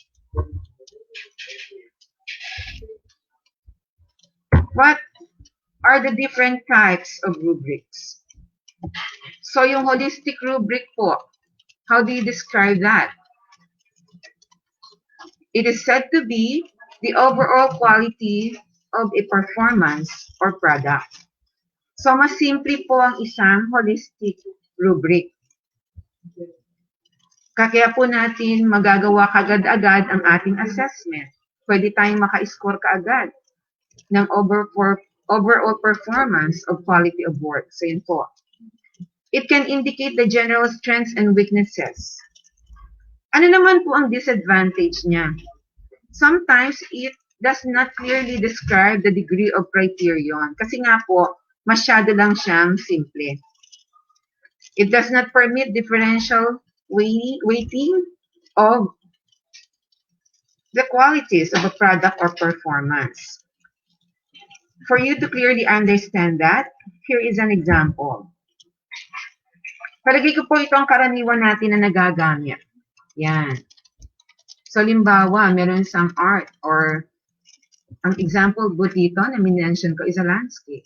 What are the different types of rubrics? So yung holistic rubric po, how do you describe that? It is said to be the overall quality of a performance or product. So mas simple po ang isang holistic rubric. Kaya po natin magagawa kagad-agad ang ating assessment. Pwede tayong maka-score kaagad ng overall performance of quality of work. So yun po. It can indicate the general strengths and weaknesses. Ano naman po ang disadvantage niya? Sometimes it does not clearly describe the degree of criterion. Kasi nga po, masyado lang siyang simple. It does not permit differential weighting of the qualities of a product or performance. For you to clearly understand that, here is an example. Palagay ko po ito ang karaniwan natin na nagagamit. Yan. So, limbawa, meron isang art or ang example po dito na minention ko is a landscape.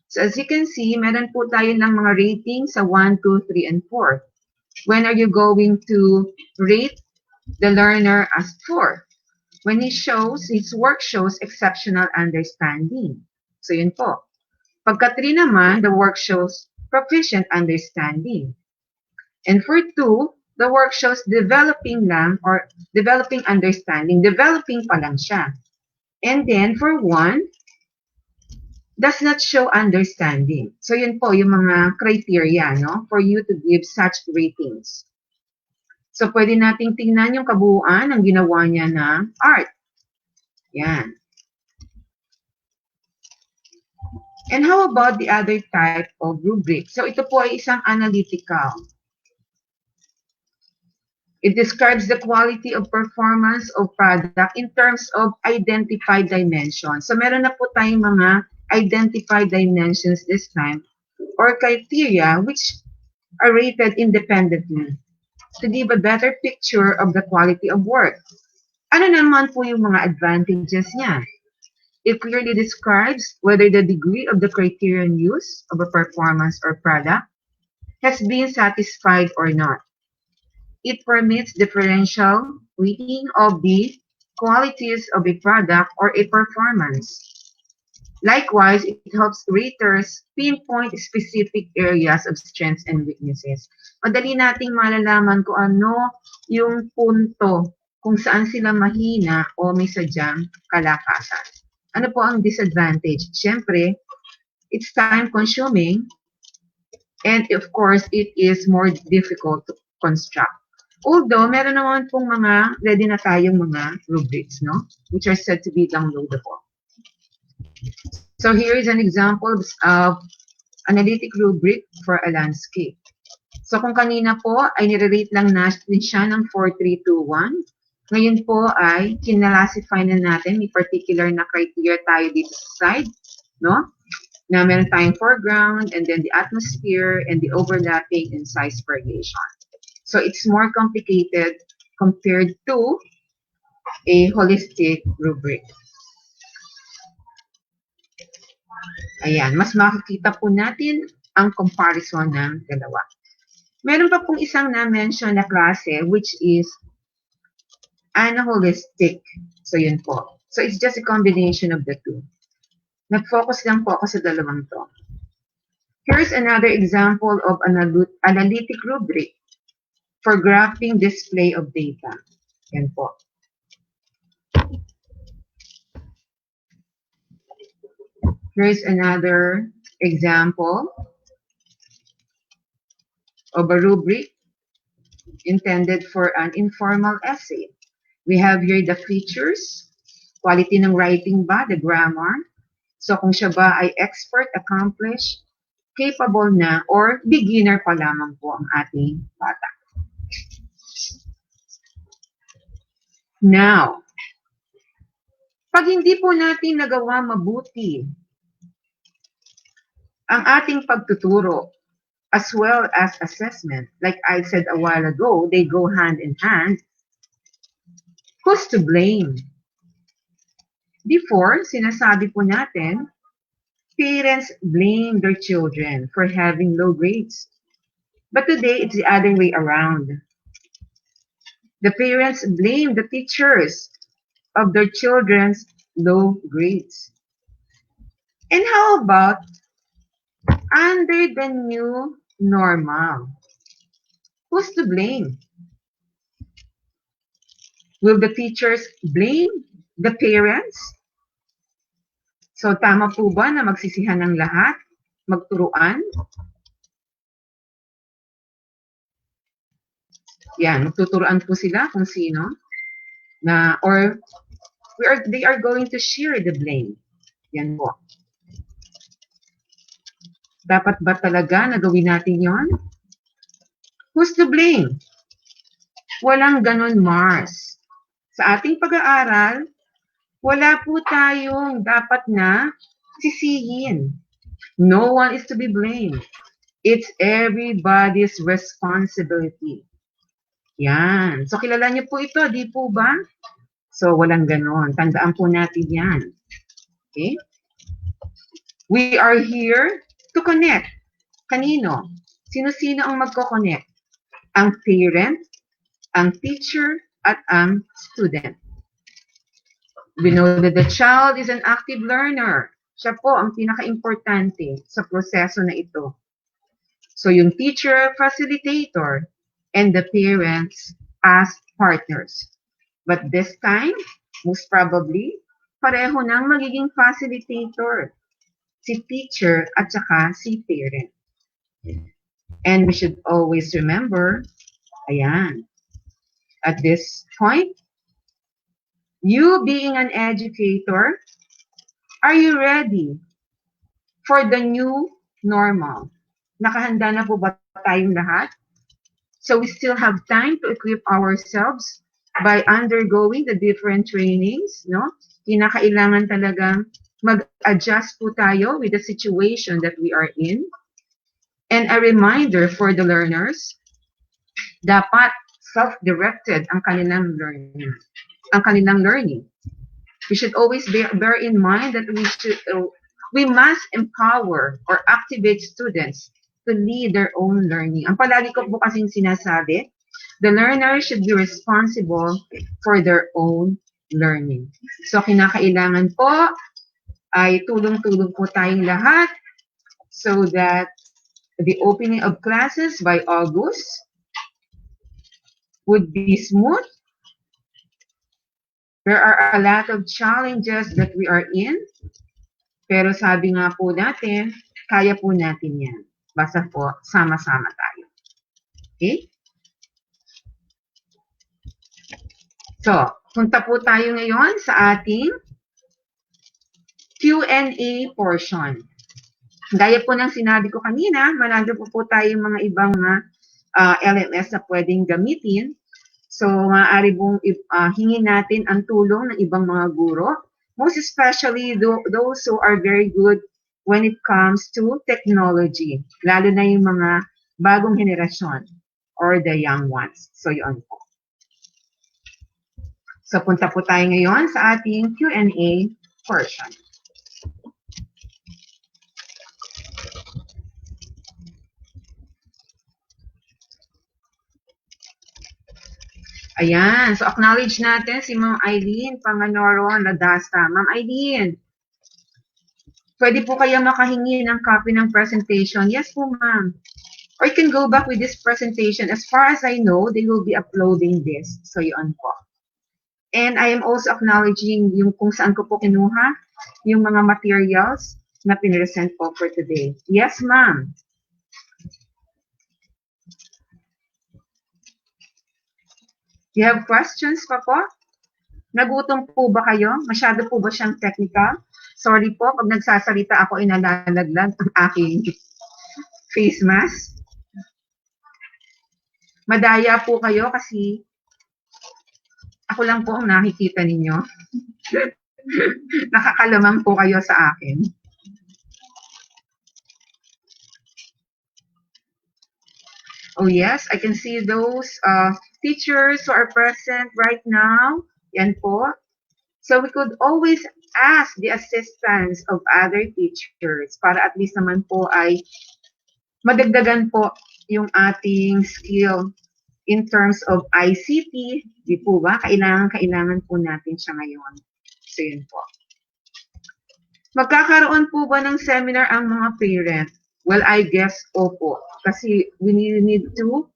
So as you can see, meron po tayo ng mga rating sa 1, 2, 3, and 4. When are you going to rate the learner as 4? When his work shows exceptional understanding. So yun po. Pagka 3 naman, the work shows proficient understanding. And for 2, the work shows developing lang or developing understanding. Developing pa lang siya. And then for 1, does not show understanding. So yun po yung mga criteria, no, for you to give such ratings. So pwede nating tingnan yung kabuuan ng ginawa niya na art. Yan. And how about the other type of rubric? So ito po ay isang analytical. It describes the quality of performance of product in terms of identified dimensions. So meron na po tayong mga identified dimensions this time or criteria which are rated independently to give a better picture of the quality of work. Ano naman po yung mga advantages niya? It clearly describes whether the degree of the criterion use of a performance or product has been satisfied or not. It permits differential rating of the qualities of a product or a performance. Likewise, it helps raters pinpoint specific areas of strengths and weaknesses. Madali nating malalaman kung ano yung punto, kung saan sila mahina o may sadyang kalakasan. Ano po ang disadvantage? Siyempre, it's time-consuming and of course, it is more difficult to construct. Although, meron naman pong mga ready na tayong mga rubrics, no? Which are said to be downloadable. So here is an example of analytic rubric for a landscape. So kung kanina po ay nire-rate lang natin siya ng 4, 3, 2, 1, ngayon po ay kinalasify na natin, may particular na criteria tayo dito sa side, no? Na meron tayong foreground and then the atmosphere and the overlapping and size variation. So it's more complicated compared to a holistic rubric. Ayan, mas makikita po natin ang comparison ng dalawa. Meron pa pong isang na-mention na klase which is anaholistic. So yun po. So it's just a combination of the two. Nag-focus lang po ako sa dalawang to. Here's another example of an analytic rubric for graphing display of data. Yan po. Here's another example of a rubric intended for an informal essay. We have here the features, quality ng writing ba, the grammar. So kung siya ba ay expert, accomplished, capable na, or beginner pa lamang po ang ating bata. Now, pag hindi po natin nagawa mabuti ang ating pagtuturo as well as assessment, like I said a while ago, they go hand in hand, who's to blame? Before, sinasabi po natin, parents blame their children for having low grades. But today, it's the other way around. The parents blame the teachers of their children's low grades. And how about under the new normal? Who's to blame? Will the teachers blame the parents? So tama po ba na magsisihan ng lahat? Magturuan? Yan, magtuturuan po sila kung sino na or they are going to share the blame. Yan po. Dapat ba talaga na gawin natin yon? Who's to blame? Walang ganon, Mars. Sa ating pag-aaral, wala po tayong dapat na sisihin. No one is to be blamed. It's everybody's responsibility. Yan. So, kilala niyo po ito, di po ba? So, walang ganon. Tandaan po natin yan. Okay? We are here to connect. Kanino? Sino-sino ang magko-connect? Ang parent, ang teacher, at ang student. We know that the child is an active learner. Siya po ang pinaka-importante sa proseso na ito. So yung teacher, facilitator, and the parents as partners. But this time, most probably, pareho nang magiging facilitator. Si teacher at saka si parent. And we should always remember, ayan, at this point, you being an educator, are you ready for the new normal? Nakahanda na po ba tayong lahat? So we still have time to equip ourselves by undergoing the different trainings, no? Kinakailangan talagang mag-adjust po tayo with the situation that we are in. And a reminder for the learners, dapat self-directed ang kanilang learning. We should always bear in mind that we must empower or activate students to lead their own learning. Ang palagi ko po kasing sinasabi, the learner should be responsible for their own learning. So kinakailangan po ay tulong-tulong po tayong lahat so that the opening of classes by August would be smooth. There are a lot of challenges that we are in. Pero sabi nga po natin, kaya po natin yan. Basta po, sama-sama tayo. Okay? So, punta po tayo ngayon sa ating Q&A portion. Gaya po ng sinabi ko kanina, marami po tayong mga ibang LMS na pwedeng gamitin. So, maaari pong hingin natin ang tulong ng ibang mga guro. Most especially those who are very good when it comes to technology. Lalo na yung mga bagong henerasyon or the young ones. So, yun po. So, punta po tayo ngayon sa ating Q&A portion. Ayan. So, acknowledge natin si Ma'am Eileen Panganoro Ladasta. Ma'am Eileen, pwede po kaya makahingi ng copy ng presentation? Yes po, ma'am. Or you can go back with this presentation. As far as I know, they will be uploading this. So, yun po. And I am also acknowledging yung kung saan ko po kinuha yung mga materials na pinresent po for today. Yes, ma'am. You have questions pa po? Nagutom po ba kayo? Masyado po ba siyang technical? Sorry po, pag nagsasalita ako, inalalaglag ang aking face mask. Madaya po kayo kasi ako lang po ang nakikita ninyo. Nakakalamang po kayo sa akin. Oh yes, I can see those teachers who are present right now. Yan po. So we could always ask the assistance of other teachers para at least naman po ay madagdagan po yung ating skill in terms of ICT. Di po ba? Kailangan po natin siya ngayon. So yun po. Magkakaroon po ba ng seminar ang mga parent? Well, I guess opo. Kasi we need to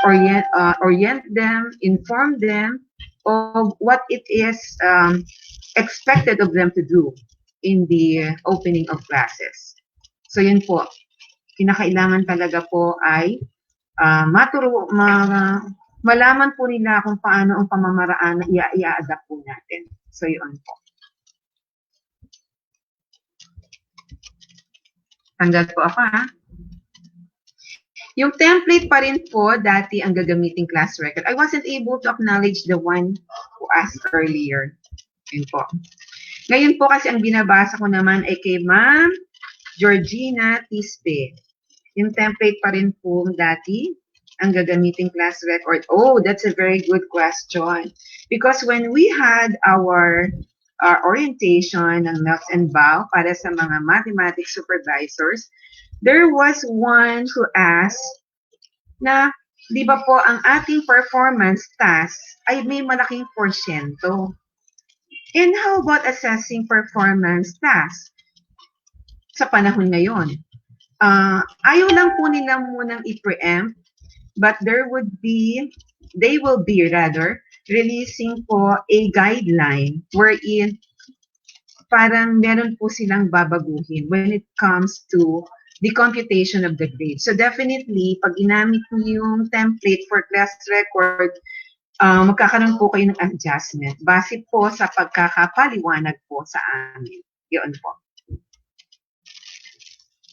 orient them, inform them of what it is expected of them to do in the opening of classes. So yun po. Kinakailangan talaga po ay malaman po nila kung paano ang pamamaraan na i-adapt po natin. So yun po. Tanggal po ako ha. Yung template pa rin po dati ang gagamiting class record. I wasn't able to acknowledge the one who asked earlier. Yun po. Ngayon po kasi ang binabasa ko naman ay kay Ma'am Georgina Tispe. Yung template pa rin po dati ang gagamiting class record. Oh, that's a very good question. Because when we had our orientation ng MELS and BAW para sa mga mathematics supervisors, there was one who asked na, di ba po ang ating performance task ay may malaking porsyento? And how about assessing performance tasks sa panahon ngayon? Ayaw lang po nila munang i-preempt, but they will be releasing po a guideline wherein parang meron po silang babaguhin when it comes to the computation of the grade. So definitely, pag inamit niyo yung template for class record, magkakaroon po kayo ng adjustment base po sa pagkakapaliwanag po sa amin. Yun po.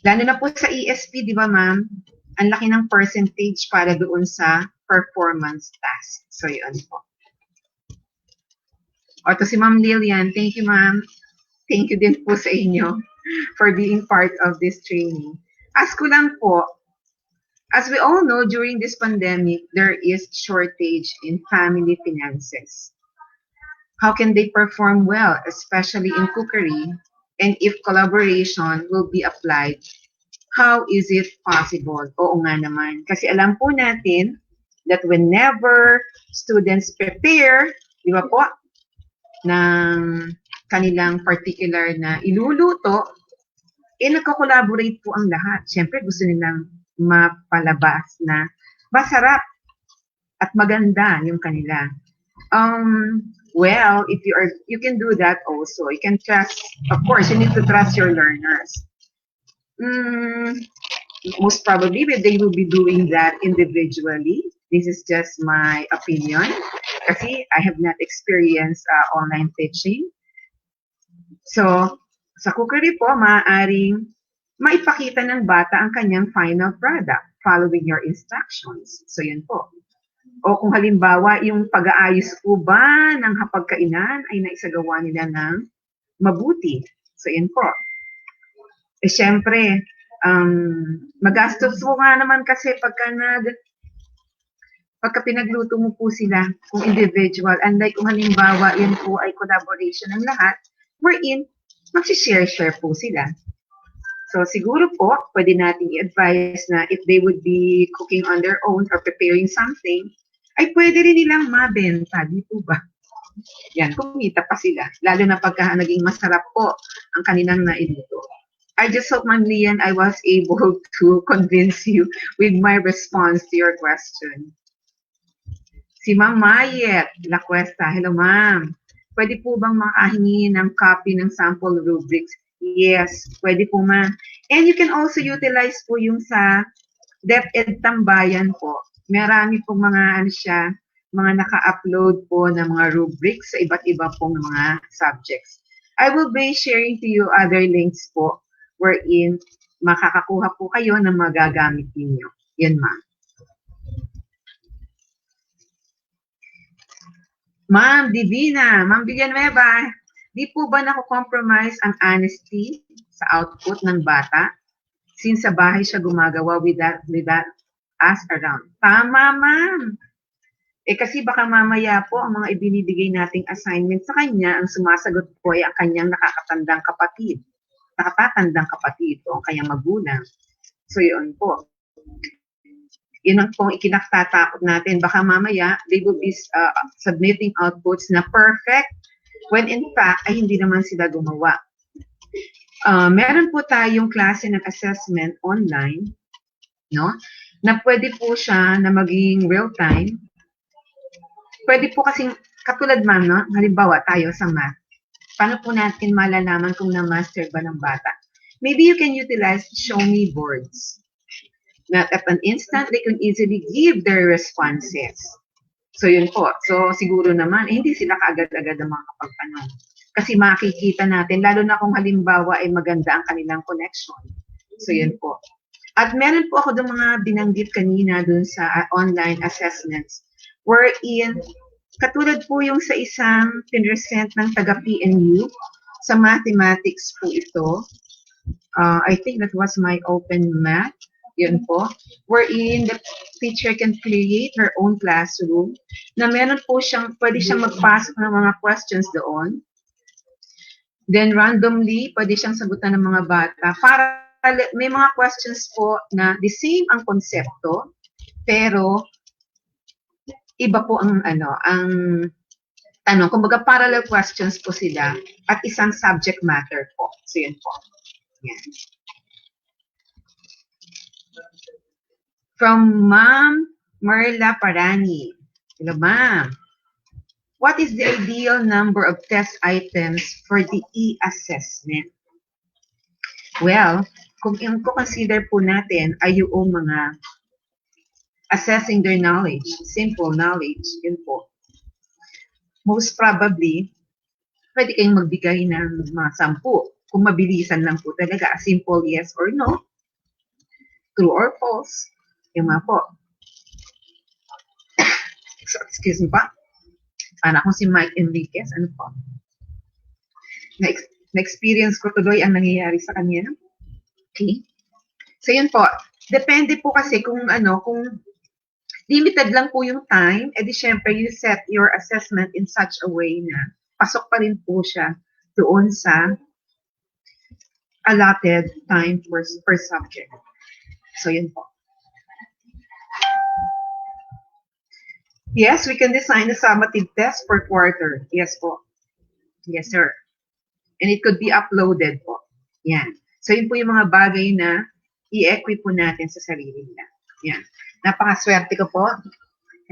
Lalo na po sa ESP, di ba ma'am? Ang laki ng percentage para doon sa performance task. So yun po. O to si Ma'am Lilian, thank you ma'am. Thank you din po sa inyo for being part of this training. Ask ko lang po, as we all know, during this pandemic, there is shortage in family finances. How can they perform well, especially in cookery? And if collaboration will be applied, how is it possible? Oo nga naman. Kasi alam po natin that whenever students prepare, di ba po, ng kanilang particular na iluluto, nagko-collaborate po ang lahat. Siyempre, gusto nilang mapalabas na masarap at maganda yung kanila. Well, if you can do that also. You can trust, of course, you need to trust your learners. Most probably, they will be doing that individually. This is just my opinion. Kasi I have not experienced online teaching. So, sa cookery po, maaaring maipakita ng bata ang kanyang final product following your instructions. So, yun po. O kung halimbawa, yung pag-aayos po ba ng hapagkainan ay naisagawa nila ng mabuti. So, yun po. Siyempre, magastos po nga naman kasi pagka pinagluto mo po sila kung individual, unlike kung halimbawa, yun po ay collaboration ng lahat, wherein mag-share po sila. So, siguro po, pwede natin i-advise na if they would be cooking on their own or preparing something, ay pwede rin nilang mabenta, di po ba? Yan, kumita pa sila. Lalo na pagka naging masarap po ang kanilang nailuto. I just hope, Ma'am Lian, I was able to convince you with my response to your question. Si Ma'am Mayet, La Cuesta. Hello, Ma'am. Pwede po bang makahingi ng copy ng sample rubrics? Yes, pwede po, Ma'am. And you can also utilize po yung sa DepEd Tambayan po. Marami po mga mga naka-upload po ng mga rubrics sa iba't iba pong mga subjects. I will be sharing to you other links po wherein makakakuha po kayo ng magagamit ninyo. Yan, ma'am. Ma'am Divina, Ma'am Villanueva, di po ba naku-compromise ang honesty sa output ng bata since sa bahay siya gumagawa with that us around? Tama, ma'am. Kasi baka mamaya po ang mga ibinibigay nating assignment sa kanya, ang sumasagot po ay ang kanyang nakatatandang kapatid o ang kanyang magulang. So yun po. Yun ang pong ikinaktatakot natin. Baka mamaya, they will be submitting outputs na perfect when in fact ay hindi naman sila gumawa. Meron po tayong klase ng assessment online, no? Na pwede po siya na maging real-time. Pwede po kasing, katulad ma'am, no? Halimbawa tayo sa math. Paano po natin malalaman kung na-master ba ng bata? Maybe you can utilize show me boards. That at an instant, they can easily give their responses. So yun po. So siguro naman, hindi sila kaagad-agad ang mga kapagtanong. Kasi makikita natin, lalo na kung halimbawa ay maganda ang kanilang connection. So yun po. At meron po ako doon mga binanggit kanina doon sa online assessments wherein katulad po yung sa isang pinresent ng taga-PNU sa mathematics po ito. I think that was my open math. Yun po. Wherein the teacher can create her own classroom na meron po siyang, pwede siyang magpasok ng mga questions doon. Then randomly, pwede siyang sagutan ng mga bata. Para may mga questions po na the same ang konsepto, pero iba po ang tanong. Kumbaga parallel questions po sila at isang subject matter po. So yun po. Yan. From Ma'am Merla Parani. Hello, Ma'am. What is the ideal number of test items for the e-assessment? Well, kung consider po natin ay yung mga assessing their knowledge, simple knowledge, yun po. Most probably, pwede kayong magbigay ng mga 10. Kung mabilisan lang po talaga, a simple yes or no, true or false, yung mga po. So, excuse me pa. Para akong si Mike Enriquez, ano po? Na-experience ko tuloy ang nangyayari sa kanya. Okay? So, yun po. Depende po kasi kung kung limited lang po yung time, edi syempre you set your assessment in such a way na pasok pa rin po siya doon sa allotted time per subject. So, yun po. Yes, we can design a summative test per quarter. Yes po. Yes, sir. And it could be uploaded po. Yan. So, yun po yung mga bagay na i-equip po natin sa sarili nila. Yan. Napakaswerte ko po.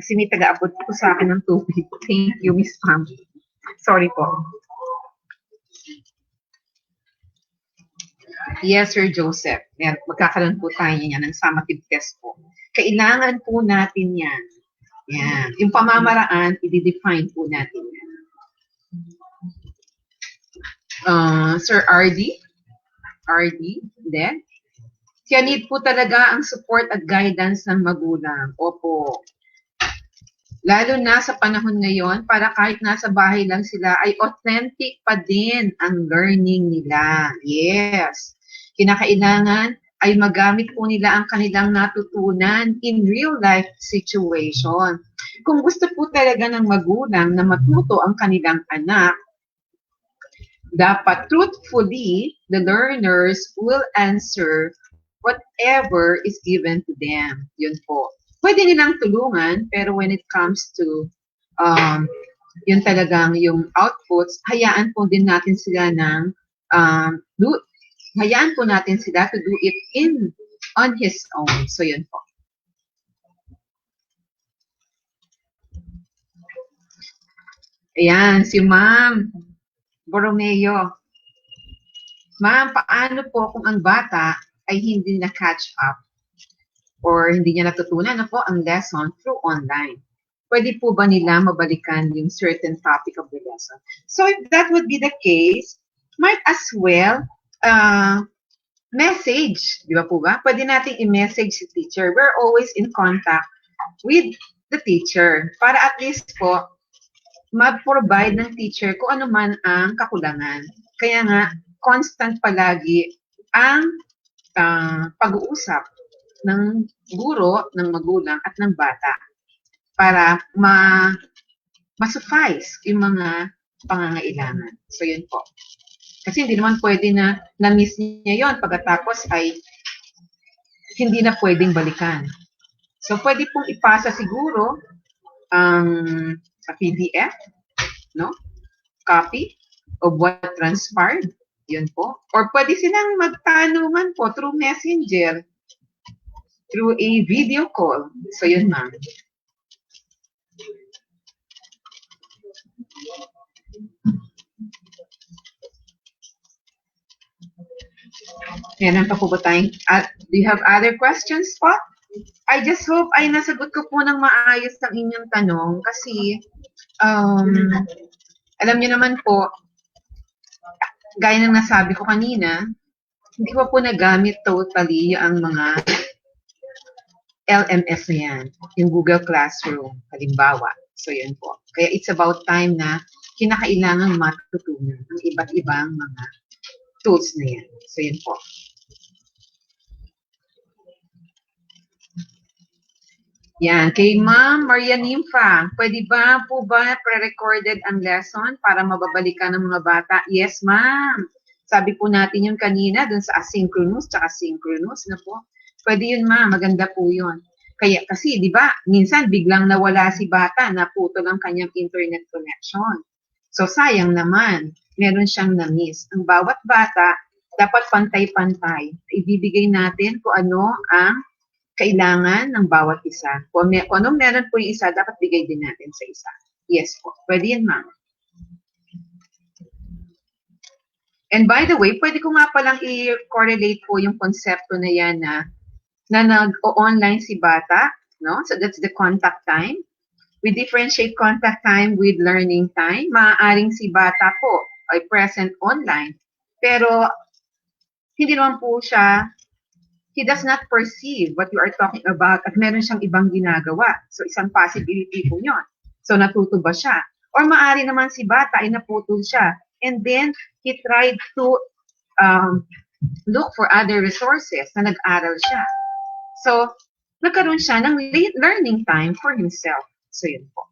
Kasi may taga-abot po sa akin ng tubig. Thank you, Miss Pam. Sorry po. Yes, Sir Joseph. Yan. Magkakaroon po tayo niyan ng summative test po. Kailangan po natin yan. Yan. Yung pamamaraan, i-define po natin yan. Sir RD? Then? Kaya need po talaga ang support at guidance ng magulang. Opo. Lalo na sa panahon ngayon, para kahit nasa bahay lang sila, ay authentic pa din ang learning nila. Yes. Kinakailangan ay magamit po nila ang kanilang natutunan in real-life situation. Kung gusto po talaga ng magulang na matuto ang kanilang anak, dapat truthfully, the learners will answer whatever is given to them. Yun po. Pwede nilang tulungan, pero when it comes to yun talagang yung outputs, hayaan po din natin sila ng hayaan po natin sila to do it on his own. So, yun po. Ayan, si Ma'am Borromeo. Ma'am, paano po kung ang bata ay hindi na-catch up or hindi niya natutunan na po ang lesson through online? Pwede po ba nila mabalikan yung certain topic of the lesson? So, if that would be the case, might as well message, di ba po ba? Pwede nating i-message si teacher. We're always in contact with the teacher para at least po mag-provide ng teacher kung ano man ang kakulangan. Kaya nga, constant palagi ang pag-uusap ng guro, ng magulang at ng bata para ma-suffice yung mga pangangailangan. So, yun po. Kasi hindi naman pwede na na-miss niya yon pagkatapos ay hindi na pwedeng balikan. So, pwede pong ipasa siguro sa PDF, no? Copy of what transpired. Yun po. Or pwede silang magtanungan po through messenger, through a video call. So, yun ma'am. Meron pa po ba tayong, do you have other questions po? I just hope ay nasagot ko po ng maayos ang inyong tanong kasi alam niyo naman po, gaya ng nasabi ko kanina, hindi ko po nagamit totally ang mga LMS na yan, yung Google Classroom, halimbawa. So, yun po. Kaya it's about time na kinakailangan matutunan ang iba't ibang mga tools na yan. So, yun po. Yan, kay Ma'am Maria Nympha, pwede ba po ba pre-recorded ang lesson para mababalikan ng mga bata? Yes, ma'am. Sabi po natin yung kanina dun sa asynchronous tsaka synchronous na po. Pwede yun, ma'am. Maganda po yun. Kaya kasi, di ba, minsan biglang nawala si bata, naputol ang kanyang internet connection. So, sayang naman. Meron siyang na-miss. Ang bawat bata, dapat pantay-pantay. Ibibigay natin kung ano ang kailangan ng bawat isa. Kung anong meron po yung isa, dapat bigay din natin sa isa. Yes po. Pwede yan, ma'am. And by the way, pwede ko nga palang i-correlate po yung konsepto na yan na nag-online si bata, no? So that's the contact time. We differentiate contact time with learning time. Maaaring si bata po ay present online, pero hindi naman po siya, he does not perceive what you are talking about at meron siyang ibang ginagawa. So isang possibility po yun. So natuto ba siya? Or maaari naman si bata ay naputol siya. And then he tried to look for other resources na nag-aral siya. So nagkaroon siya ng learning time for himself. So yun po.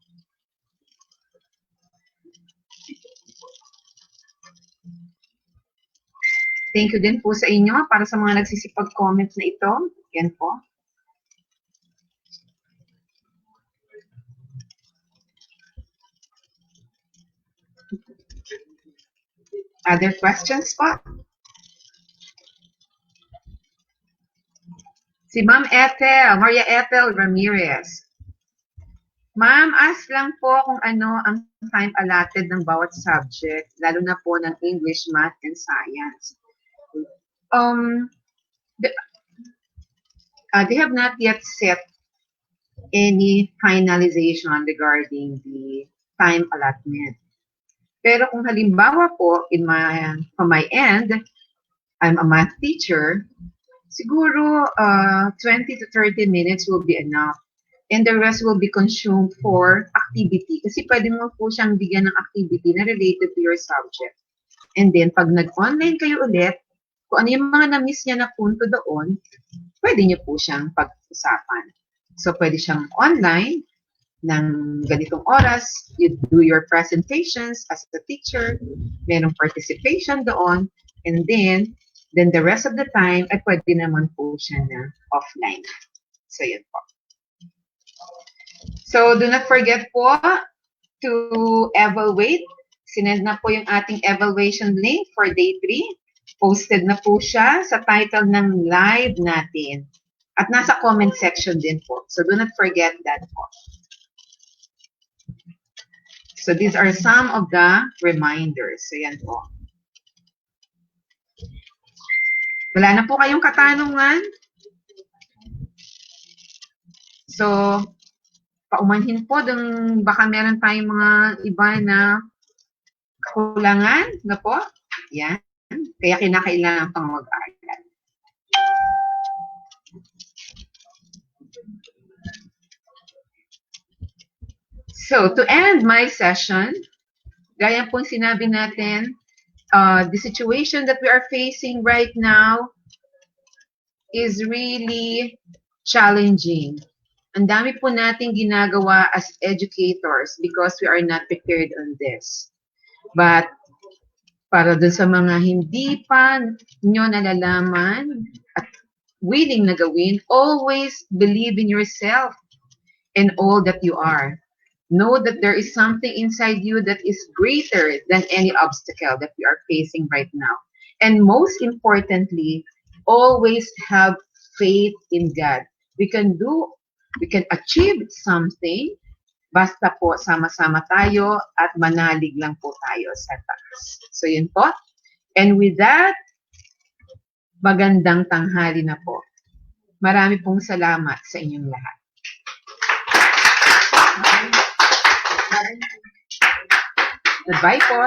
Thank you din po sa inyo para sa mga nagsisipag-comment na ito. Yan po. Other questions po? Si Ma'am Ethel, Maria Ethel Ramirez. Ma'am, ask lang po kung ano ang time allotted ng bawat subject, lalo na po ng English, Math, and Science. They have not yet set any finalization regarding the time allotment. Pero kung halimbawa po, from my end, I'm a math teacher, siguro 20 to 30 minutes will be enough. And the rest will be consumed for activity. Kasi pwede mo po siyang bigyan ng activity na related to your subject. And then, pag nag-online kayo ulit, kung ano yung mga na-miss niya na punto doon, pwede niyo po siyang pag-usapan. So, pwede siyang online ng ganitong oras, you do your presentations as a teacher, merong participation doon, and then the rest of the time, ay pwede naman po siya na offline. So, yun po. So, do not forget po to evaluate. Sinend na po yung ating evaluation link for day 3. Posted na po siya sa title ng live natin. At nasa comment section din po. So, do not forget that po. So, these are some of the reminders. So, yan po. Wala na po kayong katanungan? So, paumanhin po dun baka meron tayong mga iba na kakulangan na po. Yan. Kaya kinakailangan pang mag-aral. So, to end my session, gaya po sinabi natin, the situation that we are facing right now is really challenging. Ang dami po nating ginagawa as educators because we are not prepared on this. But para dun sa mga hindi pa nyo nalalaman at willing na gawin, always believe in yourself and all that you are. Know that there is something inside you that is greater than any obstacle that we are facing right now. And most importantly, always have faith in God. We can achieve something basta po sama-sama tayo at manalig lang po tayo sa taas. So yun po. And with that, magandang tanghali na po. Marami pong salamat sa inyong lahat. Goodbye po.